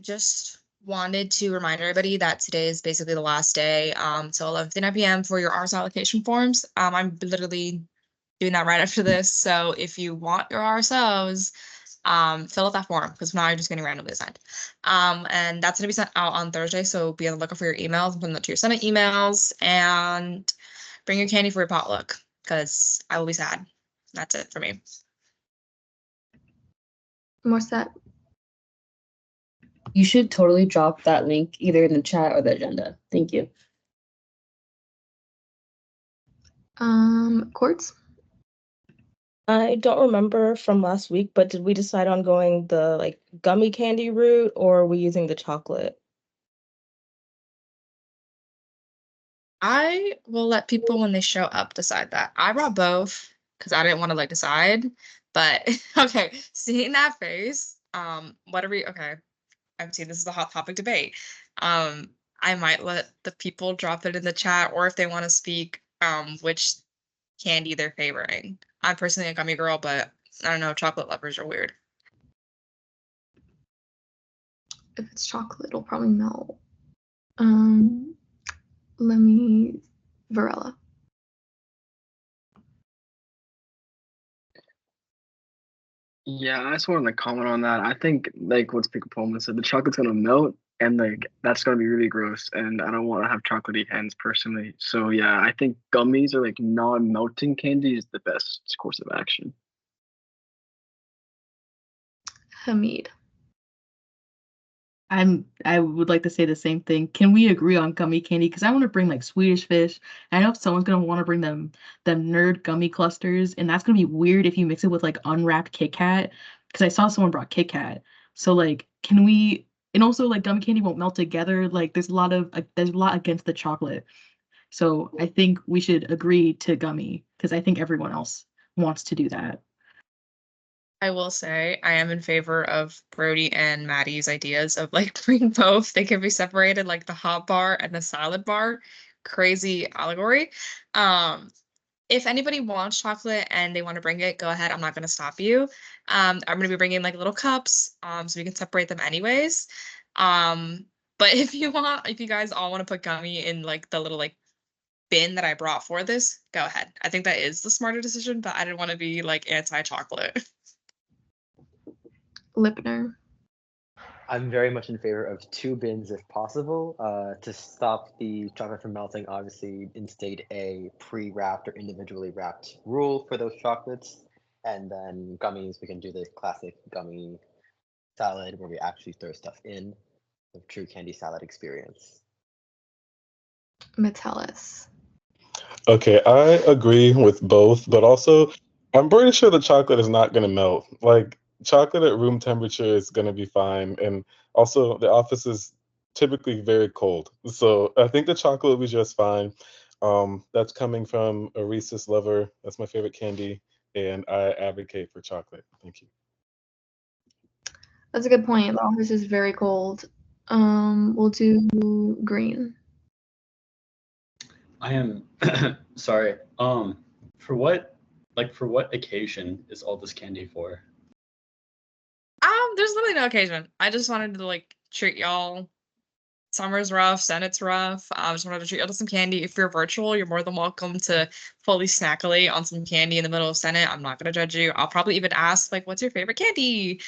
Just wanted to remind everybody that today is basically the last day. So 11:59 p.m. for your RS allocation forms. I'm literally doing that right after this. So if you want your RSOs, fill out that form because now you're just getting randomly assigned. And that's going to be sent out on Thursday. So be on the lookout for your emails and send that to your Senate emails and bring your candy for your potluck because I will be sad. That's it for me. More set. You should totally drop that link either in the chat or the agenda. Thank you. Courts? I don't remember from last week, but did we decide on going the like gummy candy route or are we using the chocolate? I will let people when they show up decide that. I brought both because I didn't want to like decide. But okay, seeing that face, okay. I'm seeing this is a hot topic debate. I might let the people drop it in the chat or if they want to speak, which candy they're favoring. I'm personally a gummy girl, but I don't know, chocolate lovers are weird. If it's chocolate, it'll probably melt. Let me Varela. Yeah, I just wanted to comment on that. I think like what Speaker Pullman said, the chocolate's gonna melt and like that's gonna be really gross. And I don't want to have chocolatey hands personally. So yeah, I think gummies or like non-melting candy is the best course of action. Hamid. I would like to say the same thing. Can we agree on gummy candy? Because I want to bring like Swedish Fish. I know someone's gonna want to bring them nerd gummy clusters, and that's gonna be weird if you mix it with like unwrapped Kit Kat. Because I saw someone brought Kit Kat. So like, can we? And also like gummy candy won't melt together. Like there's a lot against the chocolate. So I think we should agree to gummy because I think everyone else wants to do that. I will say I am in favor of Brody and Maddie's ideas of like bring both. They can be separated like the hot bar and the salad bar. Crazy allegory. If anybody wants chocolate and they want to bring it, go ahead. I'm not going to stop you. I'm going to be bringing like little cups so we can separate them anyways. But if you guys all want to put gummy in like the little like bin that I brought for this, go ahead. I think that is the smarter decision, but I didn't want to be like anti-chocolate. Lipner. I'm very much in favor of 2 bins if possible to stop the chocolate from melting. Obviously, instate a pre-wrapped or individually wrapped rule for those chocolates. And then gummies, we can do the classic gummy salad where we actually throw stuff in. The true candy salad experience. Metellus. Okay, I agree with both, but also I'm pretty sure the chocolate is not going to melt. Like chocolate at room temperature is going to be fine, and also the office is typically very cold, so I think the chocolate will be just fine. That's coming from a Reese's lover. That's my favorite candy, and I advocate for chocolate. Thank you. That's a good point. The office is very cold. We'll do green. I am sorry. For what occasion is all this candy for? There's literally no occasion. I just wanted to like treat y'all. Summer's rough, Senate's rough. I just wanted to treat y'all to some candy. If you're virtual, you're more than welcome to fully snackily on some candy in the middle of Senate. I'm not gonna judge you. I'll probably even ask like, "What's your favorite candy?"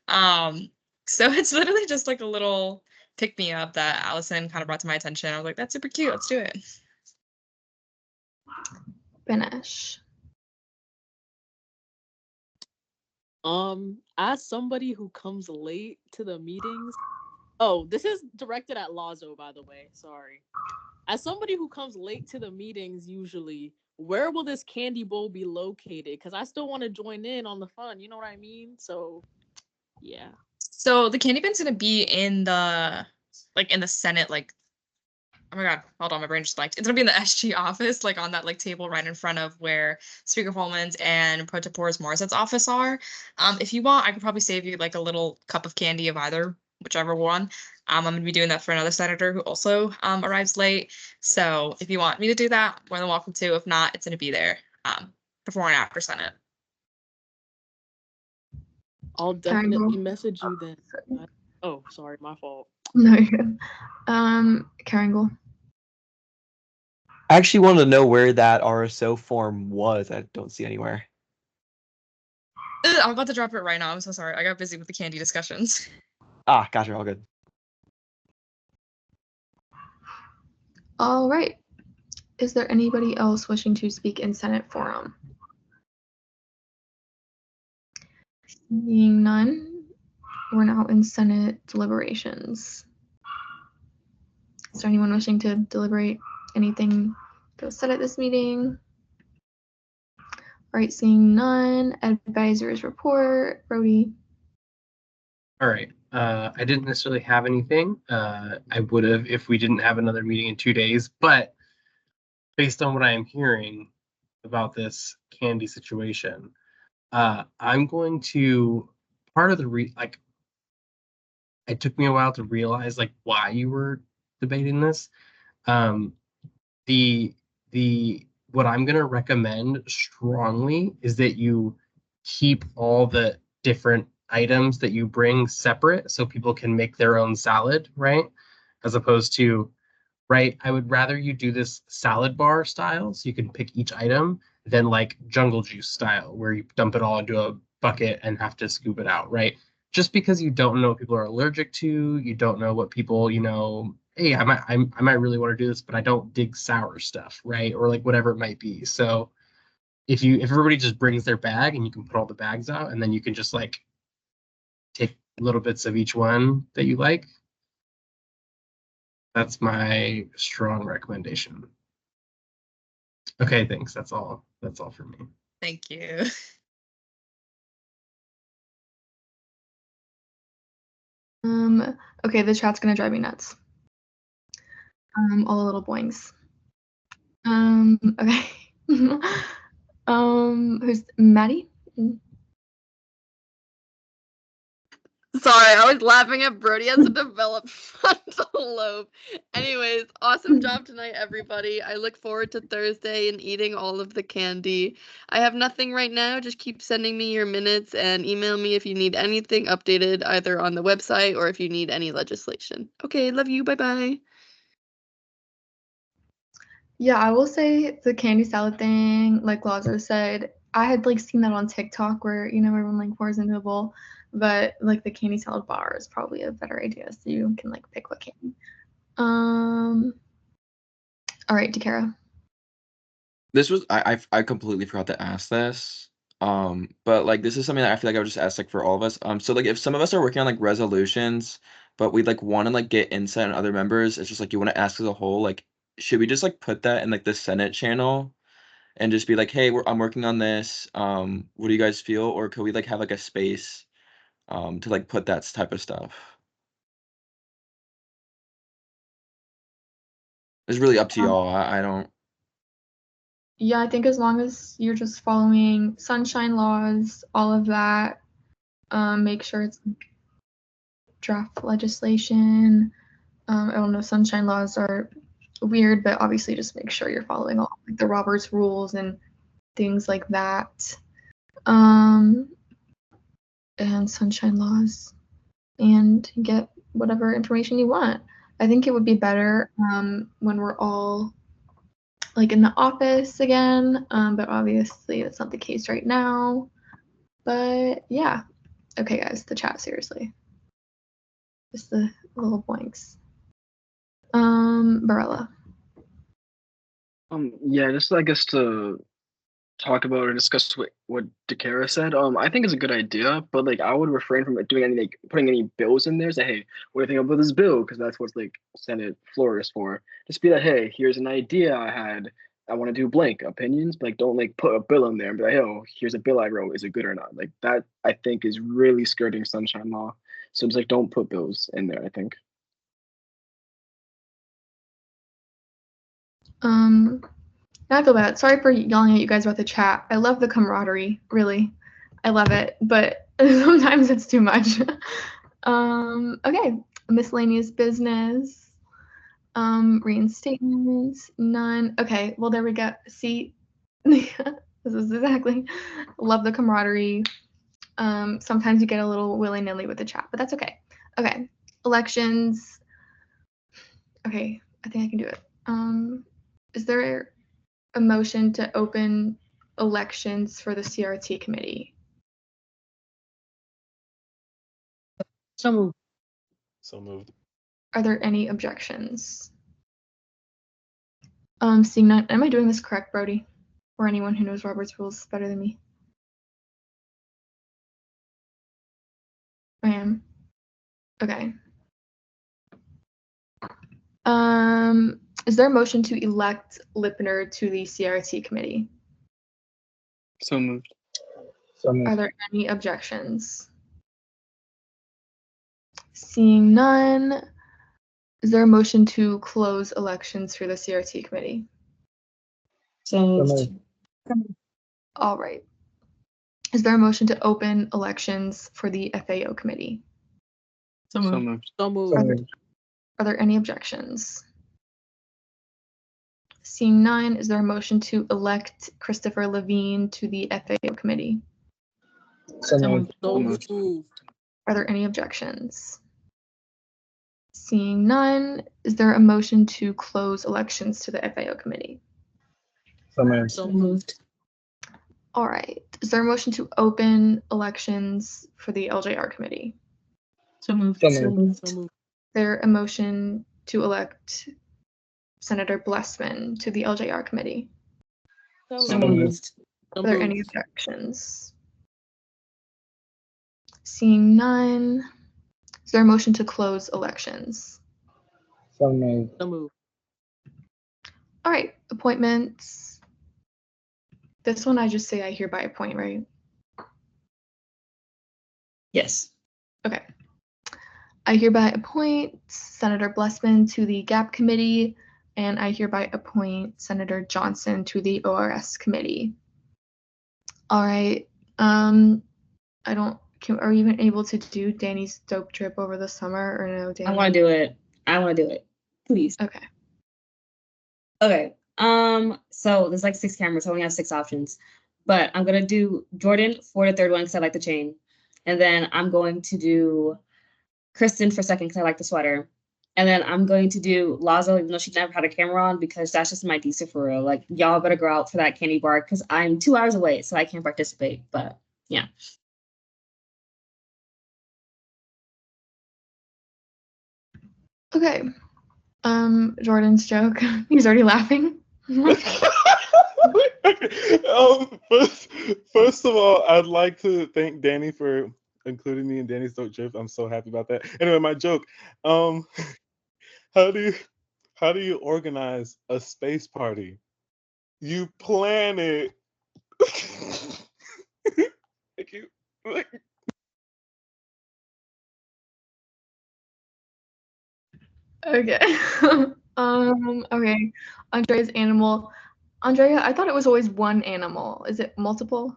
So it's literally just like a little pick me up that Allison kind of brought to my attention. I was like, "That's super cute. Let's do it." Finish. As somebody who comes late to the meetings, oh, this is directed at Lazo, by the way. Sorry. As somebody who comes late to the meetings, usually, where will this candy bowl be located? Because I still want to join in on the fun. You know what I mean? So, yeah. So the candy bin's gonna be in the Senate, like, oh my god, hold on, my brain just blanked. It's gonna be in the SG office, like on that like table right in front of where Speaker Holman's and Pro Tempore Morrison's office are. If you want, I could probably save you like a little cup of candy of either, whichever one. I'm gonna be doing that for another senator who also arrives late. So if you want me to do that, more than welcome to. If not, it's gonna be there before and after Senate. I'll definitely message you then. Oh, sorry, my fault. No, you're good. Caringle. I actually wanted to know where that RSO form was. I don't see anywhere. I'm about to drop it right now. I'm so sorry. I got busy with the candy discussions. Ah, gotcha. All good. All right. Is there anybody else wishing to speak in Senate forum? Seeing none, we're now in Senate deliberations. Is there anyone wishing to deliberate anything that was said at this meeting? All right, seeing none, advisors report. Brody. All right. I didn't necessarily have anything. I would have if we didn't have another meeting in 2 days, but based on what I am hearing about this candy situation, I'm going to part of the it took me a while to realize like why you were debating this. What I'm going to recommend strongly is that you keep all the different items that you bring separate so people can make their own salad, right? As opposed to, right, I would rather you do this salad bar style so you can pick each item than like jungle juice style where you dump it all into a bucket and have to scoop it out, right? Just because you don't know what people are allergic to, you don't know what people, hey, I might really want to do this, but I don't dig sour stuff, right? Or like whatever it might be. So if everybody just brings their bag and you can put all the bags out and then you can just like take little bits of each one that you like. That's my strong recommendation. Okay, thanks. That's all for me. Thank you. Okay, the chat's gonna drive me nuts. All the little boings. Okay. Who's Maddie? Sorry, I was laughing at Brody has a developed frontal lobe. Anyways, awesome job tonight, everybody. I look forward to Thursday and eating all of the candy. I have nothing right now. Just keep sending me your minutes and email me if you need anything updated either on the website or if you need any legislation. Okay, love you. Bye-bye. Yeah, I will say the candy salad thing, like Lazo said, I had like seen that on TikTok where, everyone like pours into a bowl, but like the candy salad bar is probably a better idea so you can like pick what candy. All right, DeCara. This was I completely forgot to ask this. But like this is something that I feel like I would just ask like for all of us. So like if some of us are working on like resolutions, but we like want to like get insight on other members, it's just like you want to ask as a whole, like should we just like put that in like the Senate channel and just be like, hey, I'm working on this. What do you guys feel? Or could we like have like a space to like put that type of stuff? It's really up to y'all. I don't. Yeah, I think as long as you're just following sunshine laws, all of that, make sure it's draft legislation. I don't know, sunshine laws are weird, but obviously just make sure you're following all like the Roberts rules and things like that. And sunshine laws, and get whatever information you want. I think it would be better when we're all like in the office again, but obviously that's not the case right now. But yeah, okay guys, the chat, seriously. Just the little blanks. Barella. Yeah, just I guess to talk about or discuss what DeCara said. I think it's a good idea, but like I would refrain from doing any like putting any bills in there. Say, hey, what do you think about this bill? Because that's what like Senate floor is for. Just be like, hey, here's an idea I had. I want to do blank opinions, but like don't like put a bill in there and be like, oh, here's a bill I wrote. Is it good or not? Like that, I think is really skirting sunshine law. So it's like don't put bills in there. I think. Now I feel bad. Sorry for yelling at you guys about the chat. I love the camaraderie, really. I love it, but sometimes it's too much. Okay, miscellaneous business. Reinstatements, none. Okay, well there we go. See, this is exactly. Love the camaraderie. Sometimes you get a little willy-nilly with the chat, but that's okay. Okay, elections. Okay, I think I can do it. Is there a motion to open elections for the CRT committee? So moved. So moved. Are there any objections? Seeing none, am I doing this correct, Brody? Or anyone who knows Robert's rules better than me? I am. Okay. Is there a motion to elect Lipner to the CRT committee? So moved. Are there any objections? Seeing none, is there a motion to close elections for the CRT committee? So All right. Is there a motion to open elections for the FAO committee? So moved. So moved. Are there any objections? Seeing none, is there a motion to elect Christopher Levine to the FAO committee? So moved. Are there any objections? Seeing none, is there a motion to close elections to the FAO committee? So moved. All right. Is there a motion to open elections for the LJR committee? So moved. So moved. Is there a motion to elect Senator Blessman to the LJR committee? So moved. Are there any objections? Seeing none, is there a motion to close elections? So moved. All right, appointments. This one I just say I hereby appoint, right? Yes. Okay. I hereby appoint Senator Blessman to the GAP committee, and I hereby appoint Senator Johnson to the ORS committee. All right. Are we even able to do Danny's dope trip over the summer or no, Danny? I want to do it. Please. Okay. Okay. So there's like 6 cameras, so I only have 6 options. But I'm gonna do Jordan for the third one because I like the chain. And then I'm going to do Kristen for second because I like the sweater. And then I'm going to do Lazo, even though she never had a camera on, because that's just my decent for real. Like, y'all better go out for that candy bar because I'm 2 hours away, so I can't participate. But yeah. Okay. Jordan's joke. He's already laughing. First of all, I'd like to thank Danny for including me in Danny's dope trip. I'm so happy about that. Anyway, my joke. How do you organize a space party? You plan it. Thank you. Okay. Okay. Andrea's animal. Andrea, I thought it was always one animal. Is it multiple?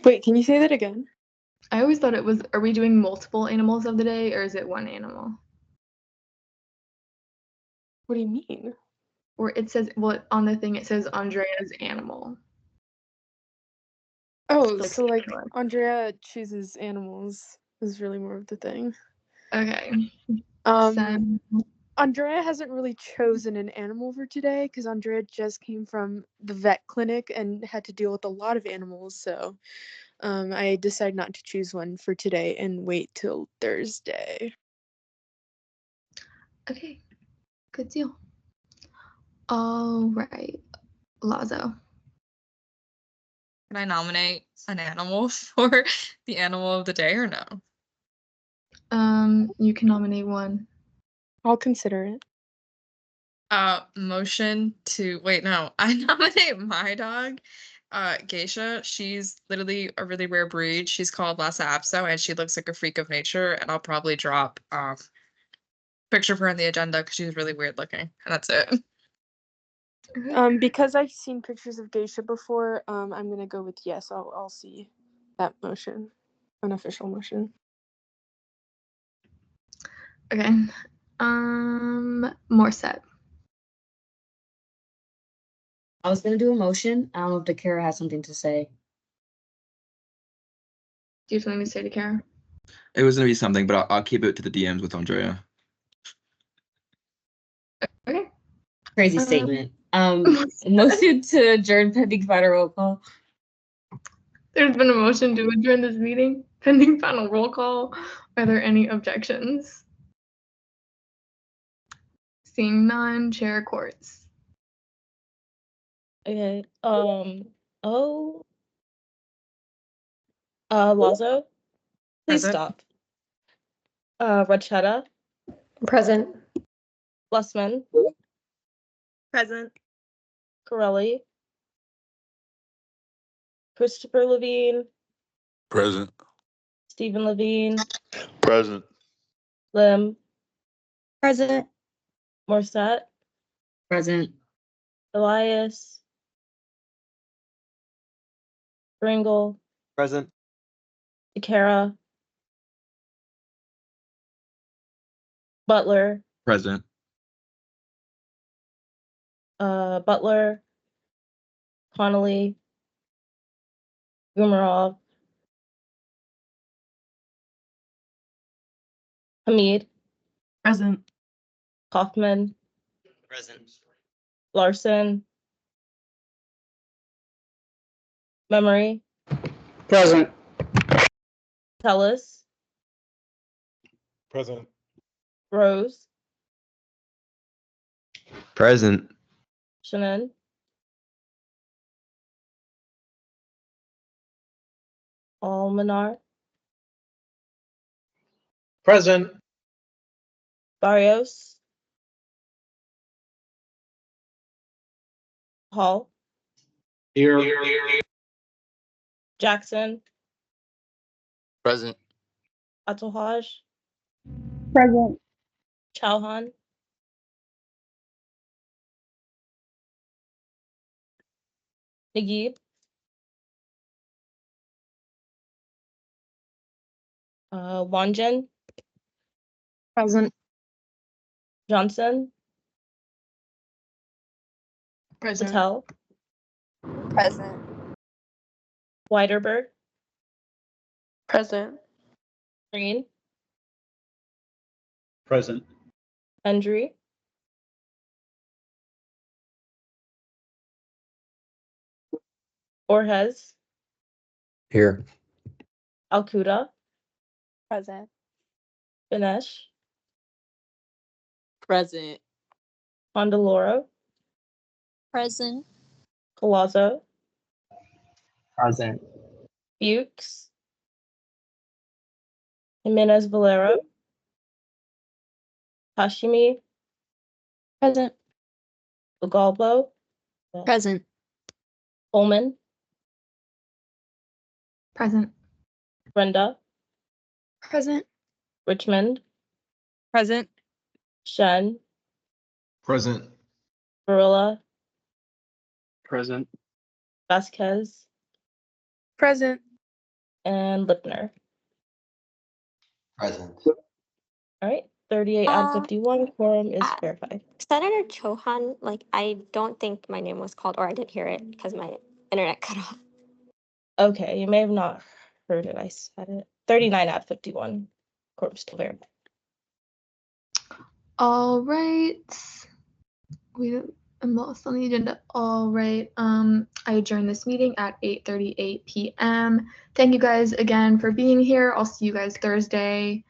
Wait, can you say that again? I always thought it was, are we doing multiple animals of the day or is it one animal? What do you mean? Or it says, well, on the thing it says Andrea's animal. Oh, Like so like singular. Andrea chooses animals is really more of the thing. Okay. Um, Andrea hasn't really chosen an animal for today because Andrea just came from the vet clinic and had to deal with a lot of animals. So I decided not to choose one for today and wait till Thursday. Okay. Good deal. All right. Lazo. Can I nominate an animal for the animal of the day or no? You can nominate one. I'll consider it. Motion to wait, no. I nominate my dog, Geisha. She's literally a really rare breed. She's called Lhasa Apso, and she looks like a freak of nature. And I'll probably drop picture of her on the agenda because she's really weird looking. And that's it. Because I've seen pictures of Geisha before, I'm gonna go with yes. I'll see that motion, an official motion. Okay. Morset. I was gonna do a motion. I don't know if Dakara has something to say. Do you have something to say to Kara? It was gonna be something, but I'll keep it to the DMs with Andrea. Okay. Crazy statement. Motion to adjourn pending final roll call. There's been a motion to adjourn this meeting pending final roll call. Are there any objections? Seeing none, Chair Quartz. Okay. Lazo, please Present. stop. Rachetta, Present. Blessman, Present. Corelli, Christopher Levine, Present. Stephen Levine, Present. Lim, Present. Morset, Present. Elias, Pringle, Present. Ikara, Butler, Present. Butler, Connolly, Gumarov, Hamid, Present. Kaufman, Present. Larson, Memory, Present. Tellis, Present. Rose, Present. Shannon, Almanar, Present. Barrios, Hall, Here. Jackson, Present. Atohaj, Present. Chauhan, Naguib, Wanjan, Present. Johnson, Present. Patel, Present. Weiderberg, Present. Green, Present. Hendry, Orhez, Here. Alcuda, Present. Ganesh, Present. Condoloro, Present. Colazo, Present. Fuchs, Jimenez Valero, Hashimi, Present. Ugalbo, Present. Ullman, Present. Brenda, Present. Richmond, Present. Shen, Present. Barilla, Present. Vasquez, Present. and Lipner. Present. All right, 38 out of Uh, 51, quorum is uh, verified. Senator Chauhan, like I don't think my name was called, or I didn't hear it because my internet cut off. Okay, you may have not heard it. I said it. 39 out of 51, quorum still verified. All right. I'm lost on the agenda. All right. I adjourn this meeting at 8:38 p.m. Thank you guys again for being here. I'll see you guys Thursday.